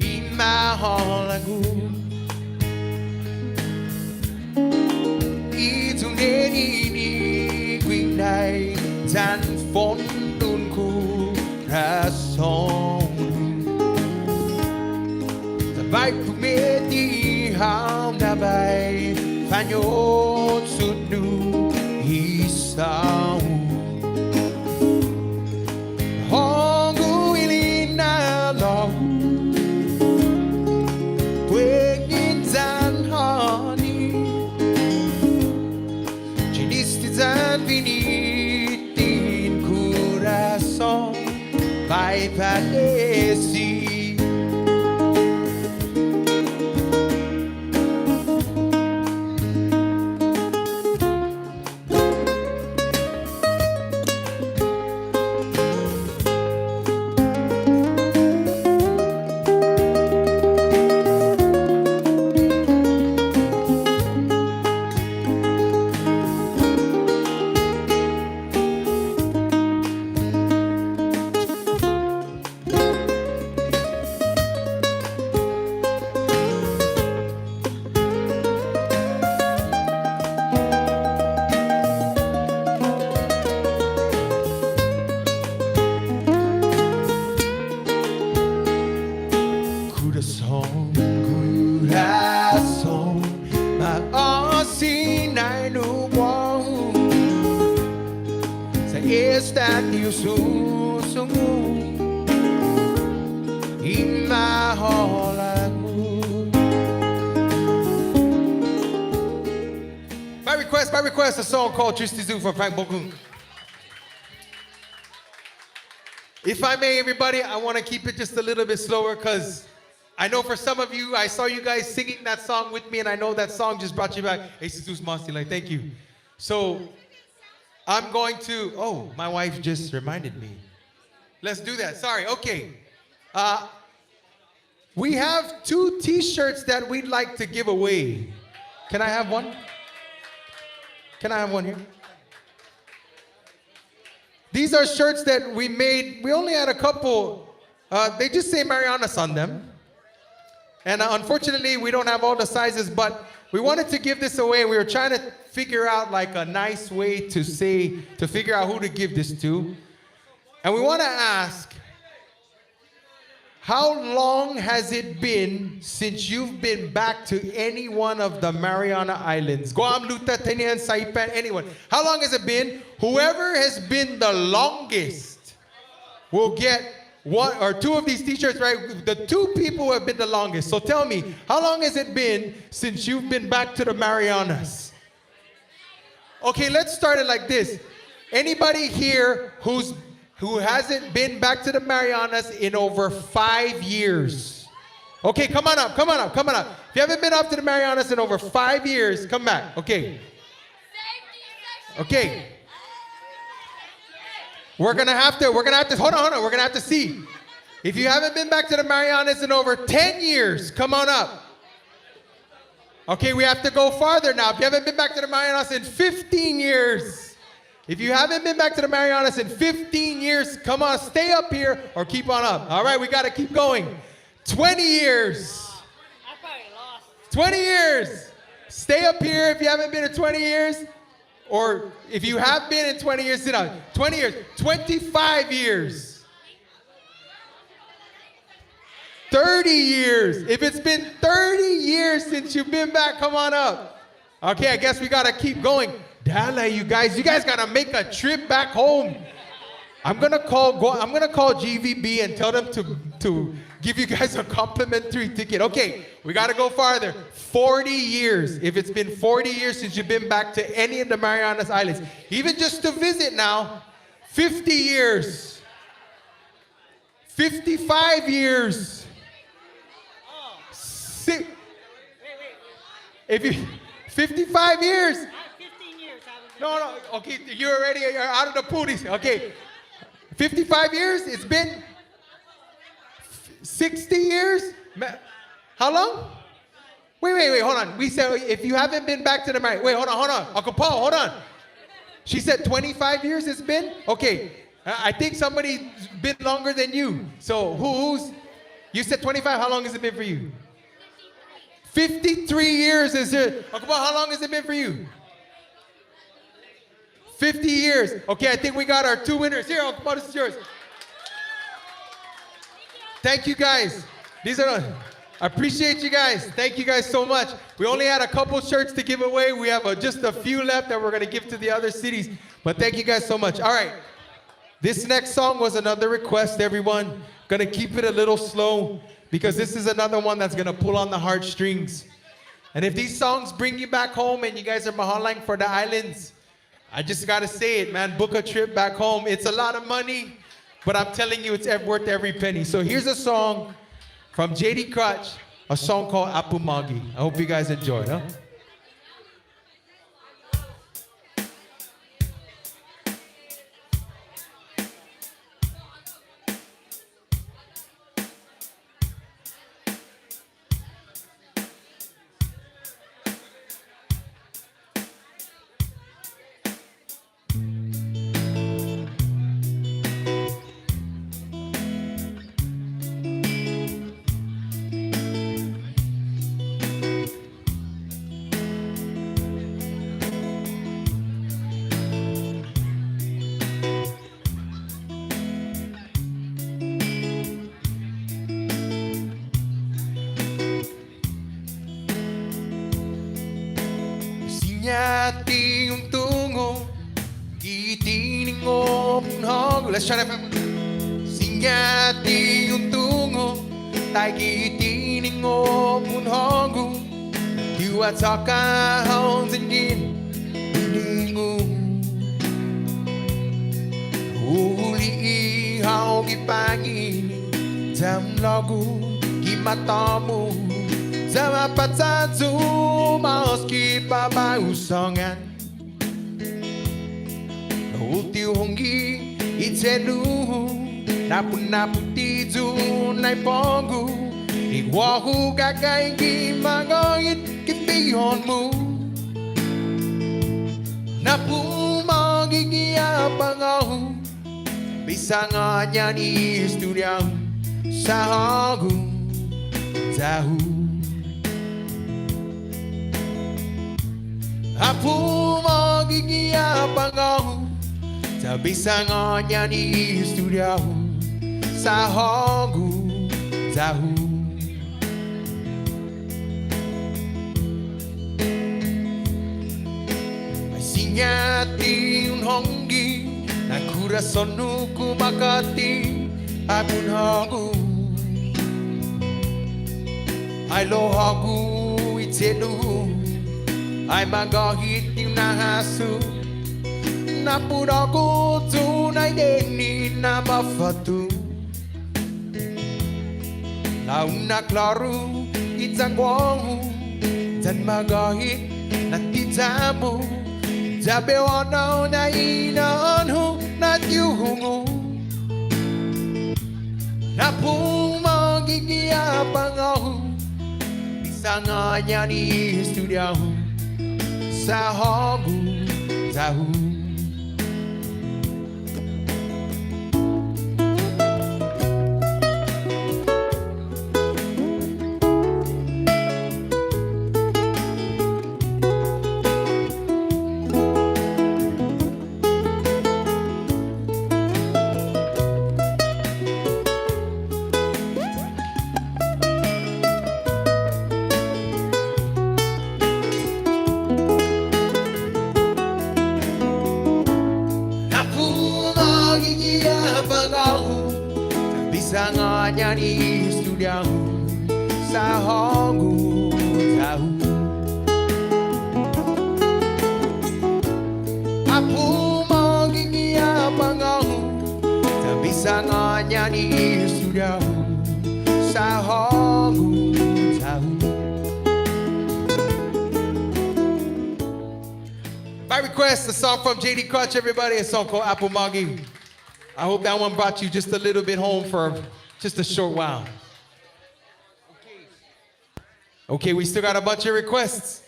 e marrolago Neni quinai tan fondun coração Vai prometi how na vai fanyot sunu isau Hongu ilina long Wegin tan honey Junistis and beneath padeci. Coração, maasinay nubong sa estadio susungo imaholag mo. By request, a song called Tristy Zoo for Frank Bokung. If I may, everybody, I want to keep it just a little bit slower because I know for some of you, I saw you guys singing that song with me, and I know that song just brought you back. Hey, Jesus Monty, like, thank you. So I'm going to, oh, my wife just reminded me. Let's do that. Sorry, okay. We have 2 t-shirts that we'd like to give away. Can I have one? Can I have one here? These are shirts that we made. We only had a couple. They just say Marianas on them. And unfortunately, we don't have all the sizes, but we wanted to give this away. We were trying to figure out like a nice way to figure out who to give this to. And we want to ask, how long has it been since you've been back to any one of the Mariana Islands? Guam, Luta, Tinian, Saipan, anyone. How long has it been? Whoever has been the longest will get 1 or 2 of these t-shirts, right? The 2 people who have been the longest. So tell me, how long has it been since you've been back to the Marianas? Okay, let's start it like this. Anybody here who hasn't been back to the Marianas in over 5 years? Okay, come on up. If you haven't been up to the Marianas in over 5 years, come back. Okay. Okay. We're gonna have to, hold on, we're gonna have to see. If you haven't been back to the Marianas in over 10 years, come on up. Okay, we have to go farther now. If you haven't been back to the Marianas in 15 years, if you haven't been back to the Marianas in 15 years, come on, stay up here or keep on up. All right, we gotta keep going. 20 years. I probably lost. 20 years. Stay up here if you haven't been in 20 years. Or if you have been in 20 years, sit down. 20 years. 25 years. 30 years. If it's been 30 years since you've been back, come on up. Okay, I guess we gotta keep going. Dala, you guys gotta make a trip back home. I'm gonna call GVB and tell them to give you guys a complimentary ticket. Okay, we gotta go farther. 40 years. If it's been 40 years since you've been back to any of the Marianas Islands, even just to visit now, 50 years. 55 years. If you 55 years. 15 years. No, okay, you're out of the pooties. Okay, 55 years, it's been 60 years? How long? Wait, hold on. We said if you haven't been back to the Marianas, wait, hold on. Uncle Paul, hold on. She said 25 years it's been? Okay, I think somebody's been longer than you. So you said 25, how long has it been for you? 53 years is it. Uncle Paul, how long has it been for you? 50 years. Okay, I think we got our 2 winners. Here, Uncle Paul, this is yours. Thank you guys. I appreciate you guys. Thank you guys so much. We only had a couple shirts to give away. We have just a few left that we're going to give to the other cities. But thank you guys so much. All right. This next song was another request, everyone. Going to keep it a little slow because this is another one that's going to pull on the heartstrings. And if these songs bring you back home and you guys are mahalang for the islands, I just got to say it, man. Book a trip back home. It's a lot of money. but I'm telling you, it's worth every penny. So here's a song from JD Crutch, a song called Apumagi. I hope you guys enjoy it, huh? Sinyati yung tungo, gitining mo punhog. Let's try that. Sinyati yung tungo, tay gitining mo punhog. You are talking hounds and gin, bilingo. Uli ihaw gipangi, jam lagu gimatamu. Sama patatu meski babausangan Utiu hongi itenu Napu tizu nai pongu Iwahu gagai gimagoit kipihonmu Napu magi giapangahu Bisa nganyani studio Sahagu Tahu Apu magigiapang ako sa bisang niya ni studio sa hogu tahu. Sinyati yung honggi na kurason ko makati apun hogu ay lo hogu itenu ay magahit yung nahasu napura ko tunay deni na mafatu launa klaro itang wangu dan magahit na titamu jabe wanaw na inanhu na tiyuhungu napumagigiyapang ako isang niya ni studio sa hogu tahu. Bisang niya ni studio sa hogu tahu. Apu magigiyapang ako sa bisang niya ni studio sa hogu tahu. By request, a song from JD Crutch, everybody, a song called Apumagi. I hope that one brought you just a little bit home for just a short while. Okay, we still got a bunch of requests.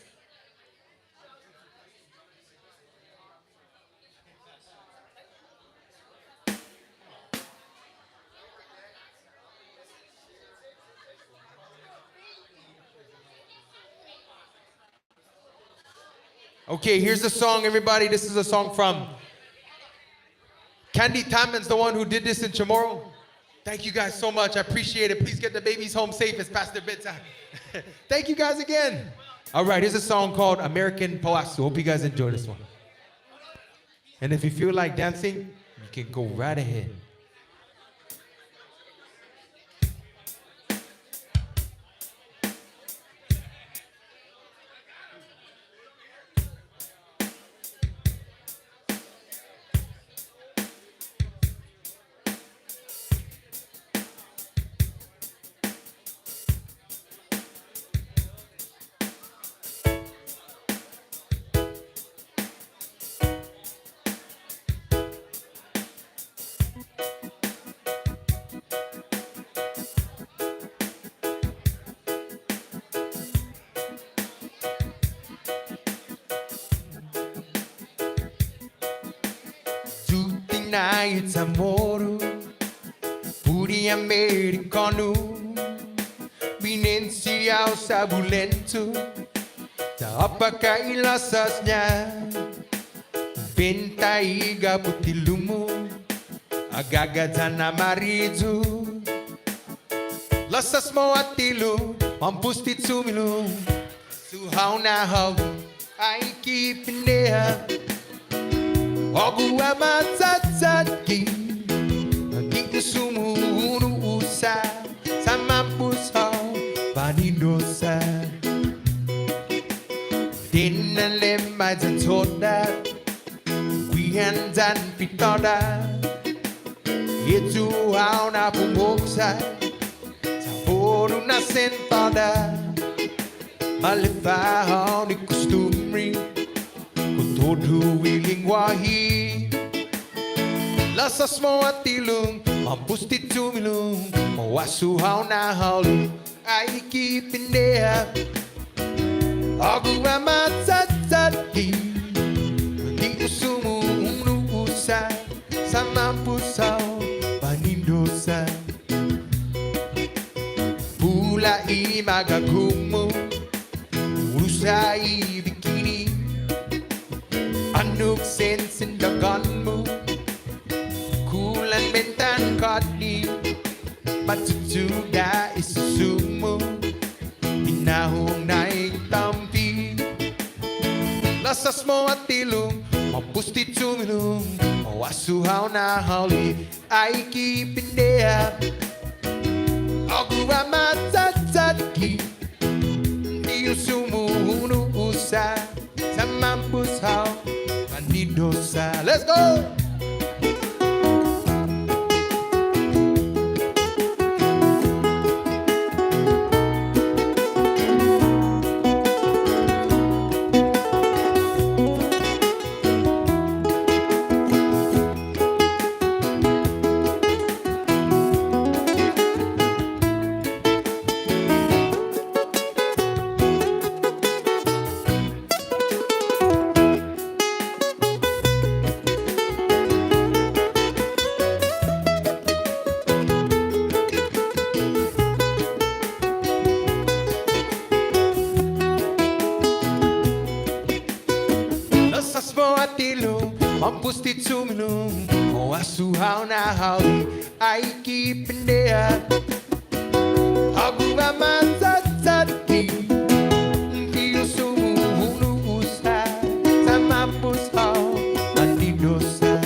Okay, here's the song, everybody. This is a song from Candy Taman's the one who did this in Chamorro. Thank you guys so much. I appreciate it. Please get the babies home safe. It's past their bedtime. Thank you guys again. All right, here's a song called American Pawasu. Hope you guys enjoy this one. And if you feel like dancing, you can go right ahead. night amore, puri americano, binensiaw sa bulento, napakailasas niya, bentaiga putilumo, agagada na marido, lasas mo at tilo, mampustit sumilo, suhaw na haw, ay kipinea, ogu amatsatsadki, dito sumunuusa, sa mampusaw, panindosa. Dinnalemay sa toda, wihandan pitoda, ito haw na pumuksa, sa puro na sentada, malifahaw ni costumbre, kung todo ilingwahi. Lasas mo at tilong, mampustit tumilong, mawasuhaw na halong, ay kipinea. Ogu amatsatsadki, di ko sumunuusa, sa mampusaw, panindosa. Pula imagagumo, urusa ibikini, anok sensin dagan mo, kulan mentan kati, matutuda isusumo, inahong naik tampi. Lasas mo at tilong, mampustit sumilong, mawasuhaw na hali, ay kipindea. Ogu amatsatsadki, di ko sumunuusa, sa mampusaw, panindosa. Let's go! Mampustit sumilong, mawasuhaw na hali, ay kipindea. Ogu amatsatsadki, di ko sumunuusa, sa mampusaw, panindosa.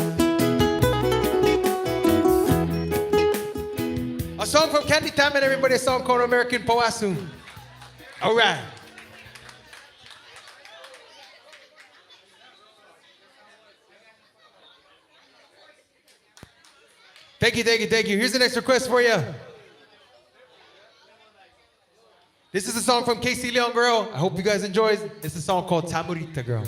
A song from Candy Time and everybody, a song called American Poasu. All right. Thank you, thank you, thank you. Here's the next request for you. This is a song from Casey Leon Girl. I hope you guys enjoy it. It's a song called Tamurita Girl.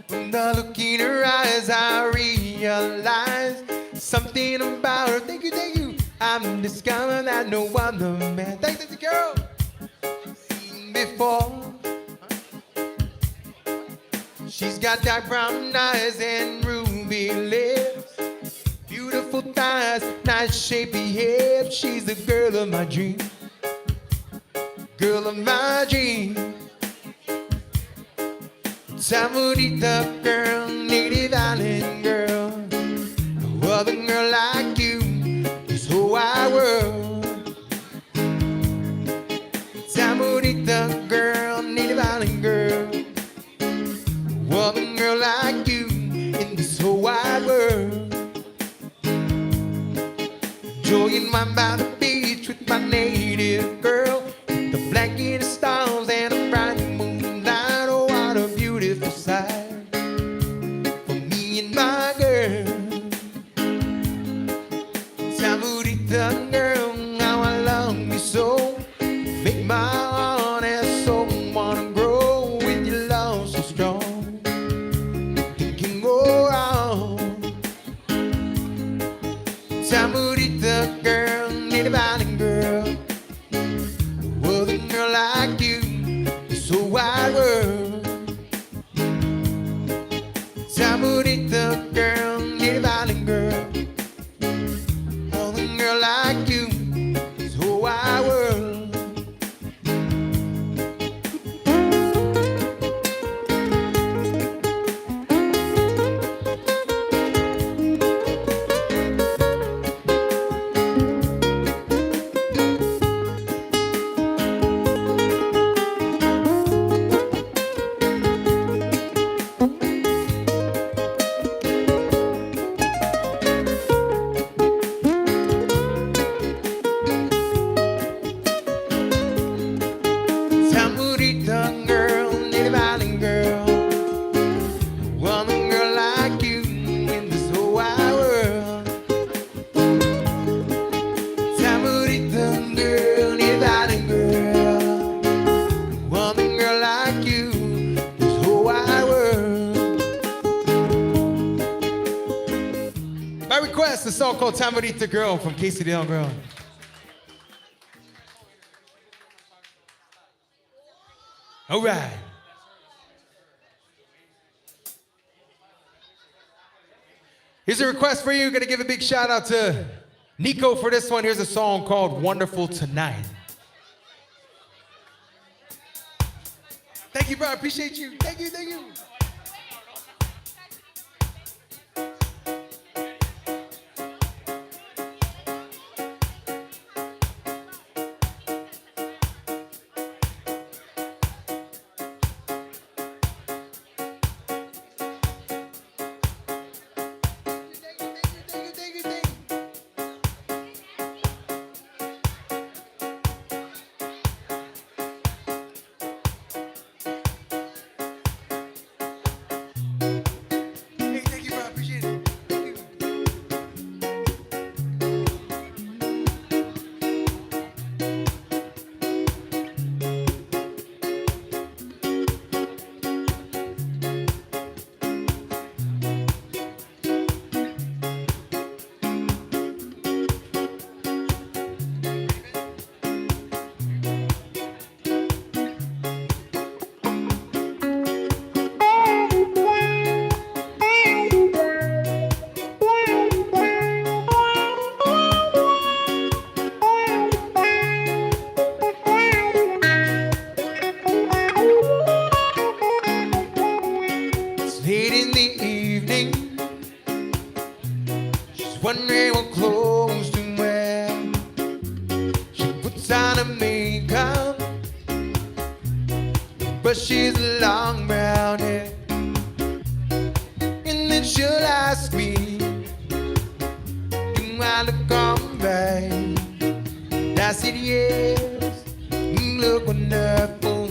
When I look in her eyes, I realize something about her. Thank you, thank you. I'm discovering that no other man. Thank you, girl. Seen before. She's got dark brown eyes and ruby lips, beautiful thighs, nice shapy hips. She's the girl of my dream, girl of my dream. Tamurita girl, native island girl, no other girl like you, this whole wide world. Tamurita girl, native island girl, no other girl like you in this whole wide world. enjoying my by the beach with my native girl. The blanket of stars and a bright moonlight. Oh, what a beautiful sight for me and my girl. Tamurita girl, how I love you so. Make my heart and soul wanna grow with your love so strong. It can go wrong. Tamurita girl, need a violin girl. Well, a girl like you is so wide world. Tamurita girl, need a violin girl. Well, a girl like you is so wide world. Tamurita girl, need a violin girl. One girl like you in this whole wide world. Tamurita girl, need a violin girl. One girl like you in this whole wide world. By request, a song called Tamurita Girl from Casey Dale Girl. All right. Here's a request for you. Gonna give a big shout out to Nico for this one. Here's a song called Wonderful Tonight. Thank you, bro. I appreciate you. Thank you, thank you. Thank you, bro. I appreciate it. Thank you. It's late in the evening. She's wondering what clothes to wear. She puts on her makeup, brushes her long brown hair, and then she'll ask me, do I look alright? I said yes, you look wonderful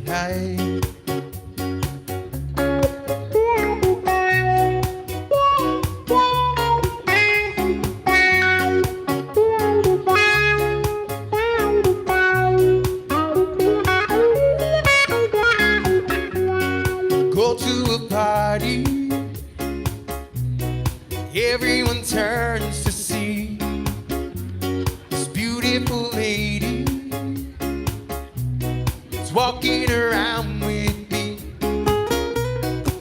tonight. Go to a party, everyone turns to see this beautiful lady is walking around with me.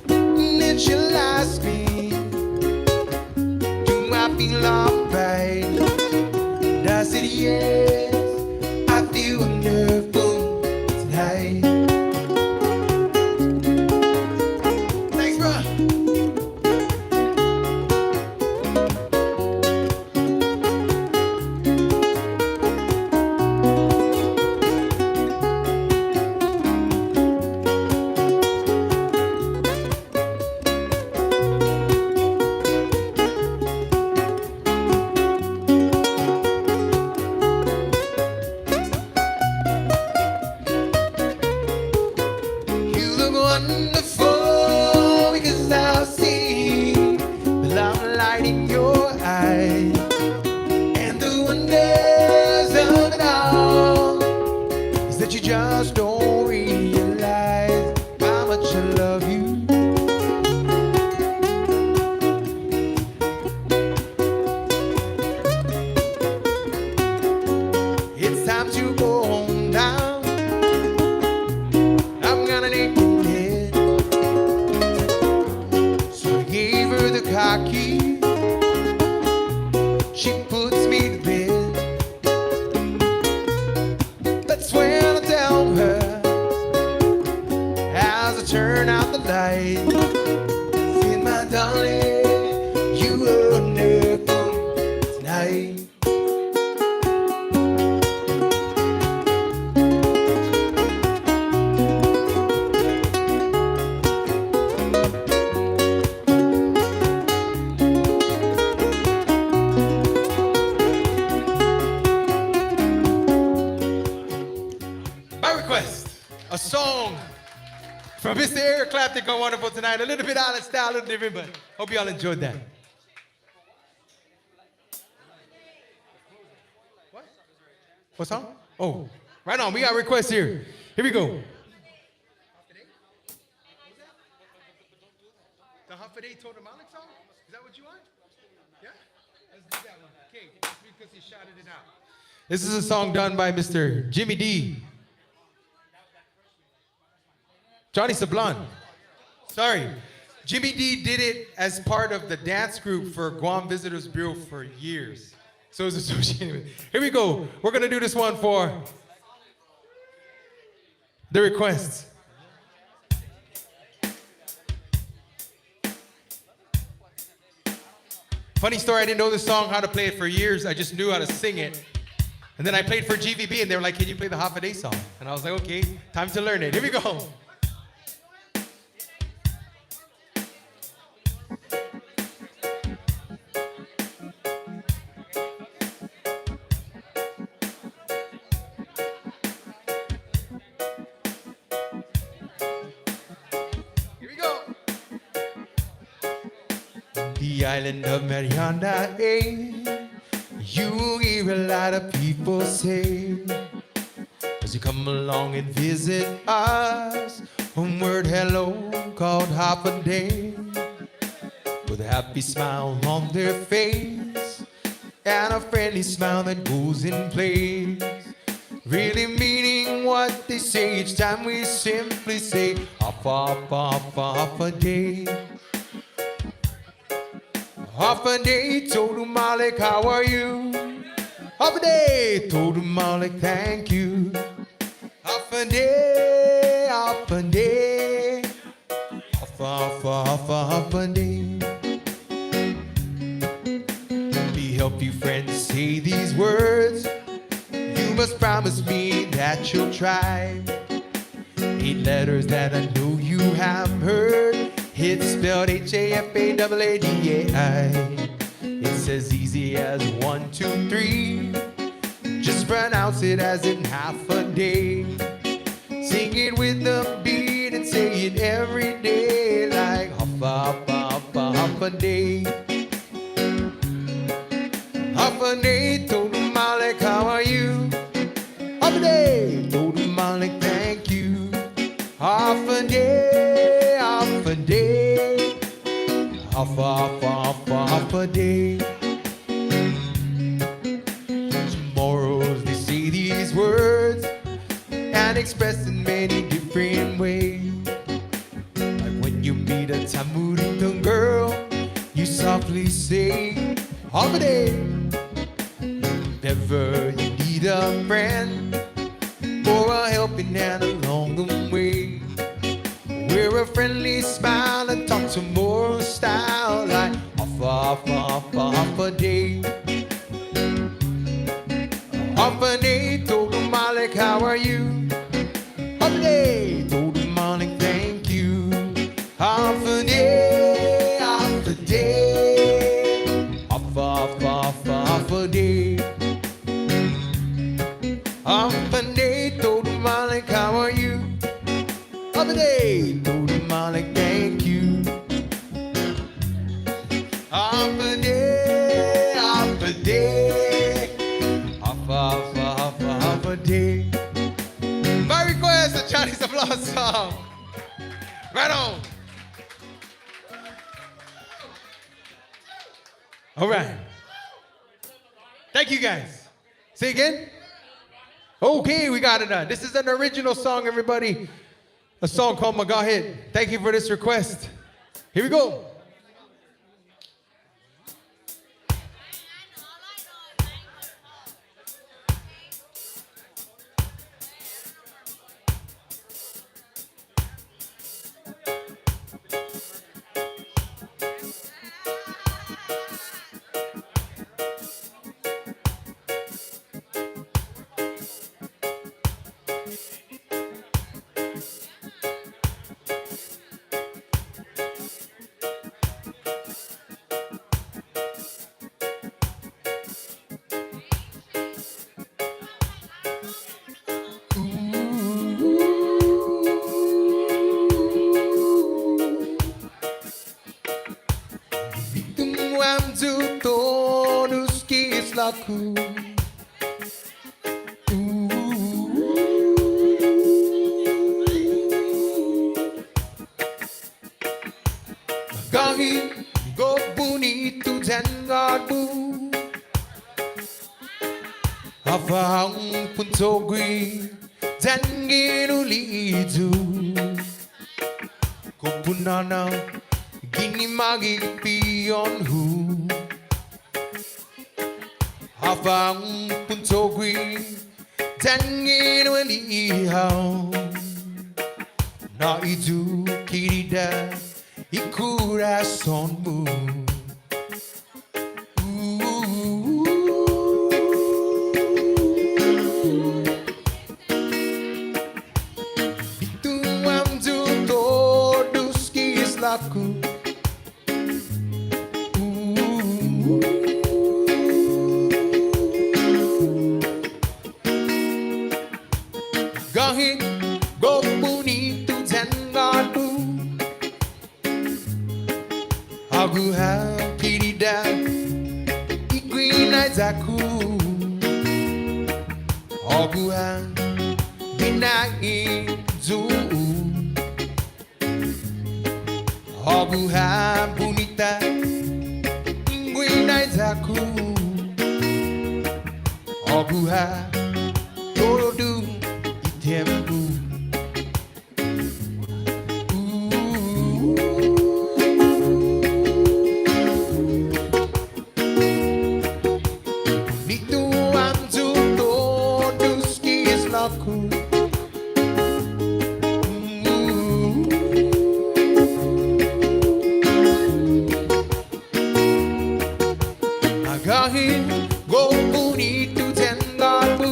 And then she'll ask me, do I feel alright? And I said yes, I feel wonderful tonight. Thanks, bro. in your eyes. And the wonders of it all is that you just don't realize how much I love you. It's time to go home now. I'm gonna take you dead. So I gave her the car key. She puts me to bed. That's when I tell her, as I turn out the light, say, my darling, you were wonderful tonight. My request, a song from Mr. Eric Clapton on Wonderful Tonight. A little bit out of style, a little different, but hope y'all enjoyed that. What song? Oh, right on. We got requests here. Here we go. The Huffaday Totemonic song? Is that what you want? Yeah? Let's do that one. Okay, because he shouted it out. This is a song done by Mr. Jimmy D. Johnny Sablon. Sorry. Jimmy D did it as part of the dance group for Guam Visitors Bureau for years. So it's associated with. Here we go. We're going to do this one for the requests. Funny story, I didn't know this song, how to play it for years. I just knew how to sing it. And then I played for GVB, and they were like, can you play the Hoffa song? And I was like, okay, time to learn it. Here we go. Here we go. The island of Mariana, you will hear a lot of people say, as you come along and visit us, one word hello called Hoffa Day, with a happy smile on their face, and a friendly smile that goes in place, really meaning what they say each time we simply say, Hoffa, Hoffa, Hoffa Day. Hoffa Day, Total Malik, how are you? Hoffa Day, Total Malik, thank you. Hoffa Day, Hoffa Day, Hoffa, Hoffa, Hoffa, Hoffa Day. Let me help you friends say these words. You must promise me that you'll try. 8 letters that I know you have heard. It's spelled H-A-F-A-D-A-D-A-I. It's as easy as 1, 2, 3. Just pronounce it as in Hoffa Day. Sing it with the beat and say it every day like Hoffa, Hoffa, Hoffa, Hoffa Day. Hoffa Day, Total Malik, how are you? Hoffa Day, Total Malik, thank you. Hoffa Day, Hoffa Day, Hoffa, Hoffa, Hoffa, Hoffa Day. Tomorrows they say these words and express in many different ways. Like when you meet a Tamuritan girl, you softly say, Hoffa Day. If ever you need a friend or a helping hand along the way, wear a friendly smile and talk tomorrow style like Hoffa, Hoffa, Hoffa, Hoffa Day. Hoffa Day, Total Malik, how are you? Hoffa Day, Total Malik, thank you. Hoffa Day, Hoffa Day, Hoffa, Hoffa, Hoffa, Hoffa Day. Hoffa Day, Total Malik, how are you? Hoffa Day, Total Malik, thank you. Hoffa Day. song. Right on. All right. Thank you guys. Say again. Okay, we got it done. This is an original song, everybody. A song called Maga Hit. Thank you for this request. Here we go. Waktu tonus kis laku Gahi go bonito jangarbu Afang puntogui janginu lidu Kopunana Gini magi pion hu Afang puntogui Tangin wali hao Na itu kirida Ikurasanmu Itu amju todus kislaku Gahit go bonito jangarbu Aku hakirida ikuinai zaku Aku binai zu Aku bonita ikuinai zaku Aku torodu tempo Nito anjo todos kis laku Agahin go bonito jangarbu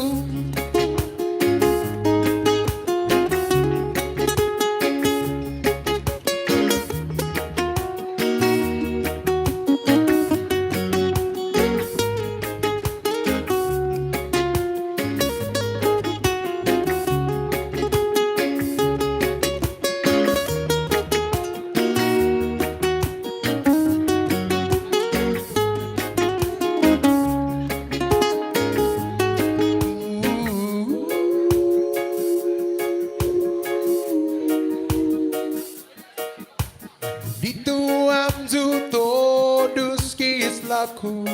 Dito amju todos kis laku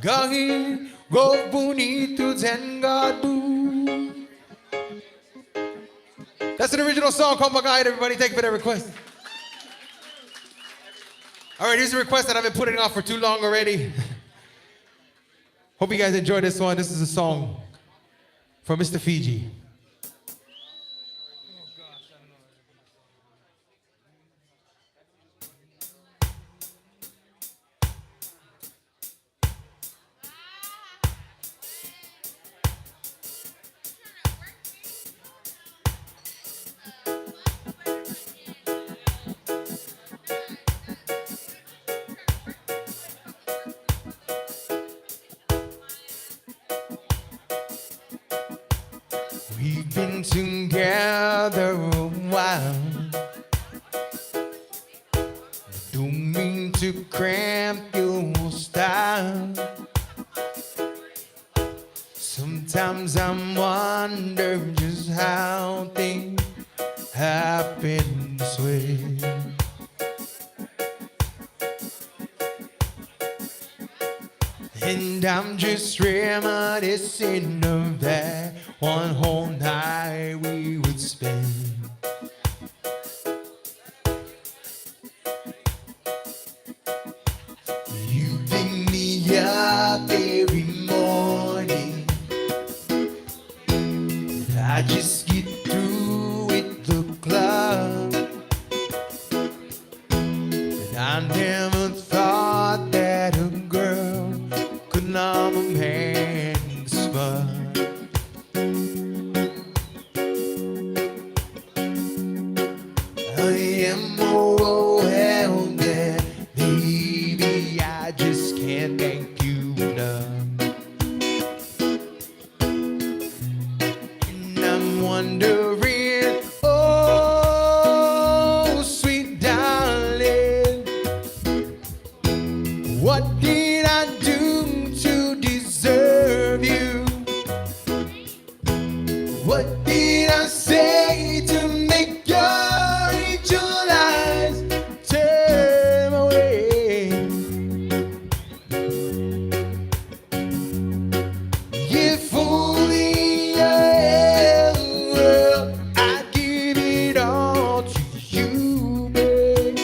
Gahi go bonito jangarbu. That's an original song called Maga Hit, everybody. Thank you for that request. All right, here's a request that I've been putting off for too long already. Hope you guys enjoy this one. This is a song from Mr. Fiji. We've been together a while. Don't mean to cramp your style. Sometimes I'm wondering just how things happen this way. And I'm just reminiscing of that one whole night we would spend. You pick me up every morning. I just get through with the club. And I never thought that a girl could numb a man's spine. I am overwhelmed and maybe I just can't thank you enough. And I'm wondering, oh sweet darling, what did I do to deserve you? What did I say to make your angel eyes turn away? If only I had the world, I'd give it all to you, babe.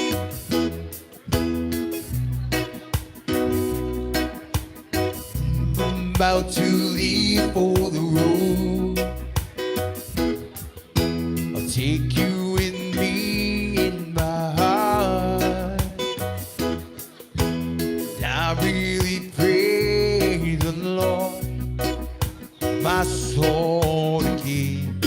I'm about to leave for the road. I'll take you with me in my heart. I really pray the Lord my soul to keep.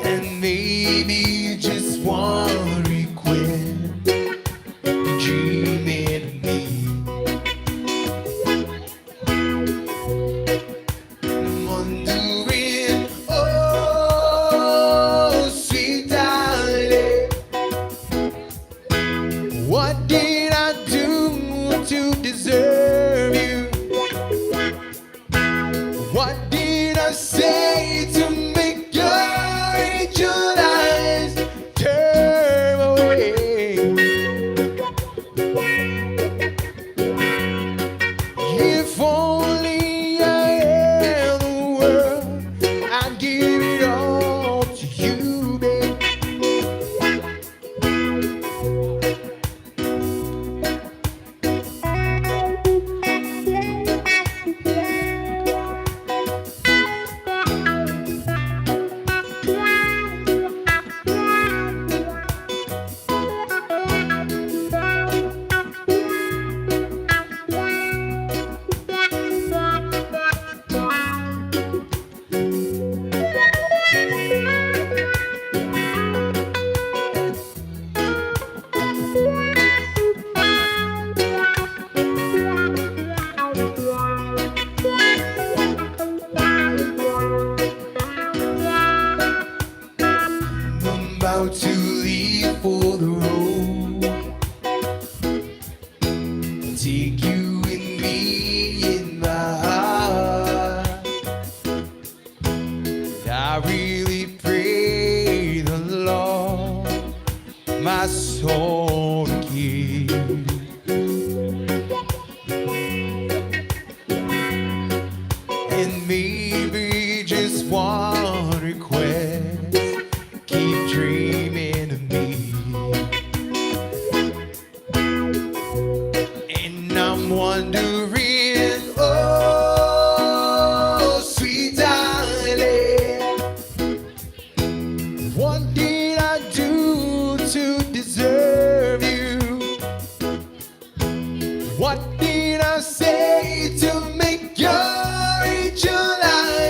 And maybe just one request, dreaming of me. I'm wondering, oh sweet darling, what did I do to deserve you? What did I say to make your angel eyes turn away? If only I had the world, I'd give it all to you, babe. I'm about to leave for the road. I'll take you with me in my heart. I really pray the Lord my soul to keep. And maybe just one request, keep dreaming of me. And I'm wondering, oh sweet darling, what did I do to deserve you? What did I say to make your angel eyes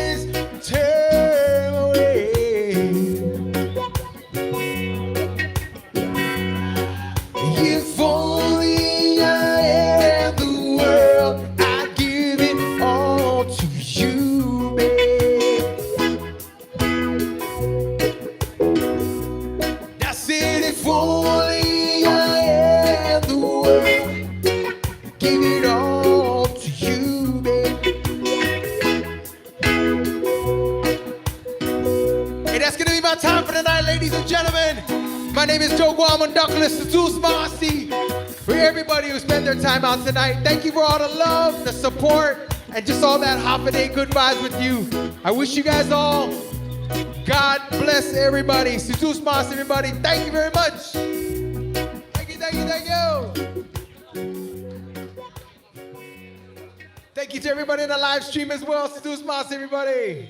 our time for tonight, ladies and gentlemen. My name is Joe Guamon Douglas, the Zeus Marcy. For everybody who spent their time out tonight, thank you for all the love, the support, and just all that holiday good vibes with you. I wish you guys all God bless everybody. Zeus Marcy, everybody. Thank you very much. Thank you, thank you, thank you. Thank you to everybody in the live stream as well. Zeus Marcy, everybody.